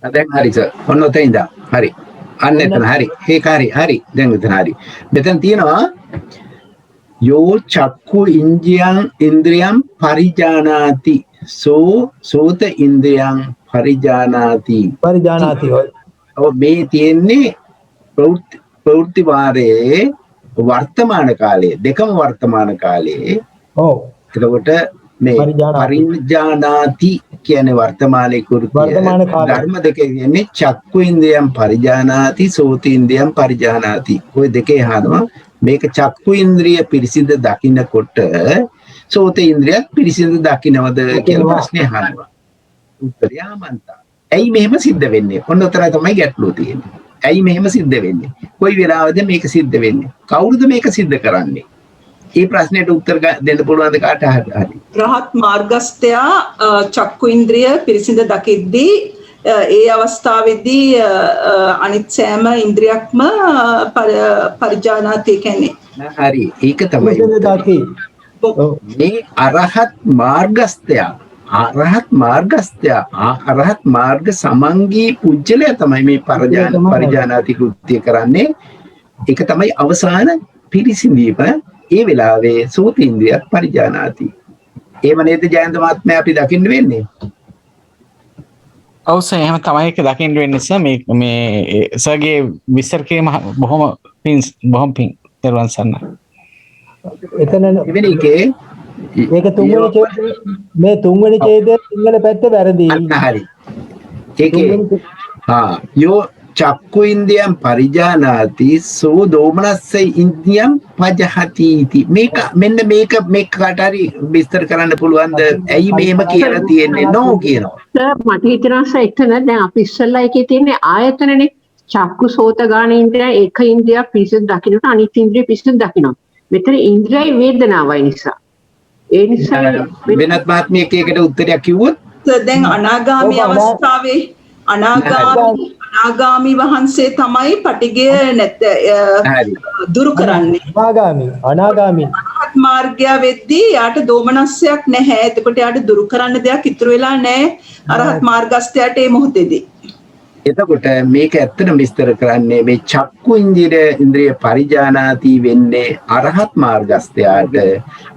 දැන් හරි සර්. ඔන්න ඔතන ඉඳන්. හරි. අන්න එතන හරි. ඒක හරි. දැන් එතන හරි. මෙතන තියෙනවා यो चक्कु इंद्रियं परिजानाति सोत इंद्रियं परिजानाति और මේ තියෙන්නේ ප්‍රවෘත්ති වාරයේ වර්තමාන කාලයේ දෙකම වර්තමාන කාලයේ ඔව් එතකොට මේ පරිජානාති කියන්නේ වර්තමානයේ කෘත්‍ය ධර්ම දෙක කියන්නේ චක්කු ඉන්ද්‍රියම් පරිජානාති සෝත ඉන්ද්‍රියම් පරිජානාති ඔය දෙකේ හරනවා මේක චක්කු ඉන්ද්‍රිය පිරිසිදු දකින්නකොට සෝත ඉන්ද්‍රියත් පිරිසිදු දකින්නවද කියලා ප්‍රශ්නේ අහනවා. උත්තරය ආමන්තා. ඇයි මෙහෙම සිද්ධ වෙන්නේ? ඔන්න උත්තරය තමයි ගැටලුව තියෙන්නේ. ඇයි මෙහෙම සිද්ධ වෙන්නේ? කොයි වෙලාවද මේක සිද්ධ වෙන්නේ? කවුරුද මේක සිද්ධ කරන්නේ? මේ ප්‍රශ්නෙට උත්තර දෙන්න පුළුවන්ද කාට හරි? රහත් මාර්ගස්ත්‍යා චක්කු ඉන්ද්‍රිය පිරිසිදු දකිද්දී ඒ අවස්ථාවේදී අනිත් සෑම ඉන්ද්‍රියක්ම පරිජානාති කියන්නේ. හරි ඒක තමයි. මේ අරහත් මාර්ග සමංගී පුජ්‍යලය තමයි මේ පරිජානාති කෘත්‍ය කරන්නේ. ඒක තමයි අවසාන පිරිසිඳීම. ඒ වෙලාවේ සෝත ඉන්ද්‍රියත් පරිජානාති. එහෙම නේද ජයන්ත මහත්මයා අපි දකින්න වෙන්නේ? ඔව් සර් එහෙම තමයි ඒක දකින්න වෙන්නේ සර් මේ සර්ගේ විස්තර කිරීම බොහොම පිං දරුවන් සන්න. එතන ඉතින් ඒකේ මේක තුන්වෙනි ඡේදයේ සිංහල පැත්ත වැරදි. හරි. ඒකේ චක්කු ඉන්ද්‍රියම් පරිජානාති සෝ දෝමනස්ස ඉන්ද්‍රියම් පජහති इति මේක මෙන්න මේක කාට හරි විස්තර කරන්න පුළුවන්ද ඇයි මෙහෙම කියලා තියෙන්නේ නෝ කියනවා සර් මට හිතෙනවා සර් එතන දැන් අපි ඉස්සල්ලා එකේ තියෙන්නේ ආයතනනේ චක්කු සෝත ගාන ඉන්ද්‍රිය එක ඉන්ද්‍රිය පිරිසිදු දකින්නට අනිත් ඉන්ද්‍රිය පිරිසිදු දකින්න. මෙතන ඉන්ද්‍රියයි වේදනාවයි නිසා. ඒ නිසා වෙනත් මහත්මියක් ඒකට උත්තරයක් කිව්වොත් දැන් අනාගාමී අවස්ථාවේ අනාගාමී වහන්සේ තමයි පටිගය දුරු කරන්නේ. අනාගාමී අරහත් මාර්ගය වෙද්දී යාට දෝමනස්සයක් නැහැ. එතකොට යාට දුරු කරන්න දෙයක් ඉතුරු වෙලා නැහැ අරහත් මාර්ගස්ථයට මේ මොහොතේදී. එතකොට මේක ඇත්තටම විස්තර කරන්නේ මේ චක්කු ඉන්ද්‍රිය පරිජානාති වෙන්නේ අරහත් මාර්ගස්ථයාට.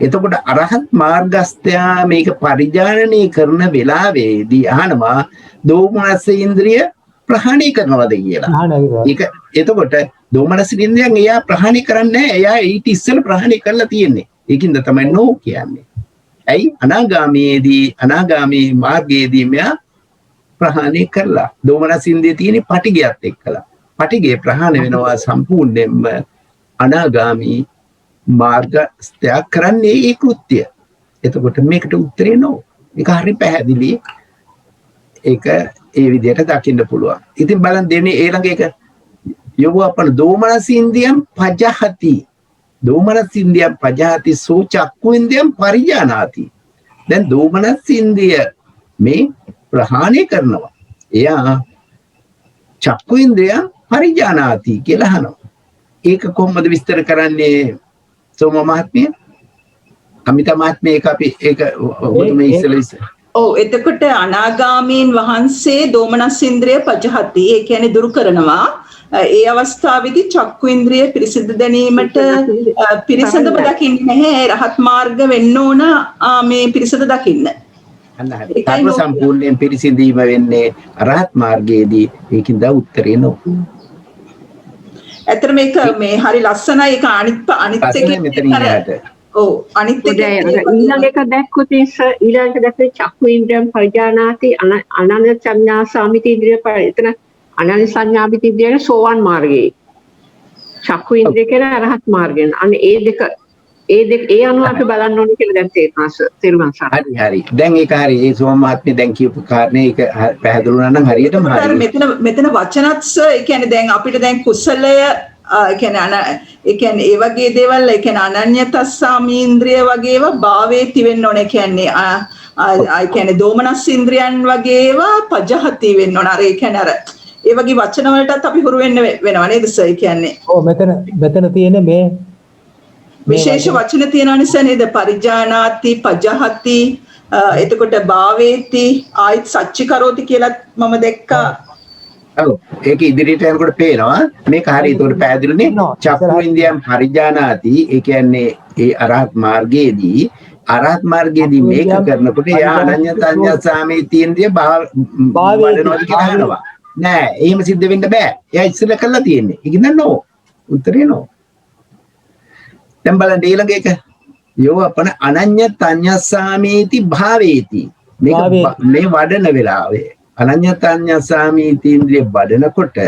එතකොට අරහත් මාර්ගස්ථයා මේක පරිජානනය කරන වෙලාවේදී අහනවා දෝමනස්ස ඉන්ද්‍රිය ප්‍රහාණය කරනවද කියලා. ඒක එතකොට දෝමනස්ස ඉන්ද්‍රියන් එයා ප්‍රහාණය කරන්නේ නැහැ. එයා ඊට ඉස්සෙල්ලා ප්‍රහාණය කරලා තියෙන්නේ. ඒකින්ද තමයි නෝ කියන්නේ. ඇයි අනාගාමී මාර්ගයේදී මෙයා ප්‍රහාණය කරලා දෝමනස් ඉන්ද්‍රිය තියෙන පටිගයත් එක්කලා පටිගය ප්‍රහාණය වෙනවා සම්පූර්ණයෙන්ම අනාගාමී මාර්ගස්ථය කරන්නේ ඒ කෘත්‍ය. එතකොට මේකට උත්තරේ නෝ. ඒක හරි පැහැදිලි. ඒක ඒ විදිහට දකින්න පුළුවන්. ඉතින් බලන්න දෙන්නේ ඊළඟ එක යෝවපන දෝමනස් ඉන්ද්‍රියම් පජහති. දෝමනස් ඉන්ද්‍රියම් පජහති සෝ චක්කු ඉන්ද්‍රියම් පරිජානාති. දැන් දෝමනස් ඉන්ද්‍රිය මේ ප්‍රහාණය කරනවා. එයා චක්කු ඉන්ද්‍රියම් පරිජානාති කියලා අහනවා. ඒක කොහොමද විස්තර කරන්නේ සෝම මහත්මිය? අමිතා මහත්මිය ඒක ඔබතුමී ඉස්සෙල්ලා ඔව් එතකොට අනාගාමීන් වහන්සේ දෝමනස් ඉන්ද්‍රිය පජහති ඒ කියන්නේ දුරු කරනවා. ඒ අවස්ථාවේදී චක්කු ඉන්ද්‍රිය පිරිසිදු දැනීමට පිරිසිදුම දකින්නේ නැහැ. රහත් මාර්ග වෙන්න ඕන මේ පිරිසිදු දකින්න. ධර්ම සම්පූර්ණයෙන් පිරිසිඳීම වෙන්නේ අරහත් මාර්ගයේදී. ඒකින්ද උත්තරේ නෝ. ඇත්තට මේක මේ හරි ලස්සනයි. ඒක අනිත් එකේ ඔව් අනිත් එකේ ඊළඟ එක දැක්කොත් ඊළඟ දැක්කේ චක්කු ඉන්ද්‍රියම් පරිජානාති අනන්‍ය සංඥා සාමිති ඉන්ද්‍රිය එතන අනන්‍ය සංඥාමිති ඉන්ද්‍රිය සෝවන් මාර්ගයේ චක්කු ඉන්ද්‍රිය කියන අරහත් මාර්ගයෙන් අනේ ඒ දෙක ඒ අනුව අපි බලන්න ඕනේ කියලා දැන් තේරුම් ගන්න. හරි. දැන් ඒක හරි. ඒ සෝම මහත්මිය දැන් කියපු කාරණේ ඒක පැහැදිලි වුණා නම් හරියටම හරි. මෙතන වචනත් ඒ කියන්නේ දැන් අපිට දැන් කුසලය ඒ කියන්නේ ඒ වගේ දේවල් ඒ කියන්නේ අනන්‍යතස්සාමි ඉන්ද්‍රිය වගේ ඒවා භාවයේ තිවෙන්න ඕනේ. කියන්නේ ඒ කියන්නේ දෝමනස් ඉන්ද්‍රියන් වගේ ඒවා පජහති වෙන්න ඕන. අර ඒ කියන්නේ අර ඒ වගේ වචන වලටත් අපි හුරු වෙන්න වෙනවා නේද සර්? ඒ කියන්නේ ඔව් මෙතන තියෙන මේ විශේෂ වචන තියෙන නිසා නේද? පරිජානාති පජහති එතකොට භාවේති ආයිත් සච්චිකරෝති කියලා මම දැක්කා. ඔව් ඒක ඉදිරියට යනකොට පේනවා මේක හරිය. ඒකට පැහැදිලිනේ චක්කු ඉන්ද්‍රියම් පරිජානාති. ඒ කියන්නේ ඒ අරහත් මාර්ගයේදී මේක කරනකොට යා අනන්‍යතඤ්ඤ සාමීති ඉන්ද්‍රිය බාලනෝද කියලා අහනවා. නෑ එහෙම සිද්ධ වෙන්න බෑ. එයා ඉස්සෙල්ලා කරලා තියෙන්නේ. ඒකින්ද නෝ. උත්තරේ නෝ. දැන් බලන්න ඊළඟ එක යෝවපන අනන්‍යතඤ්ඤ සාමීති භාවේති. මේ වඩන වෙලාවේ අනන්‍යතඤ්ඤ සාමීති ඉන්ද්‍රිය වඩනකොට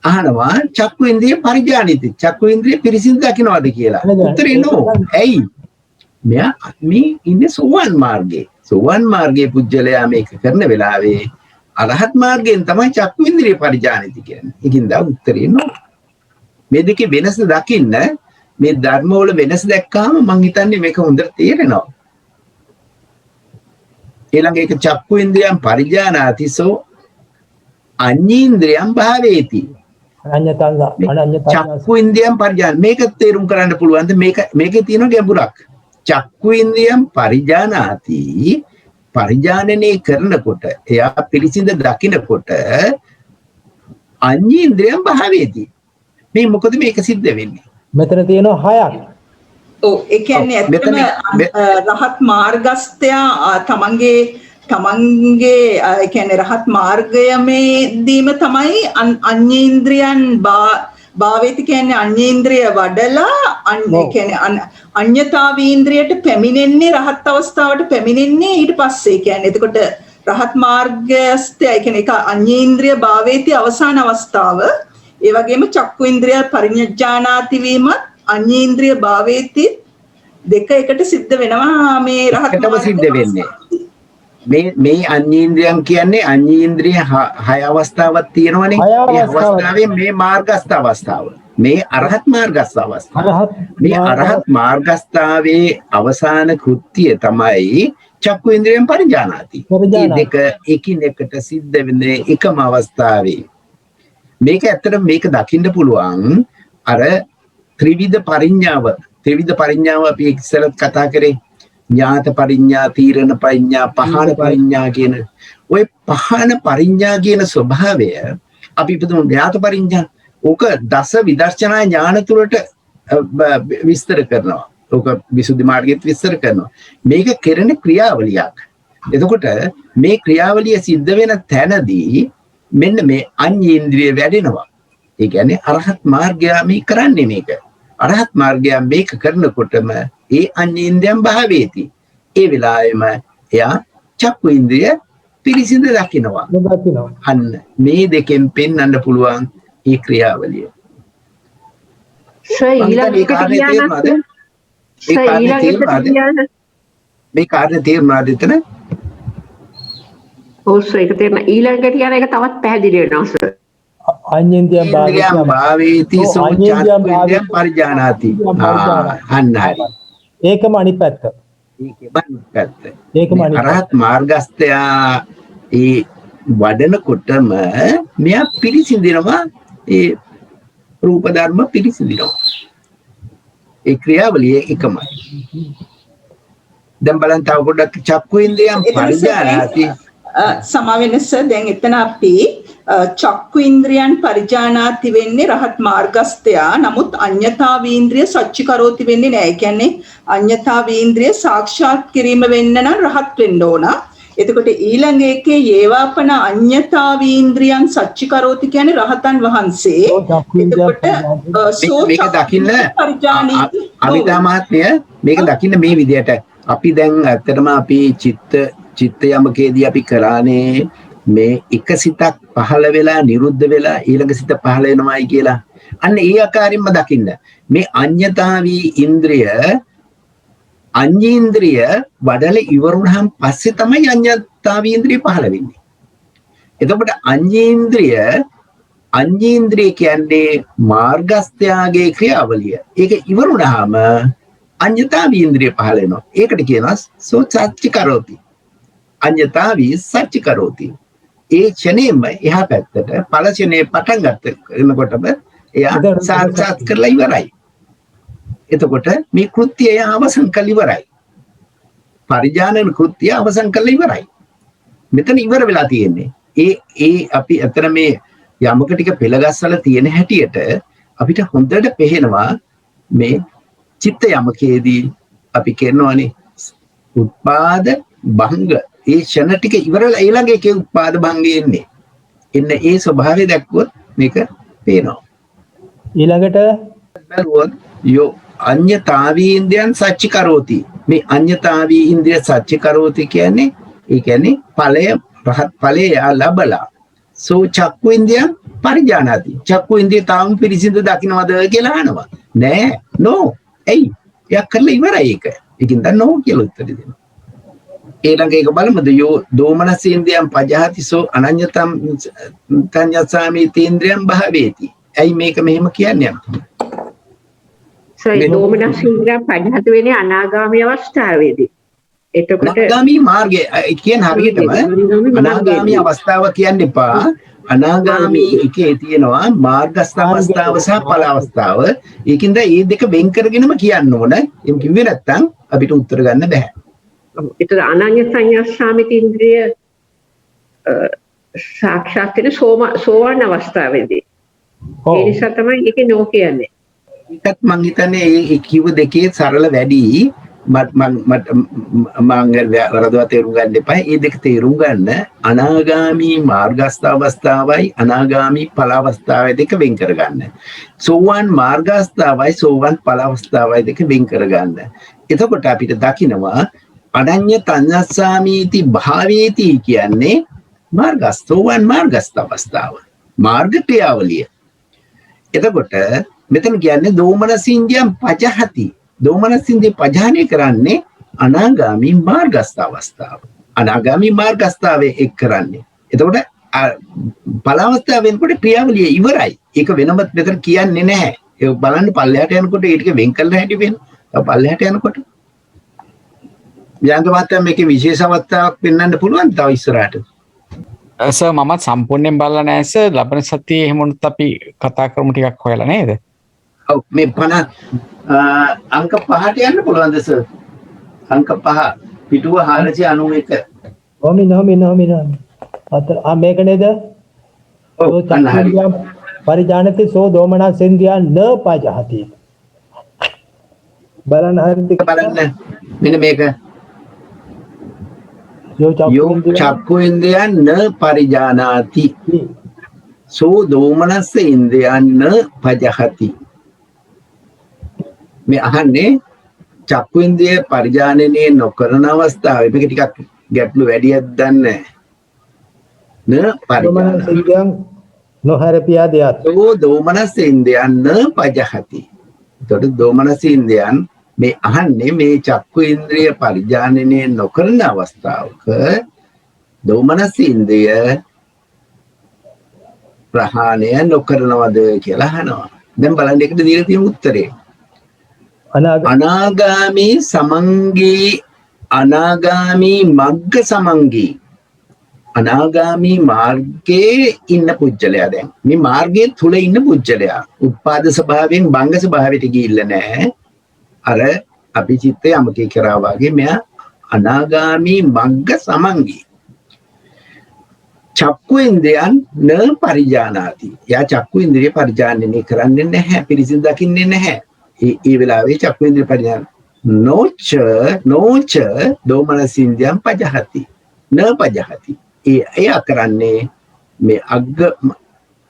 අහනවා චක්කු ඉන්ද්‍රිය පරිජානිති. චක්කු ඉන්ද්‍රිය පිරිසිදු දකින්නවද කියලා. උත්තරේ නෝ. ඇයි? මෙයා මේ ඉන්නේ සෝවන් මාර්ගයේ. සෝවන් මාර්ගයේ පුජ්‍යලයා මේක කරන වෙලාවේ අරහත් මාර්ගයෙන් තමයි චක්කු ඉන්ද්‍රිය පරිජානිති කියන්නේ. ඒකින්ද උත්තරේ නෝ. මේ දෙකේ වෙනස දකින්න මේ ධර්ම වල වෙනස දැක්කාම මං හිතන්නේ මේක හොඳට තේරෙනවා. ඊළඟ එක චක්කු ඉන්ද්‍රියම් පරිජානාති සෝ අඤ්ඤේන්ද්‍රියම් භාවේති. චක්කු ඉන්ද්‍රියම් පරිජාන මේක තේරුම් කරන්න පුළුවන්ද? මේකේ තියෙන ගැඹුරක්. චක්කු ඉන්ද්‍රියම් පරිජානාති පරිජානනය කරනකොට එයා පිරිසිඳ දකිනකොට අඤ්ඤේන්ද්‍රියම් භාවේති. මේ මොකද මේක සිද්ධ වෙන්නේ? මෙතන තියෙනවා 6ක්. ඔව් ඒ කියන්නේ ඇත්තම රහත් මාර්ගස්ථයා තමන්ගේ ඒ කියන්නේ රහත් මාර්ගයමේදීම තමයි අඤ්ඤේන්ද්‍රයන් භාවේති කියන්නේ අඤ්ඤේන්ද්‍රය වඩලා ඒ කියන්නේ අඤ්ඤතාවීන්ද්‍රයට පැමිණෙන්නේ රහත් අවස්ථාවට පැමිණෙන්නේ ඊට පස්සේ. කියන්නේ එතකොට රහත් මාර්ගයස්තය ඒ කියන්නේ ඒක අඤ්ඤේන්ද්‍රිය භාවේති අවසාන අවස්ථාව. ඒ වගේම චක්කු ඉන්ද්‍රිය පරිඥානාති වීමත් අඤ්ඤේන්ද්‍රිය භාවේති දෙක එකට සිද්ධ වෙනවා මේ රහත් එකටම සිද්ධ වෙන්නේ. මේ අඤ්ඤේන්ද්‍රියන් කියන්නේ අඤ්ඤේන්ද්‍රිය 6 අවස්ථාවක් තියෙනවනේ. මේ අවස්ථාවේ මේ මාර්ගස්ත අවස්ථාව. මේ අරහත් මාර්ගස්ත අවස්ථාව. මේ අරහත් මාර්ගස්තාවේ අවසාන කෘත්‍යය තමයි චක්කු ඉන්ද්‍රියෙන් පරිඥානාති. මේ දෙක එකිනෙකට සිද්ධ වෙන්නේ එකම අවස්ථාවේ. මේක ඇත්තට මේක දකින්න පුළුවන් අර ත්‍රිවිධ පරිඥාව අපි ඉස්සරත් කතා කරේ ඥාත පරිඥා තීරණ පරිඥා පහන පරිඥා කියන ওই පහන පරිඥා කියන ස්වභාවය අපි හිතමු ඥාත පරිඥා ඕක දස විදර්ශනා ඥාන තුරට විස්තර කරනවා. ඕක විසුද්ධි මාර්ගයේත් විස්තර කරනවා. මේක කෙරෙන ක්‍රියාවලියක්. එතකොට මේ ක්‍රියාවලිය සිද්ධ වෙන තැනදී මෙන්න මේ අඤ්ඤේන්ද්‍රිය වැඩෙනවා. ඒ කියන්නේ අරහත් මාර්ගය මේ කරන්නේ මේක. අරහත් මාර්ගය මේක කරනකොටම ඒ අඤ්ඤේන්ද්‍රයන් භාවේති. ඒ වෙලාවෙම එයා චක්කු ඉන්ද්‍රිය පිරිසිදු දකින්නවා. අන්න මේ දෙකෙන් පෙන්වන්න පුළුවන් ඒ ක්‍රියාවලිය. මේ කාර්ය තේරුණාද එතන? ඔව් සර් ඒක තේරෙනවා. ඊළඟට කියන එක තවත් පැහැදිලි වෙනවා සර්. අඤ්ඤේන්ද්‍රියම් භාවේති සෝ චක්ඛුන්ද්‍රියම් පරිජානාති. අන්න හරි. ඒකම අනිත් පැත්ත. ඒකම අරහත් මාර්ගස්තයා ඒ වඩනකොටම මෙයා පිරිසිඳිනවා. ඒ රූප ධර්ම පිරිසිඳිනවා. ඒ ක්‍රියාවලිය එකමයි. දැන් බලන්න තව පොඩ්ඩක් චක්කු ඉන්ද්‍රියම් පරිජානාති. සමාවෙනස දැන් එතන අපි චක්කු ඉන්ද්‍රියන් පරිජානාති වෙන්නේ රහත් මාර්ගස්තයා. නමුත් අඤ්ඤතා වීන්ද්‍රිය සච්චිකරෝති වෙන්නේ නැහැ. ඒ කියන්නේ අඤ්ඤතා වීන්ද්‍රිය සාක්ෂාත් කිරීම වෙන්න නම් රහත් වෙන්න ඕන. එතකොට ඊළඟ එකේ යේවාපන අඤ්ඤතා වීන්ද්‍රියන් සච්චිකරෝති කියන්නේ රහතන් වහන්සේ. මේක දකින්න අමිතා මහත්මිය මේක දකින්න මේ විදිහට අපි දැන් ඇත්තටම අපි චිත්ත යමකේදී අපි කරානේ මේ එක සිතක් පහළ වෙලා නිරුද්ධ වෙලා ඊළඟ සිත පහළ වෙනවායි කියලා. අන්න ඒ ආකාරයෙන්ම දකින්න. මේ අඤ්ඤතාවී ඉන්ද්‍රිය අඤ්ඤේන්ද්‍රිය වඩල ඉවරුනහම පස්සේ තමයි අඤ්ඤතාවී ඉන්ද්‍රිය පහළ වෙන්නේ. එතකොට අඤ්ඤේන්ද්‍රිය කියන්නේ මාර්ගස්ත්‍යාගේ ක්‍රියාවලිය. ඒක ඉවරුනහම අඤ්ඤතාවී ඉන්ද්‍රිය පහළ වෙනවා. ඒකට කියනවා සෝ සච්චිකරෝති. අඤ්ඤතාවී සච්චිකරෝති. ඒ ක්ෂණයෙම එහා පැත්තට ඵල ක්ෂණේ පටන් ගන්නකොටම එයා සාක්ෂාත් කරලා ඉවරයි. එතකොට මේ කෘත්‍යය අවසන් කළ ඉවරයි. පරිජානන කෘත්‍යය අවසන් කළ ඉවරයි. මෙතන ඉවර වෙලා තියෙන්නේ. ඒ අපි අතර මේ යමක ටික පෙළගස්සලා තියෙන හැටියට අපිට හොඳට පේනවා මේ චිත්ත යමකේදී අපි කරනවානේ උත්පාද භංග. ඒ ෂණ ටික ඉවරලා ඊළඟ එකේ උත්පාද භංගය එන්නේ. එන්න ඒ ස්වභාවය දැක්කොත් මේක පේනවා. ඊළඟට බැලුවොත් යෝ අඤ්ඤතාවී ඉන්ද්‍රියන් සච්චිකරෝති. මේ අඤ්ඤතාවී ඉන්ද්‍රිය සච්චිකරෝති කියන්නේ ඒ කියන්නේ ඵලය රහත් ඵලය ලැබලා සෝ චක්කු ඉන්ද්‍රියන් පරිජානාති. චක්කු ඉන්ද්‍රිය තාම පිරිසිදු දකින්නවද කියලා අහනවා. නෑ නෝ. එයි එයා කරලා ඉවරයි ඒක. ඒකින් දැන් නෝ කියලා උත්තර දෙනවා. ඊළඟ එක බලමුද යෝ දෝමනසේන්ද්‍රයන් පජහතිසෝ අනඤ්‍යතම් තඤ්ඤසාමි තේන්ද්‍රයන් භාවේති. ඇයි මේක මෙහෙම කියන්නේ? සර් දෝමනසේන්ද්‍රයන් පජහත වෙන්නේ අනාගාමී අවස්ථාවේදී. එතකොට අනාගාමී මාර්ගය කියන හරියටම අනාගාමී අවස්ථාව කියන්න එපා. අනාගාමී එකේ තියෙනවා මාර්ගස්ථ අවස්ථාව සහ ඵල අවස්ථාව. ඒකින්ද මේ දෙක වෙන් කරගෙනම කියන්න ඕන. එම් කිව්වේ නැත්තම් අපිට උත්තර ගන්න බෑ. ඒතර අනඤ්‍ය සංඥා සාමිති ඉන්ද්‍රිය සාක්ෂාත් වෙන සෝවාන් අවස්ථාවේදී. ඒ නිසා තමයි ඒකේ නෝ කියන්නේ. ඒකත් මං හිතන්නේ ඒ කිව්ව දෙකේ සරල වැඩි. මම වරදවා තේරුම් ගන්න එපා. මේ දෙක තේරුම් ගන්න අනාගාමී මාර්ගස්ථ අවස්ථාවයි අනාගාමී ඵල අවස්ථාවයි දෙක වෙන් කරගන්න. සෝවාන් මාර්ගස්ථාවයි සෝවාන් ඵල අවස්ථාවයි දෙක වෙන් කරගන්න. එතකොට අපිට දකිනවා අනඤ්‍ය තඤ්ඤස්සාමීති භාවේති කියන්නේ මාර්ගස්තෝවන් මාර්ගස්ත අවස්ථාව. මාර්ග ක්‍රියාවලිය. එතකොට මෙතන කියන්නේ දෝමනසින්දියම් පජහති. දෝමනසින්දිය පජහණය කරන්නේ අනාගාමී මාර්ගස්ත අවස්ථාව. අනාගාමී මාර්ගස්ථාවේ එක් කරන්නේ. එතකොට පළ අවස්ථාව වෙනකොට ක්‍රියාවලිය ඉවරයි. ඒක වෙනමත් මෙතන කියන්නේ නැහැ. ඒක බලන්න පල්ලෙහාට යනකොට ඒක වෙන් කරලා හැටි වෙනවා. පල්ලෙහාට යනකොට යංග මාත්‍යා මේකේ විශේෂ අවස්ථාවක් පෙන්වන්න පුළුවන් තව ඉස්සරහට. සර් මමත් සම්පූර්ණයෙන් බලලා නැහැ සර්. ලබන සතියේ එහෙම වුණත් අපි කතා කරමු ටිකක් හොයලා නේද? ඔව් මේ 50 අංක 5ට යන්න පුළුවන්ද සර්? අංක 5 පිටුව 491. නොමි. මේක නේද? ඔව් අන්න හරි. පරිජානති සෝ දෝමනා සින්දියා න පජහති. බලන්න හරිද? බලන්න මෙන්න මේක යෝ චක්කු ඉන්ද්‍රයන් න පරිජානාති සෝ දෝමනස්ස ඉන්ද්‍රයන් න පජහති. මේ අහන්නේ චක්කු ඉන්ද්‍රිය පරිජානනය නොකරන අවස්ථාවේ මේක ටිකක් ගැටලු වැඩියක් දන්නේ න පරිජානන නොහැරපියා දෙයක්. සෝ දෝමනස්ස ඉන්ද්‍රයන් න පජහති. එතකොට දෝමනස්ස ඉන්ද්‍රයන් මේ අහන්නේ මේ චක්කු ඉන්ද්‍රිය පරිජානනය නොකරන අවස්ථාවක දෝමනස්ස ඉන්ද්‍රිය ප්‍රහාණය නොකරනවද කියලා අහනවා. දැන් බලන්න ඒකට දීලා තියෙන උත්තරේ අනාගාමී සමංගී අනාගාමී මග්ග සමංගී අනාගාමී මාර්ගයේ ඉන්න පුජ්‍යලයා දැන් මේ මාර්ගයේ තුල ඉන්න පුජ්‍යලයා උත්පාද ස්වභාවයෙන් භංග ස්වභාවයට ගිහිල්ලා නැහැ. අර අපි චිත්තය යමකේ කරා වගේ මෙයා අනාගාමී මග්ග සමංගී චක්කු ඉන්ද්‍රයන් න පරිජානාති. යා චක්කු ඉන්ද්‍රිය පරිජානනය කරන්නේ නැහැ, පිරිසිදු දකින්නේ නැහැ. ඒ වෙලාවේ චක්කු ඉන්ද්‍රිය පරිජාන නොච දෝමනසින්ද්‍යම් පජහති න පජහති. එය කරන්නේ මේ අග්ග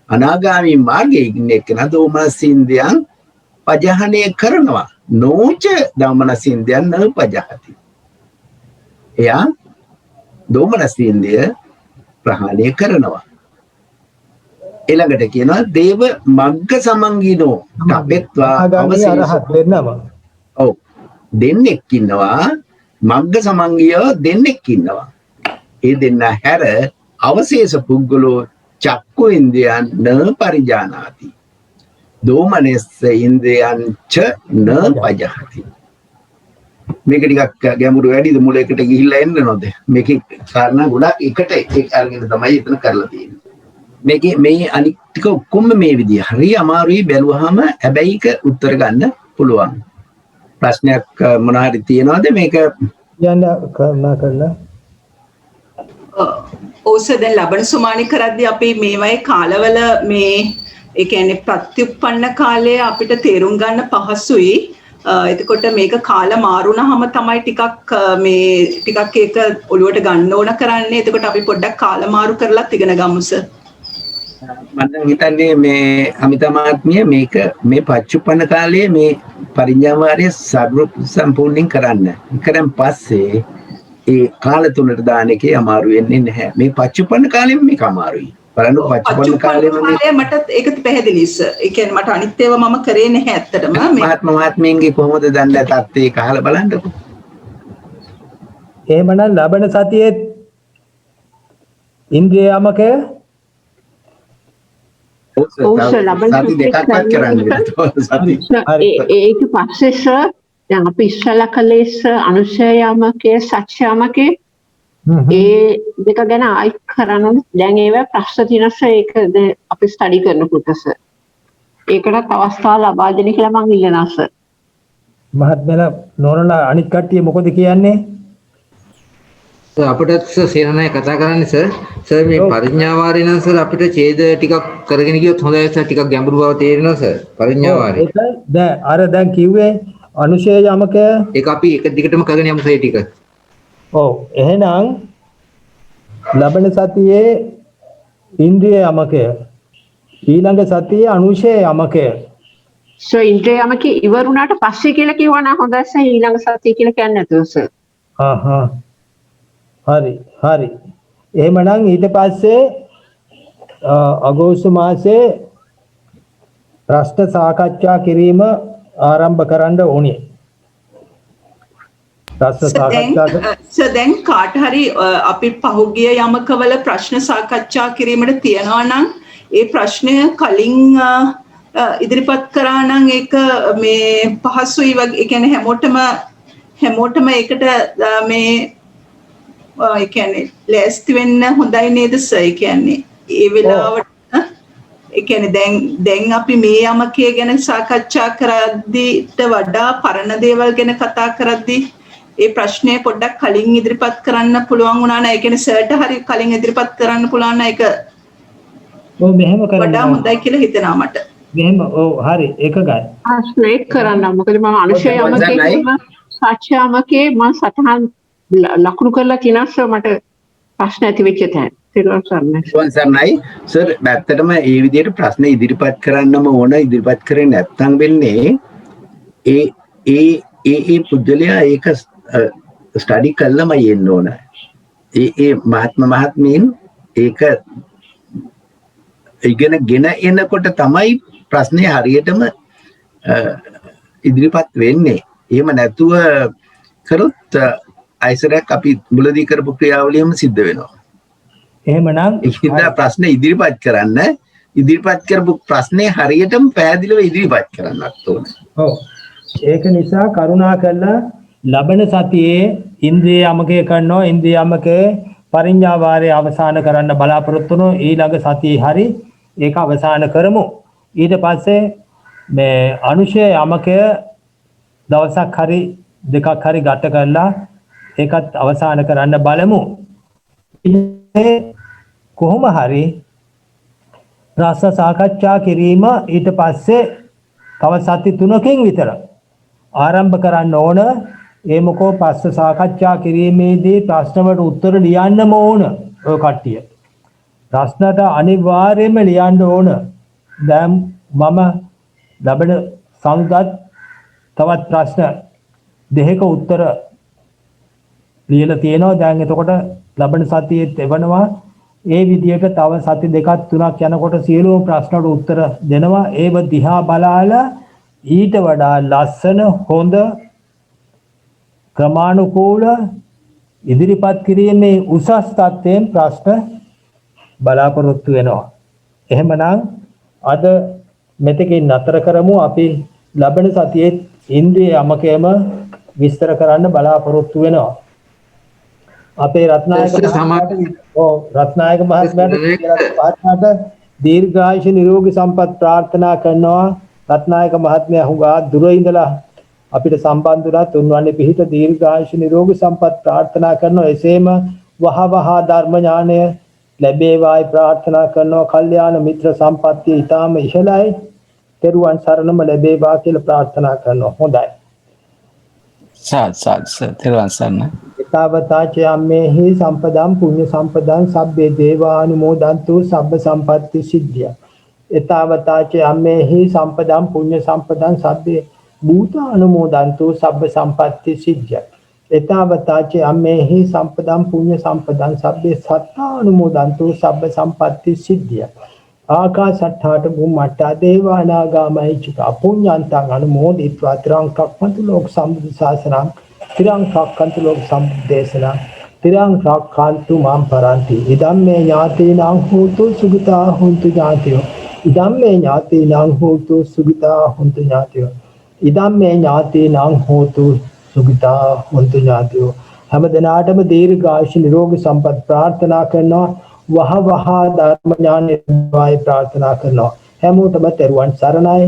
අනාගාමී මාර්ගයේ ඉන්න කෙන දෝමනසින්ද්‍යම් පජහණය කරනවා. නොච දෝමනසින්ද්‍යම් න පජහති. එයා දෝමනසින්ද්‍ය ප්‍රහාණය කරනවා. ඊළඟට කියනවා දේව මග්ග සමංගිනෝ තපෙත්වා අරහත් වෙන්නම. ඔව් දෙන්නෙක් ඉන්නවා මග්ග සමංගියෝ දෙන්නෙක් ඉන්නවා. ඒ දෙන්න හැර අවශේෂ පුද්ගලෝ චක්කු ඉන්ද්‍රයන් න පරිජානාති දෝමනස්ස ඉන්ද්‍රයන් ච න පජහති. මේක ටිකක් ගැඹුරු වැඩිද මුලයකට ගිහිල්ලා එන්න නොද? මේකේ කාරණා ගොඩක් එකට එක අරගෙන තමයි එතන කරලා තියෙන්නේ. මේකේ මේ අනිත් ටික ඔක්කොම මේ විදිය. හරි අමාරුයි බැලුවාම හැබැයි ඒක උත්තර ගන්න පුළුවන්. ප්‍රශ්නයක් මොන හරි තියනවද මේක? යන්න කරන්න. ඕස දැන් ලබන සුමානි කරද්දී අපි මේවයි කාලවල මේ ඒ කියන්නේ ප්‍රත්‍යুৎপন্ন කාලය අපිට තේරුම් ගන්න පහසුයි. එතකොට මේක කාල මාරුනහම තමයි ටිකක් මේ ටිකක් ඒක ඔළුවට ගන්න ඕන කරන්නේ. එතකොට අපි පොඩ්ඩක් කාල මාරු කරලත් ඉගෙන ගමු සර්. මම හිතන්නේ මේ අමිතමාත්මිය මේක මේ පච්චුප්පන්න කාලයේ මේ පරිඥාවාරය සම්පූර්ණයෙන් කරන්න. කරන් පස්සේ ඒ කාල තුනට දාන එකේ අමාරු වෙන්නේ නැහැ. මේ පච්චුප්පන්න කාලෙම මේක අමාරුයි. බලන්න පච්චුප්පන්න කාලෙම මට ඒක පැහැදිලි සර්. ඒ කියන්නේ මට අනිත් ඒවා මම කරේ නැහැ ඇත්තටම. මහත්මයාගේ කොහොමද දන්නේ තත්ත්වේ කහලා බලන්නකො. එහෙමනම් ලබන සතියේ ඉන්ද්‍රිය යමකය සති දෙකක්වත් කරන්න ඒක පස්සේ සර් දැන් අපි ඉස්සලා කළේ සර් අනුශය යමකයේ සත්‍ය යමකයේ ඒ දෙක ගැන ආයි කරන්න දැන් ඒවා ප්‍රශ්න තියෙනවා සර්. ඒක අපි ස්ටඩි කරනකොට සර් ඒකටත් අවස්ථාව ලබා දෙන්න කියලා මම ඉල්ලනවා සර්. මහත්මයා නෝනලා අනිත් කට්ටිය මොකද කියන්නේ? අපිට සේනනාය කතා කරන්නේ සර් මේ පරිඥාවාරය නම් සර් අපිට ඡේද ටිකක් කරගෙන ගියොත් හොඳයි සර්. ටිකක් ගැඹුරු බව තේරෙනවා සර් පරිඥාවාරය. දැන් කිව්වේ අනුශය යමකය ඒක අපි එක දිගටම කරගෙන යමු සර් ටික. ඔව් එහෙනම් ලබන සතියේ ඉන්ද්‍රිය යමකය ඊළඟ සතියේ අනුශය යමකය. සර් ඉන්ද්‍රිය යමකේ ඉවරුණාට පස්සේ කියලා කිව්වනම් හොඳයි සර්. ඊළඟ සතිය කියලා කියන්නේ නැතුව සර්. හරි හරි එහෙමනම් ඊට පස්සේ අගෝස්තු මාසේ ප්‍රශ්න සාකච්ඡා කිරීම ආරම්භ කරන්න ඕනේ. ප්‍රශ්න සාකච්ඡා දැන් කාට හරි අපි පහුගිය යමකවල ප්‍රශ්න සාකච්ඡා කිරීමට තියනවා නම් ඒ ප්‍රශ්නය කලින් ඉදිරිපත් කරා නම් ඒක මේ පහසුයි වගේ. ඒ කියන්නේ හැමෝටම ඒකට මේ ඒ කියන්නේ ලෑස්ති වෙන්න හොඳයි නේද සර්? ඒ කියන්නේ ඒ වෙලාවට ඒ කියන්නේ දැන් අපි මේ යමකේ ගැන සාකච්ඡා කරද්දීට වඩා පරණ දේවල් ගැන කතා කරද්දී ඒ ප්‍රශ්නය පොඩ්ඩක් කලින් ඉදිරිපත් කරන්න පුළුවන් වුණා නම් ඒ කියන්නේ සර්ට හරි කලින් ඉදිරිපත් කරන්න පුළුවන් නම් ඒක මෙහෙම කරන්න වඩා හොඳයි කියලා හිතෙනවා මට. මෙහෙම හරි ඒකයි. ස්ට්‍රේට් කරන්න මොකද මම අනුශය යමකේ සාක්ෂ්‍යමකේ මම සටහන් ලකුණු කරලා කිනස්ස මට ප්‍රශ්න ඇති වෙච්ච තැන. සර්ණයි සර් ඇත්තටම ඒ විදිහට ප්‍රශ්න ඉදිරිපත් කරන්නම ඕන. ඉදිරිපත් කරේ නැත්නම් වෙන්නේ ඒ පුද්ගලයා ඒක ස්ටඩි කළම යන්න ඕන. ඒ මහත්මීන් ඒක ඉගෙනගෙන එනකොට තමයි ප්‍රශ්නේ හරියටම ඉදිරිපත් වෙන්නේ. එහෙම නැතුව කරොත් අයිසරයක් අපි මුලදී කරපු ක්‍රියාවලියම සිද්ධ වෙනවා. එහෙමනම් ඉතින් ප්‍රශ්න ඉදිරිපත් කරන්න ඉදිරිපත් කරපු ප්‍රශ්නේ හරියටම පැහැදිලිව ඉදිරිපත් කරන්නත් ඕනේ. ඔව්. ඒක නිසා කරුණා කරලා ලබන සතියේ ඉන්ද්‍රිය යමකේ කරනවා. ඉන්ද්‍රිය යමකේ පරිඥා වාරය අවසන් කරන්න බලාපොරොත්තු වෙනවා. ඊළඟ සතියේ හරි ඒක අවසන් කරමු. ඊට පස්සේ මේ අනුශය යමකය දවසක් හරි දෙකක් හරි ගත කරලා ඒකත් අවසන් කරන්න බලමු. කොහොම හරි ප්‍රශ්න සාකච්ඡා කිරීම ඊට පස්සේ තව සති 3කින් විතර ආරම්භ කරන්න ඕන. ඒ මොකෝ ප්‍රශ්න සාකච්ඡා කිරීමේදී ප්‍රශ්න වලට උත්තර ලියන්නම ඕන. ඔය කට්ටිය ප්‍රශ්නට අනිවාර්යයෙන්ම ලියන්න ඕන. දැන් මම ලබන සඳුදාත් තවත් ප්‍රශ්න දෙකක උත්තර ලියලා තියෙනවා. දැන් එතකොට ලබන සතියේත් එවනවා. ඒ විදිහට තව සති දෙකක් තුනක් යනකොට සියලුම ප්‍රශ්නවලට උත්තර දෙනවා. ඒව දිහා බලාලා ඊට වඩා ලස්සන හොඳ ක්‍රමානුකූල ඉදිරිපත් කිරීමේ උසස් තත්ත්වයෙන් ප්‍රශ්න බලාපොරොත්තු වෙනවා. එහෙමනම් අද මෙතකින් නතර කරමු. අපි ලබන සතියේ ඉන්ද්‍රිය යමකේම විස්තර කරන්න බලාපොරොත්තු වෙනවා. අපේ රත්නායක මහත්මයාට දීර්ඝායුෂ නිරෝගී සම්පත් ප්‍රාර්ථනා කරනවා. රත්නායක මහත්මයා හුඟා දුර ඉඳලා අපිට සම්බන්ධ වුණා. තුන්වන්නේ පිහිට දීර්ඝායුෂ නිරෝගී සම්පත් ප්‍රාර්ථනා කරනවා. එසේම වහවහ ධර්ම ඥානය ලැබේවායි ප්‍රාර්ථනා කරනවා. කල්යාණ මිත්‍ර සම්පත්තිය ඊටාම ඉහළයි. තෙරුවන් සරණම ලැබේවා කියලා ප්‍රාර්ථනා කරනවා. හොඳයි. සාදු තෙරුවන් සරණ. තාවතාචයම්මේහි සම්පදම් පුඤ්ඤ සම්පදං සබ්බේ දේවානුමෝදන්තු සබ්බ සම්පත්ති සිද්ධිය. තාවතාචයම්මේහි සම්පදම් පුඤ්ඤ සම්පදං සබ්බේ භූතානුමෝදන්තු සබ්බ සම්පත්ති සිද්ධිය. තාවතාචයම්මේහි සම්පදම් පුඤ්ඤ සම්පදං සබ්බේ සත්තානුමෝදන්තු සබ්බ සම්පත්ති සිද්ධිය. ආකාශට්ඨාට බුම්මට්ඨා දේවානාගා මහිචිකා පුඤ්ඤන්තං අනුමෝදිත්වා තිරං කක්ඛන්තු ලෝක සම්බුද්ධ ශාසනං තිරං රක්ඛන්තු ලෝක සම්දේශනා තිරං රක්ඛන්තු මම් පරන්ති. ඉදම්මේ ඥාතීනං හෝතු සුගතා හොන්තු ඥාතයෝ. ඉදම්මේ ඥාතීනං හෝතු සුගතා හොන්තු ඥාතයෝ. ඉදම්මේ ඥාතීනං හෝතු සුගතා හොන්තු ඥාතයෝ. හැම දිනාටම දීර්ඝායුෂ නිරෝගී සම්පත් ප්‍රාර්ථනා කරනවා. වහ ධර්ම ඥානෙ ප්‍රාර්ථනා කරනවා. හැමෝටම තෙරුවන් සරණයි.